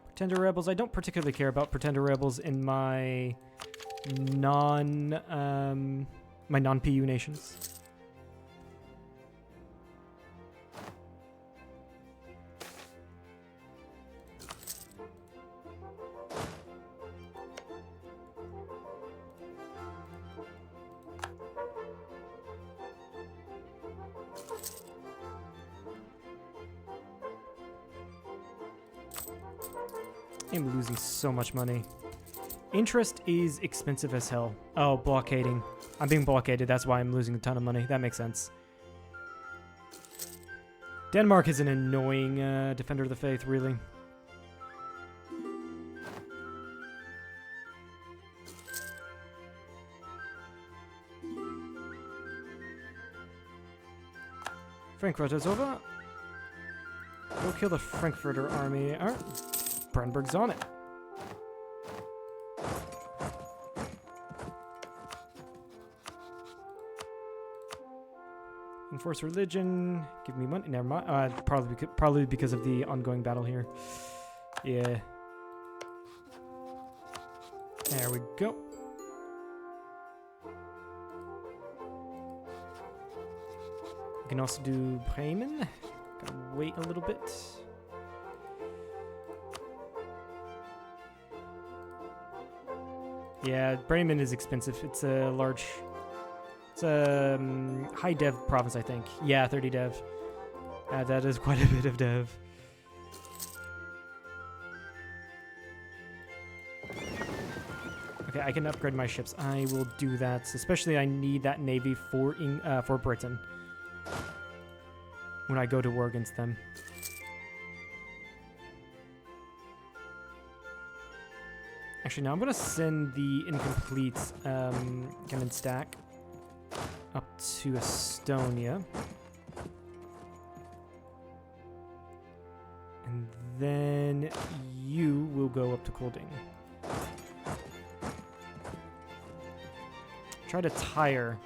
Pretender rebels. I don't particularly care about pretender rebels in my non-PU nations. I'm losing so much money. Interest is expensive as hell. Oh, blockading. I'm being blockaded. That's why I'm losing a ton of money. That makes sense. Denmark is an annoying defender of the faith, really. Frankfurt is over. Go kill the Frankfurter army. Alright. Brandenburg's on it. Enforce religion. Give me money. Never mind. Probably because of the ongoing battle here. Yeah. There we go. We can also do Bremen. Gotta wait a little bit. Yeah, Bremen is expensive. It's a large... It's a high dev province, I think. Yeah, 30 dev. That is quite a bit of dev. Okay, I can upgrade my ships. I will do that. Especially I need that navy for Britain when I go to war against them. Actually, now I'm going to send the incomplete cannon stack up to Estonia. And then you will go up to Kolding. Try to tire.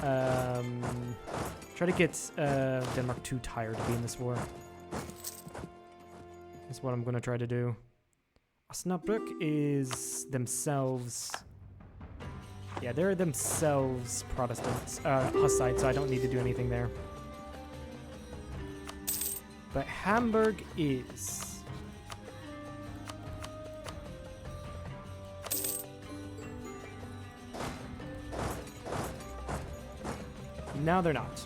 Try to get Denmark too tired to be in this war. That's what I'm going to try to do. Osnabrück is themselves... Yeah, they're themselves Protestants, Hussite, so I don't need to do anything there. But Hamburg is... Now they're not.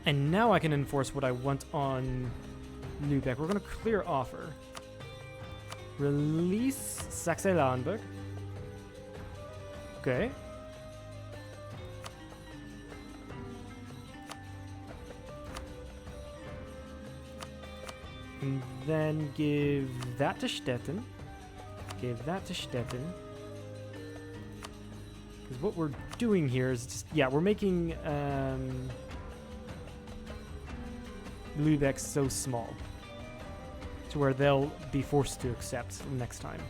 And now I can enforce what I want on Lübeck. We're going to clear offer. Release Saxe-Lauenburg. Okay. And then give that to Stettin. Give that to Stettin. Because what we're doing here is just... Yeah, we're making Lübeck so small to where they'll be forced to accept next time.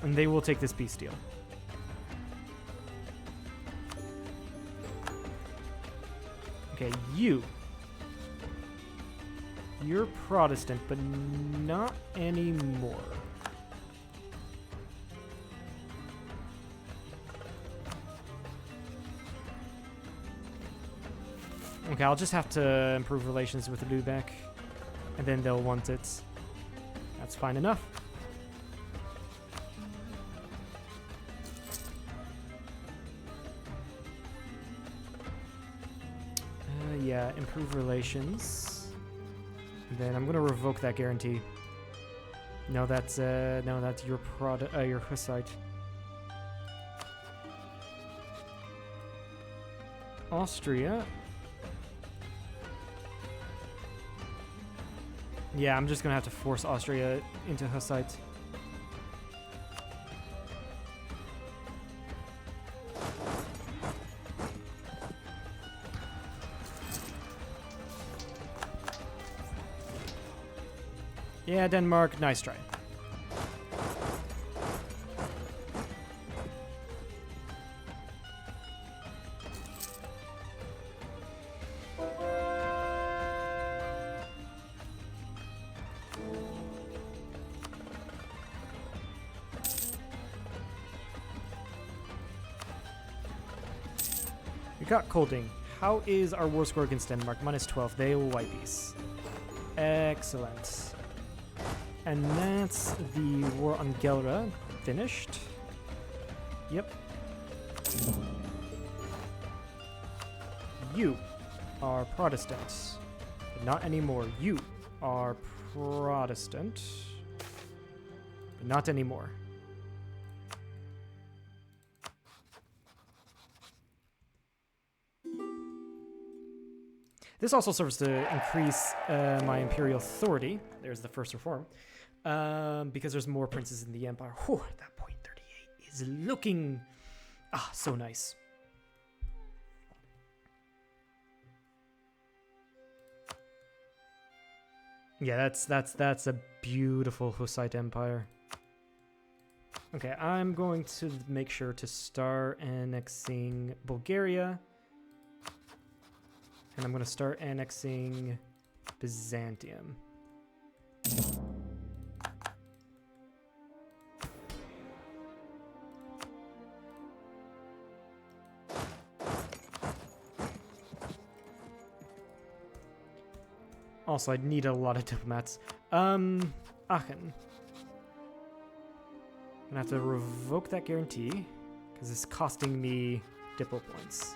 And they will take this peace deal. Okay, you're Protestant, but not anymore. Okay, I'll just have to improve relations with Lübeck, and then they'll want it. That's fine enough. Yeah, improve relations. And then I'm gonna revoke that guarantee. No, that's your your Hussite. Austria. Yeah, I'm just gonna have to force Austria into Hussite. Yeah, Denmark, nice try. We got Kolding. How is our war score against Denmark? -12. They will wipe these. Excellent. And that's the war on Gelre finished. Yep. You are Protestant. But not anymore. You are Protestant. But not anymore. This also serves to increase my imperial authority. There's the first reform. Because there's more princes in the empire. Whew, that point 38 is looking so nice. Yeah, that's a beautiful Hussite empire. Okay, I'm going to make sure to start annexing Bulgaria. And I'm going to start annexing Byzantium. Also, I'd need a lot of diplomats. Aachen. I'm gonna have to revoke that guarantee because it's costing me Diplo points.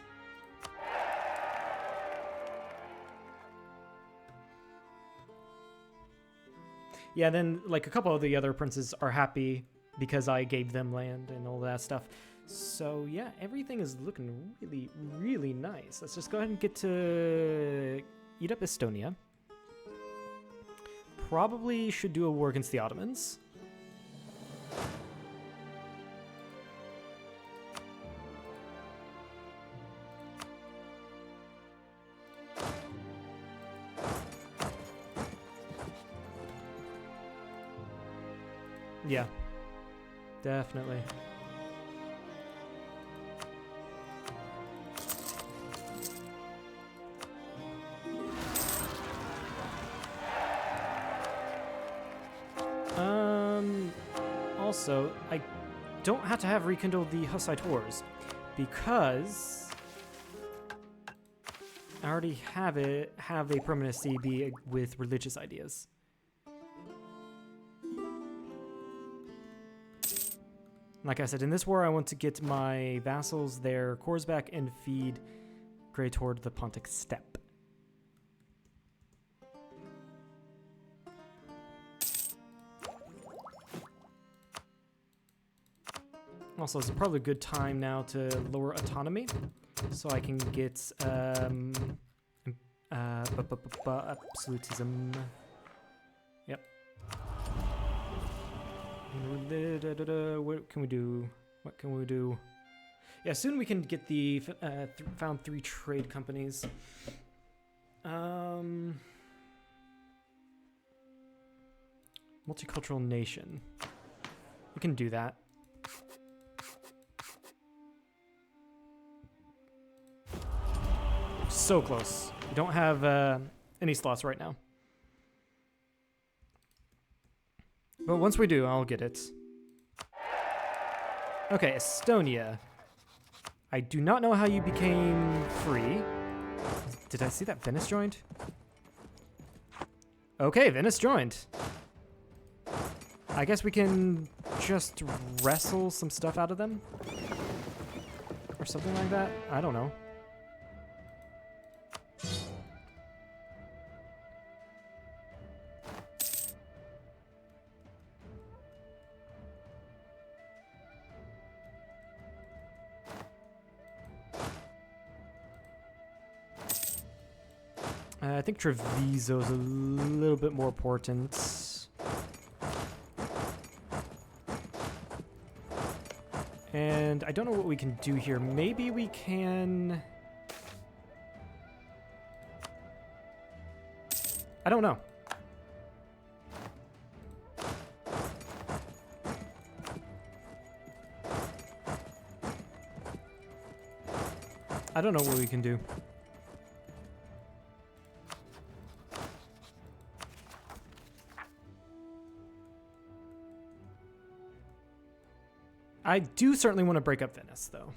Yeah, then like a couple of the other princes are happy because I gave them land and all that stuff. So yeah, everything is looking really, really nice. Let's just go ahead and get to eat up Estonia. Probably should do a war against the Ottomans. Yeah, definitely. Also, I don't have to have rekindled the Hussite Wars because I already have a permanency be with religious ideas. Like I said, in this war, I want to get my vassals their cores back and feed Grey toward the Pontic Steppe. Also, it's probably a good time now to lower autonomy, so I can get absolutism. Yep. What can we do? What can we do? Yeah, soon we can get the found 3 trade companies. Multicultural nation. We can do that. So close. We don't have any slots right now. But once we do, I'll get it. Okay, Estonia. I do not know how you became free. Did I see that Venice joined? Okay, Venice joined. I guess we can just wrestle some stuff out of them? Or something like that? I don't know. I think Treviso is a little bit more important. And I don't know what we can do here. Maybe we can... I don't know. I don't know what we can do. I do certainly want to break up Venice, though.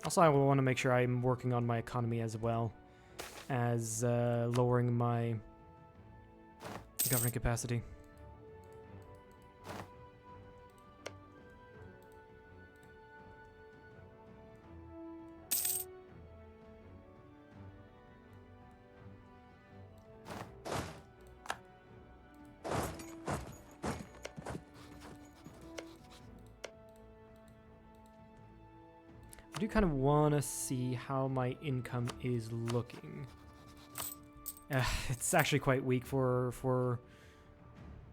Also, I will want to make sure I'm working on my economy as well as lowering my governing capacity. I do kind of want to see how my income is looking. It's actually quite weak for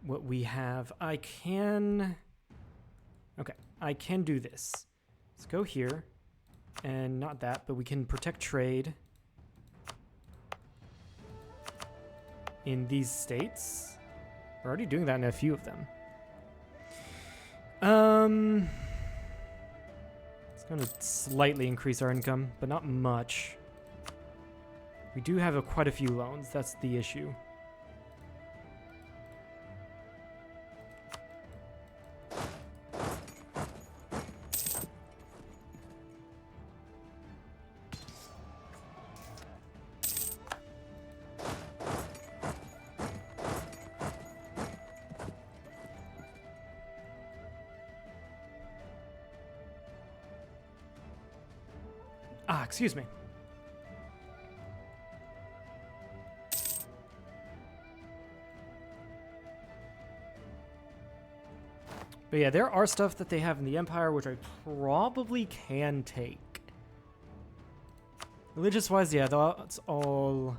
what we have. I can do this. Let's go here, and not that, but we can protect trade in these states. We're already doing that in a few of them. Going to slightly increase our income, but not much. We do have quite a few loans. That's the issue. Ah, excuse me. But yeah, there are stuff that they have in the Empire which I probably can take. Religious-wise, yeah, that's all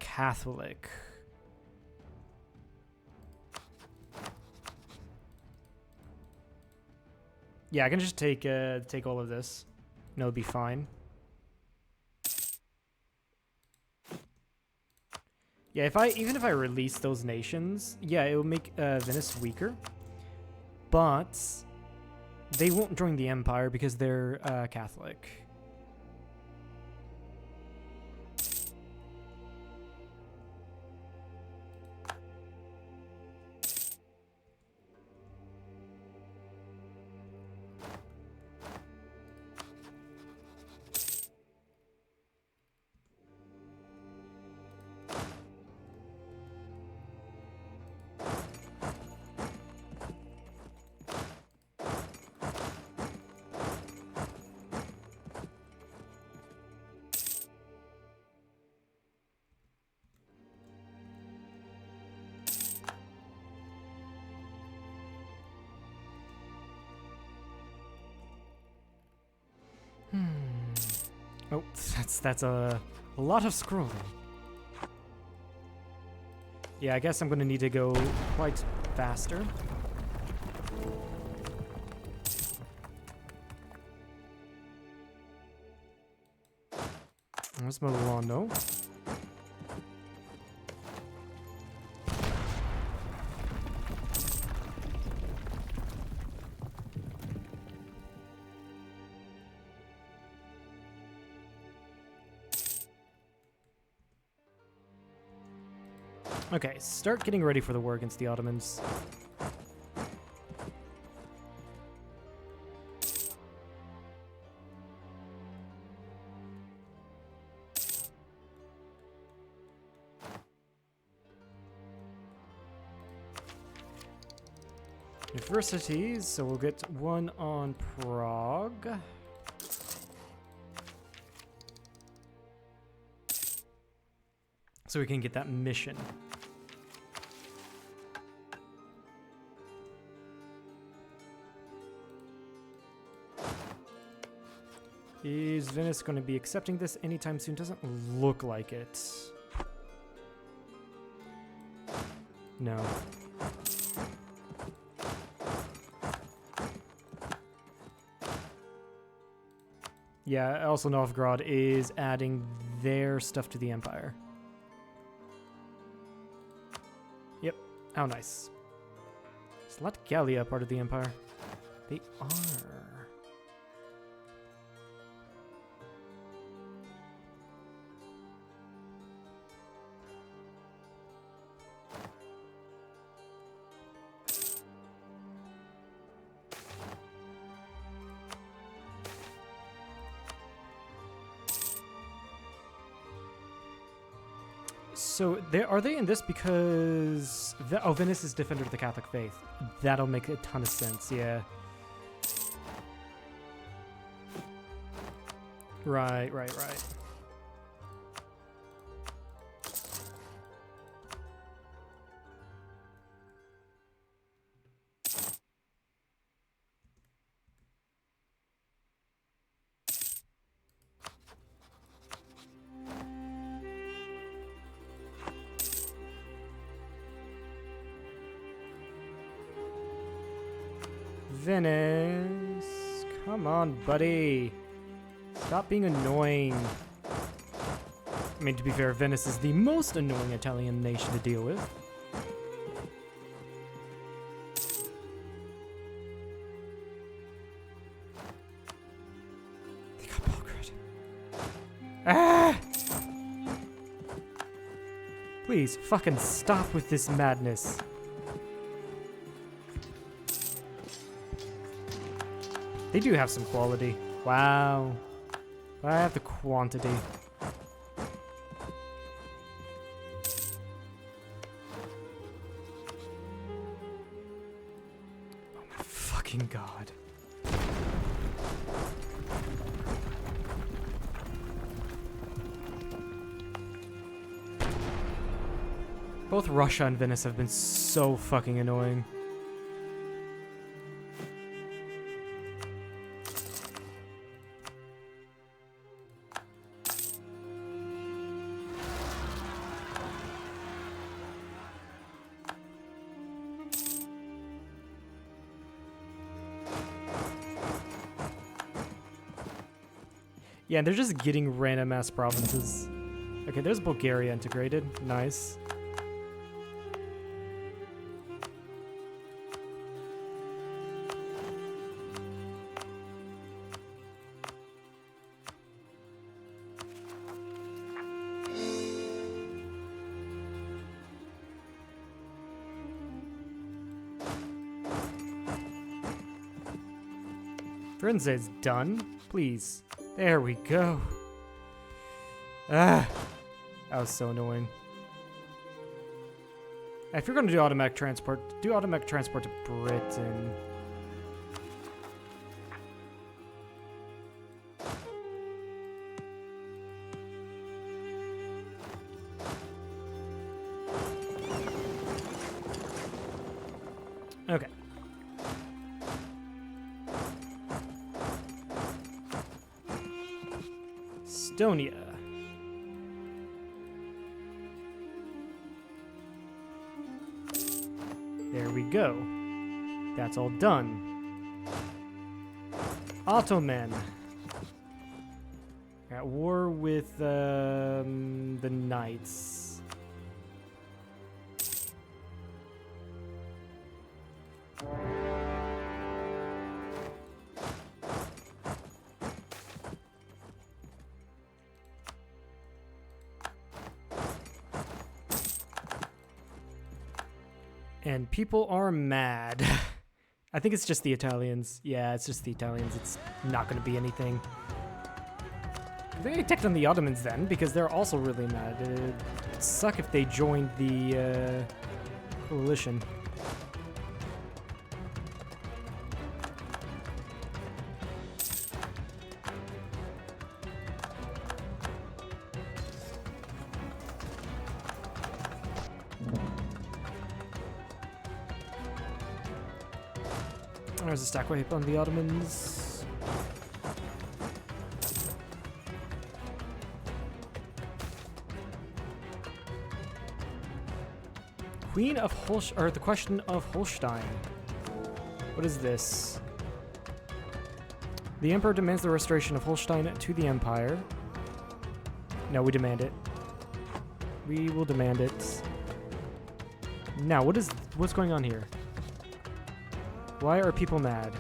Catholic. Yeah, I can just take all of this. And it'll be fine. Yeah, even if I release those nations, yeah, it will make Venice weaker. But they won't join the Empire because they're Catholic. Oh, that's a lot of scrolling. Yeah, I guess I'm gonna need to go quite faster. Let's move along, no? Okay, start getting ready for the war against the Ottomans. Universities, so we'll get one on Prague. So we can get that mission. Is Venice going to be accepting this anytime soon? Doesn't look like it. No. Yeah, also Novgorod is adding their stuff to the Empire. Yep. How nice. Is Latgalia part of the Empire? They are. So are they in this because Venice is defender of the Catholic faith? That'll make a ton of sense. Yeah. Right. Venice, come on, buddy. Stop being annoying. I mean, to be fair, Venice is the most annoying Italian nation to deal with. They got Belgrade. Ah! Please, fucking stop with this madness. They do have some quality. Wow. But I have the quantity. Oh my fucking god. Both Russia and Venice have been so fucking annoying. Yeah, and they're just getting random ass provinces. Okay, there's Bulgaria integrated. Nice. Firenze is done. Please. There we go. Ah, that was so annoying. If you're going to do automatic transport to Britain. Okay. Estonia. There we go. That's all done. Ottoman. At war with the Knights. And people are mad. I think it's just the Italians. Yeah, it's just the Italians. It's not going to be anything. They attacked on the Ottomans then, because they're also really mad. It'd suck if they joined the coalition. There's a stack wipe on the Ottomans. Queen of Holstein, or the question of Holstein. What is this? The Emperor demands the restoration of Holstein to the Empire. No, we demand it. We will demand it. Now, what's going on here? Why are people mad?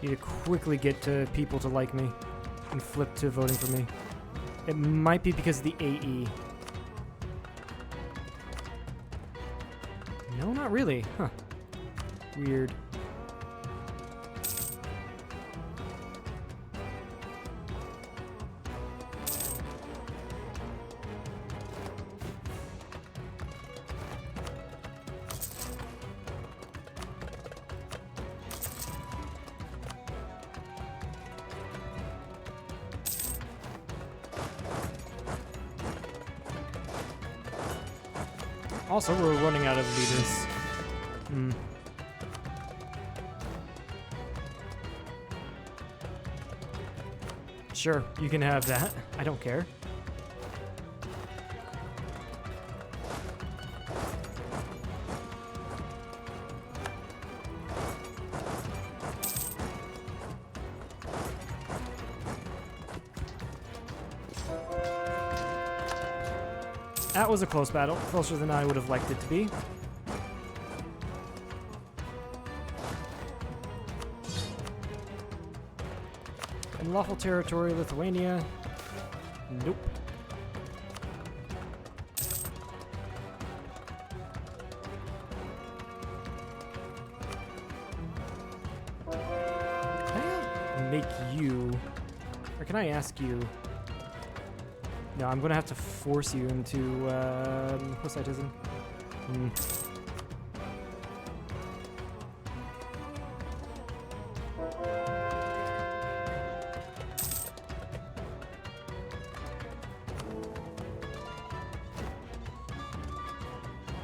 Need to quickly get to people to like me and flip to voting for me. It might be because of the AE. No, not really. Huh. Weird. Also, we're running out of leaders. Sure, you can have that. I don't care. That was a close battle, closer than I would have liked it to be. Unlawful territory, Lithuania. Nope. Can I make you Or can I ask you? No, I'm gonna have to force you into Hussitism. Hmm.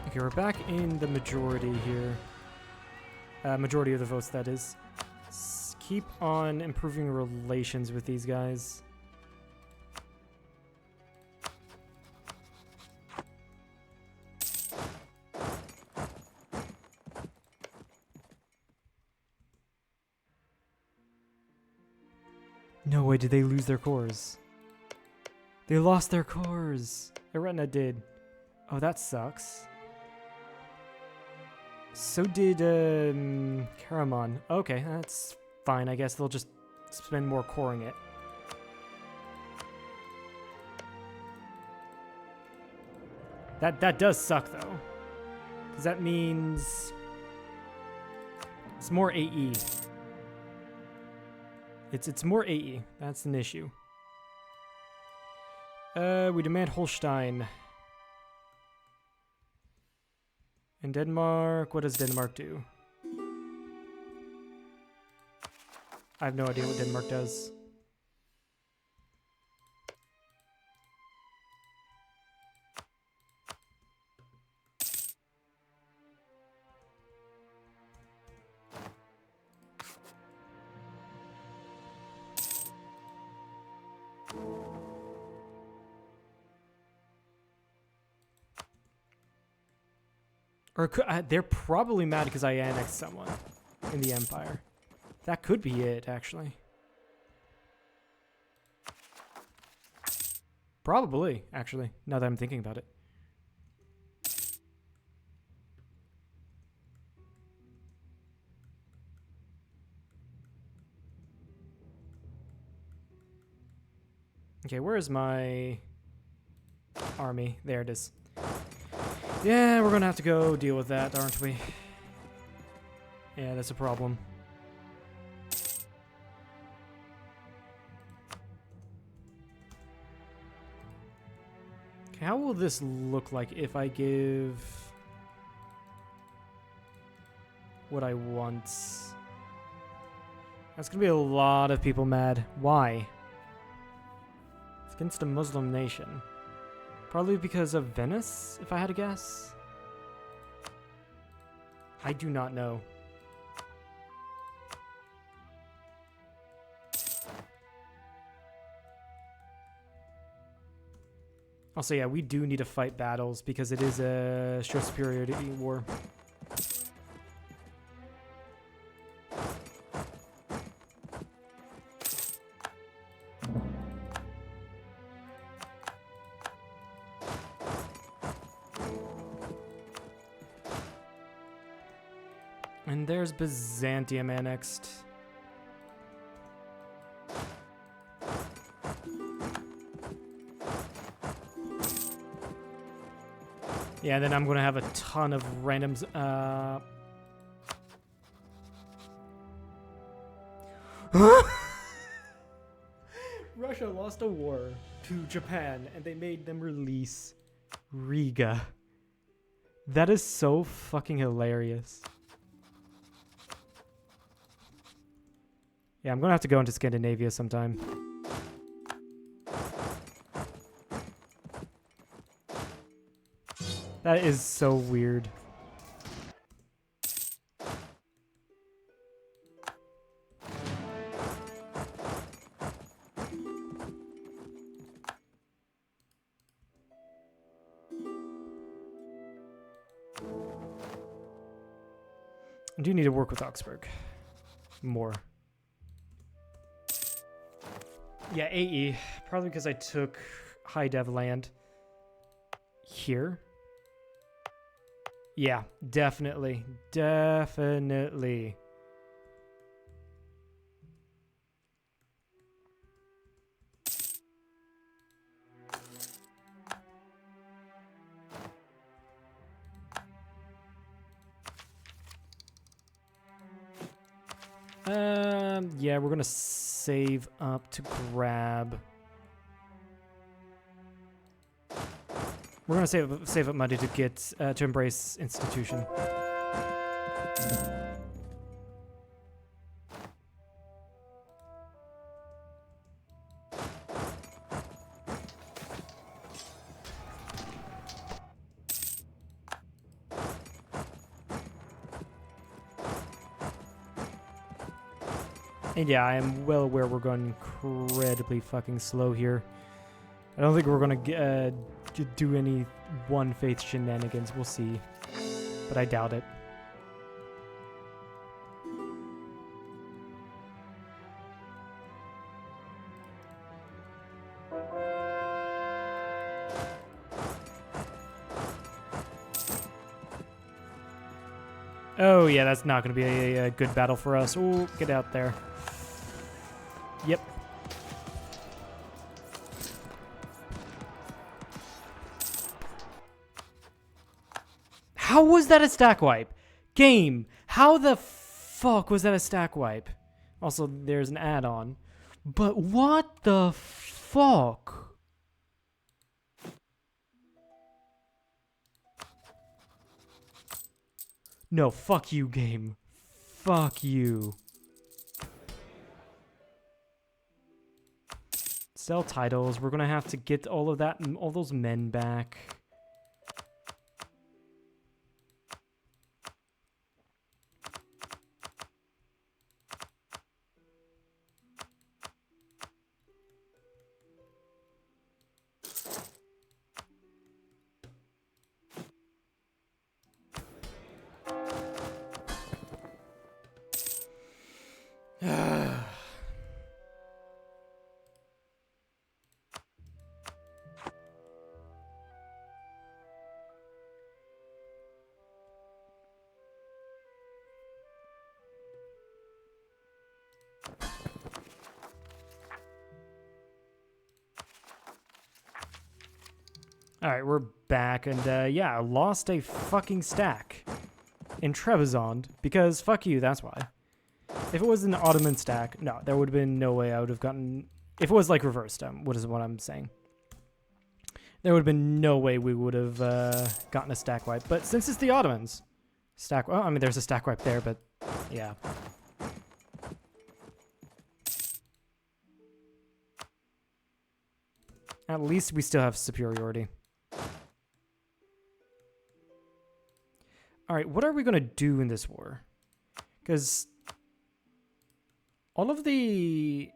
Okay, we're back in the majority here. Majority of the votes, that is. Keep on improving relations with these guys. No way, did they lose their cores? They lost their cores. Eretna did. Oh, that sucks. So did Karamon. Okay, that's fine. I guess they'll just spend more coring it. That does suck though, because that means it's more AE. It's more AE. That's an issue. We demand Holstein. And Denmark, what does Denmark do? I have no idea what Denmark does. Or they're probably mad because I annexed someone in the Empire. That could be it, actually. Probably, actually, now that I'm thinking about it. Okay, where is my army? There it is. Yeah, we're gonna have to go deal with that, aren't we? Yeah, that's a problem. Okay, how will this look like if I give what I want? That's gonna be a lot of people mad. Why? It's against a Muslim nation. Probably because of Venice, if I had to guess. I do not know. Also, yeah, we do need to fight battles because it is a show superiority war. And there's Byzantium annexed. Yeah, then I'm gonna have a ton of randoms. Russia lost a war to Japan, and they made them release Riga. That is so fucking hilarious. Yeah, I'm gonna have to go into Scandinavia sometime. That is so weird. I do need to work with Augsburg more. Yeah, AE. Probably because I took high dev land here. Yeah, definitely. Definitely. Yeah, we're gonna save up to grab. We're gonna save up money to get to embrace institution. And yeah, I am well aware we're going incredibly fucking slow here. I don't think we're gonna do any one faith shenanigans. We'll see, but I doubt it. Oh yeah, that's not gonna be a good battle for us. Oh, get out there. Yep. How was that a stack wipe? Game, how the fuck was that a stack wipe? Also, there's an add-on. But what the fuck? No, fuck you, game. Fuck you. Sell titles. We're gonna have to get all of that and all those men back. Alright, we're back, and yeah, I lost a fucking stack in Trebizond, because fuck you, that's why. If it was an Ottoman stack, no, there would have been no way I would have gotten... If it was, like, reversed, what is what I'm saying. There would have been no way we would have gotten a stack wipe. But since it's the Ottomans, stack... Well, I mean, there's a stack wipe there, but yeah. At least we still have superiority. Alright, what are we going to do in this war? Because all of the...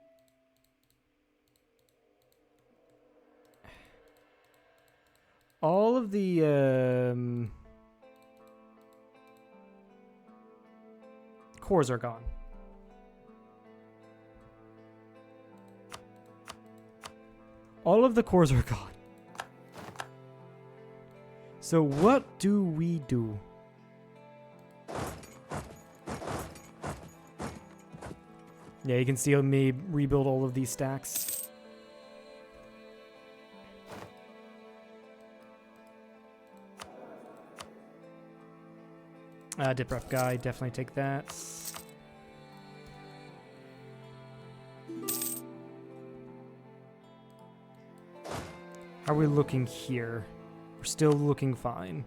cores are gone. All of the cores are gone. So what do we do? Yeah, you can see me rebuild all of these stacks. Dip rep guy, definitely take that. How are we looking here? We're still looking fine.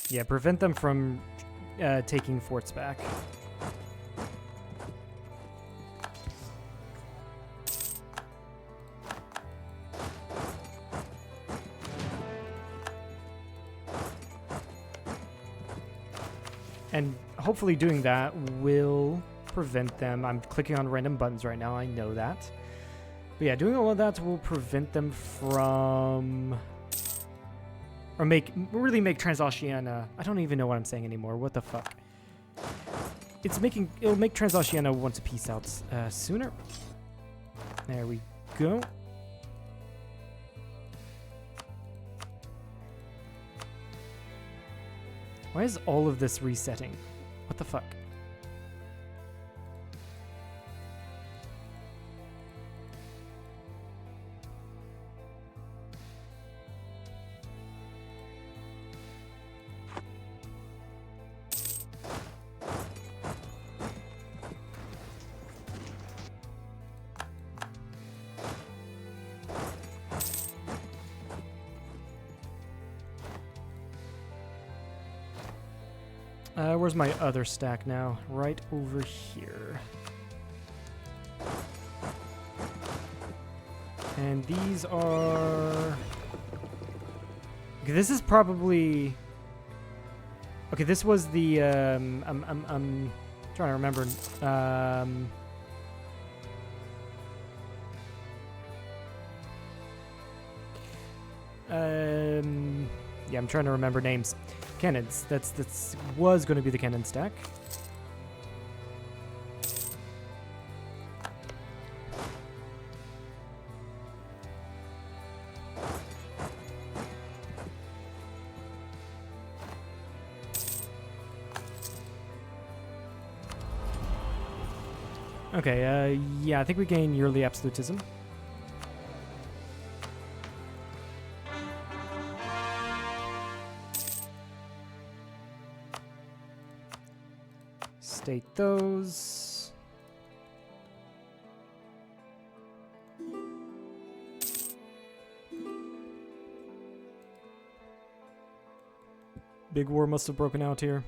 Yeah, prevent them from taking forts back. And hopefully doing that will prevent them. I'm clicking on random buttons right now, I know that. But yeah, doing all of that will prevent them from... Or really make Transoceania... I don't even know what I'm saying anymore. What the fuck? It'll make Transoceania want to peace out sooner. There we go. Why is all of this resetting? What the fuck? Where's my other stack now? Right over here. And these are... Okay, this is probably... Okay, this was the, I'm trying to remember, yeah, I'm trying to remember names. Cannons, that's was going to be the cannon stack. Okay, yeah, I think we gain yearly absolutism. State those. Big war must have broken out here.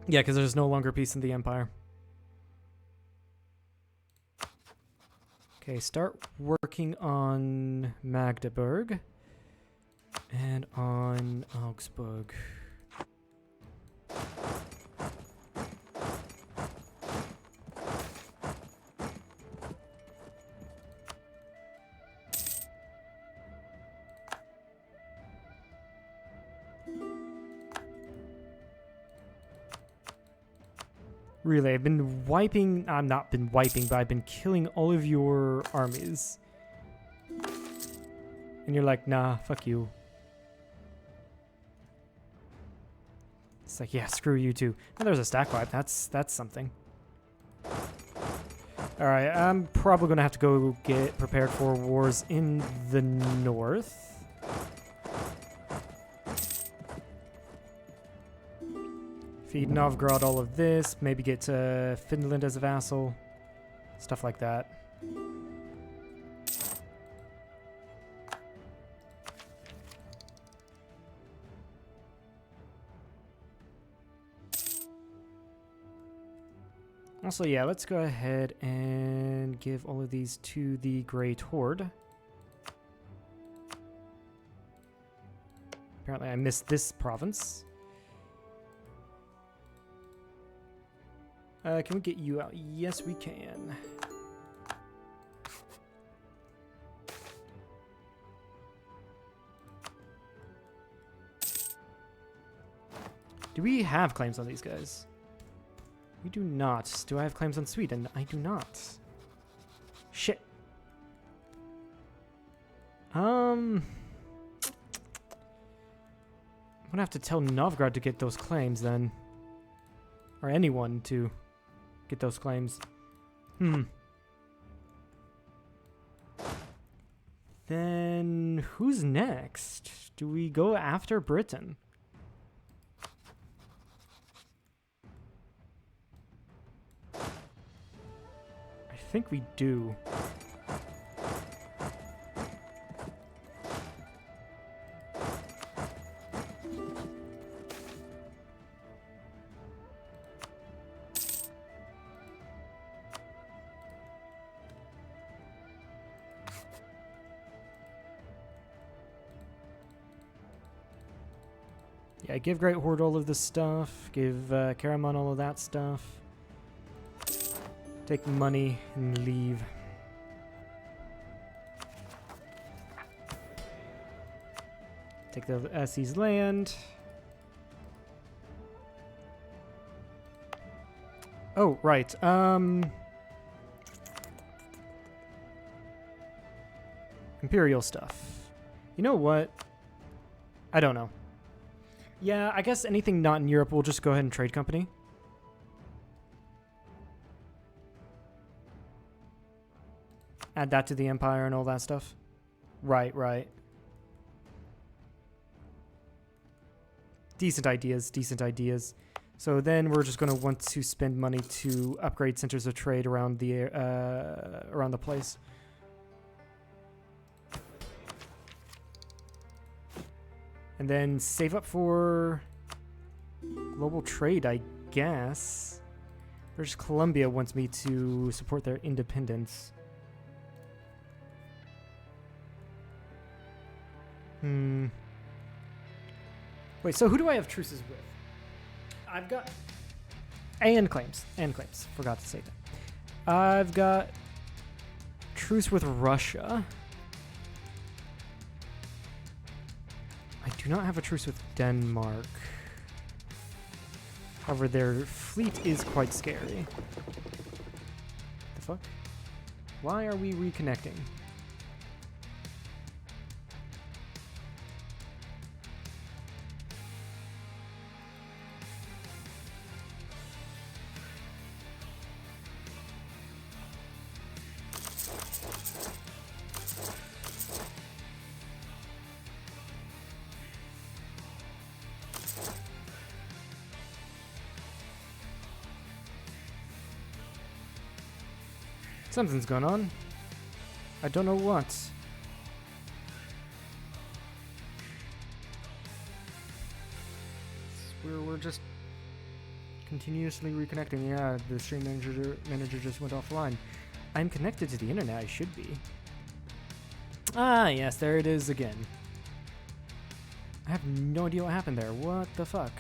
Yeah, because there's no longer peace in the Empire. Okay, start working on Magdeburg and on Augsburg. Really, I've been wiping... I've not been wiping, but I've been killing all of your armies. And you're like, nah, fuck you. It's like, yeah, screw you too. And there's a stack wipe. That's something. Alright, I'm probably going to have to go get prepared for wars in the north. Feed Novgorod all of this, maybe get Finland as a vassal, stuff like that. Also, yeah, let's go ahead and give all of these to the Great Horde. Apparently I missed this province. Can we get you out? Yes, we can. Do we have claims on these guys? We do not. Do I have claims on Sweden? I do not. Shit. I'm gonna have to tell Novgorod to get those claims then. Or anyone to get those claims. Then who's next? Do we go after Britain? I think we do. Yeah, give Great Horde all of this stuff. Give Karaman all of that stuff. Take money and leave. Take the SE's land. Oh, right. Imperial stuff. You know what? I don't know. Yeah, I guess anything not in Europe, we'll just go ahead and trade company. Add that to the Empire and all that stuff. Right, right. Decent ideas, decent ideas. So then we're just going to want to spend money to upgrade centers of trade around the place. And then save up for global trade, I guess. British Columbia wants me to support their independence. Wait, so who do I have truces with? I've got... And claims. Forgot to say that. I've got truce with Russia. I do not have a truce with Denmark. However, their fleet is quite scary. The fuck? Why are we reconnecting? Something's going on. I don't know what. We're just continuously reconnecting. Yeah, the stream manager just went offline. I'm connected to the internet. I should be. Ah, yes, there it is again. I have no idea what happened there. What the fuck?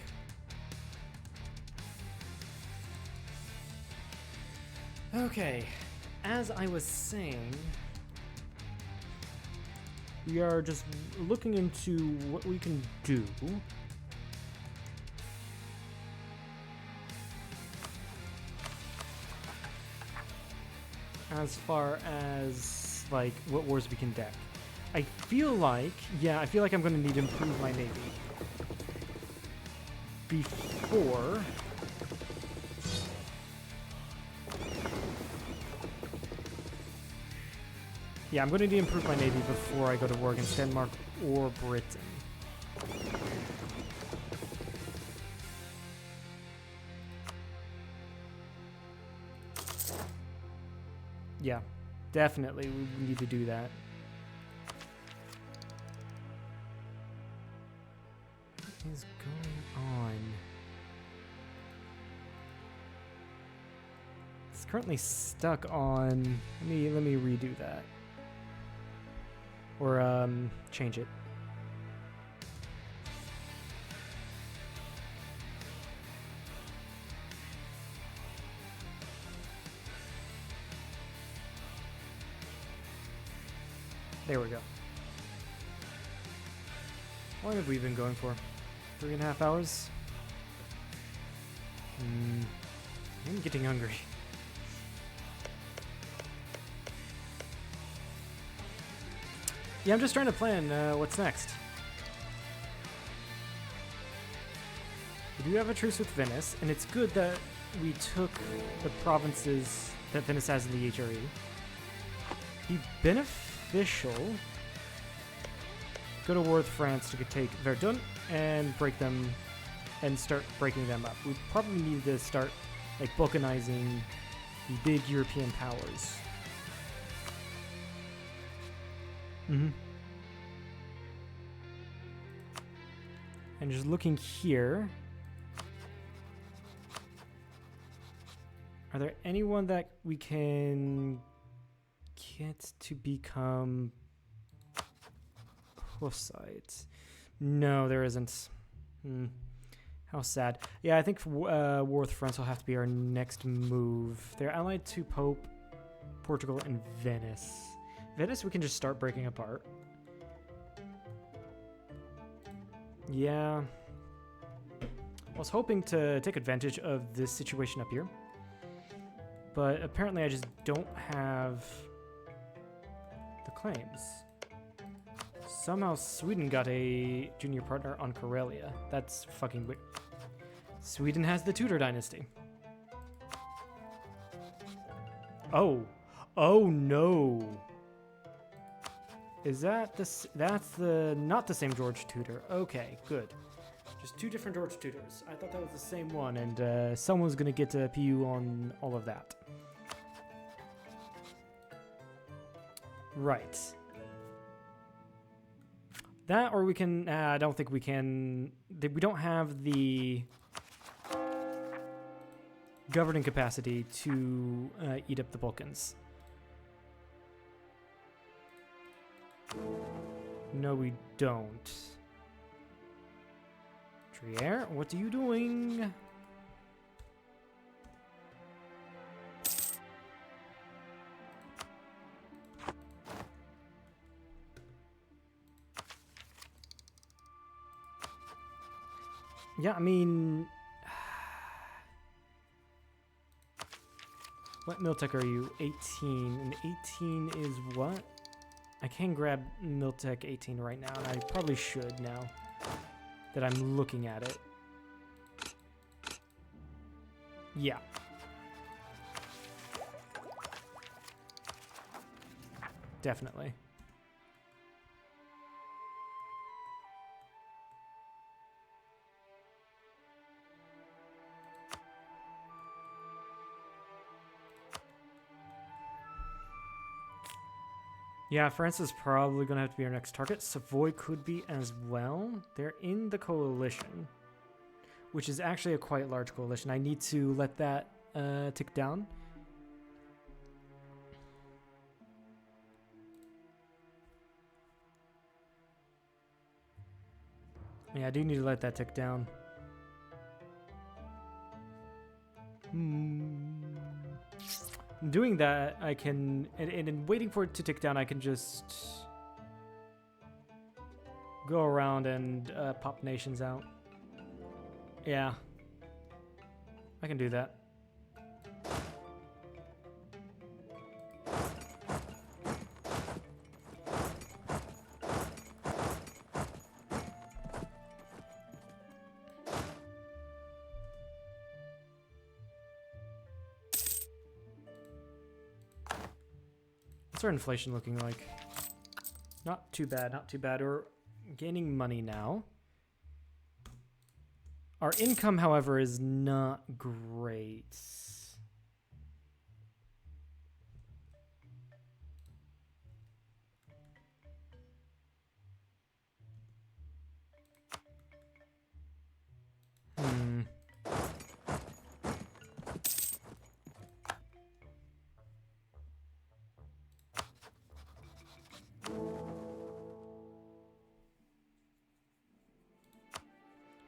Okay. As I was saying, we are just looking into what we can do. As far as, like, what wars we can deck. I feel like I'm going to need to improve my navy. Before... Yeah, I'm going to need to improve my navy before I go to war against Denmark or Britain. Yeah, definitely we need to do that. What is going on? It's currently stuck on... Let me redo that. Or change it. There we go. How long have we been going for? 3.5 hours? I'm getting hungry. Yeah, I'm just trying to plan what's next. We do have a truce with Venice, and it's good that we took the provinces that Venice has in the HRE. Be beneficial. Go to war with France to take Verdun and break them, and start breaking them up. We probably need to start like balkanizing the big European powers. And just looking here, are there anyone that we can get to become Hussites? No, there isn't. How sad. Yeah, I think war with France will have to be our next move. They're allied to Pope, Portugal, and Venice. Venice we can just start breaking apart. Yeah. I was hoping to take advantage of this situation up here. But apparently I just don't have the claims. Somehow Sweden got a junior partner on Karelia. That's fucking weird. Sweden has the Tudor dynasty. Oh. Oh no. Is that this? That's the not the same George Tudor. Okay, good. Just two different George Tudors. I thought that was the same one, and someone's gonna get a PU on all of that. Right. That, or we can... I don't think we can... We don't have the governing capacity to eat up the Balkans. No, we don't. Trier, what are you doing? Yeah, I mean... What Miltech are you? 18. And 18 is what? I can grab Miltech 18 right now, and I probably should now that I'm looking at it. Yeah. Definitely. Yeah, France is probably going to have to be our next target. Savoy could be as well. They're in the coalition, which is actually a quite large coalition. I need to let that tick down. Yeah, I do need to let that tick down. Doing that, I can, and in waiting for it to tick down, I can just go around and pop nations out. Yeah, I can do that. What's our inflation looking like? Not too bad, not too bad. We're gaining money now. Our income, however, is not great.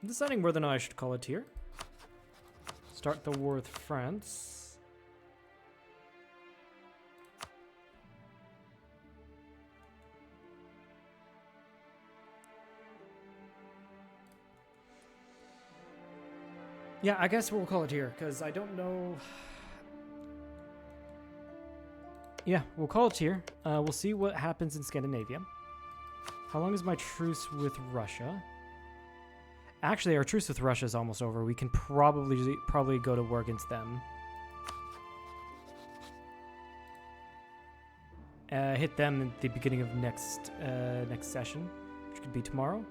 I'm deciding whether or not I should call it here. Start the war with France. Yeah, I guess we'll call it here, because I don't know... Yeah, we'll call it here. We'll see what happens in Scandinavia. How long is my truce with Russia? Actually, our truce with Russia is almost over. We can probably go to war against them. Hit them at the beginning of next session, which could be tomorrow.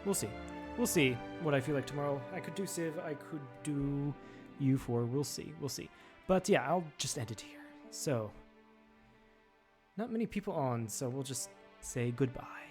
We'll see. We'll see what I feel like tomorrow. I could do Civ. I could do EU4. We'll see. We'll see. But yeah, I'll just end it here. So, not many people on, so we'll just say goodbye.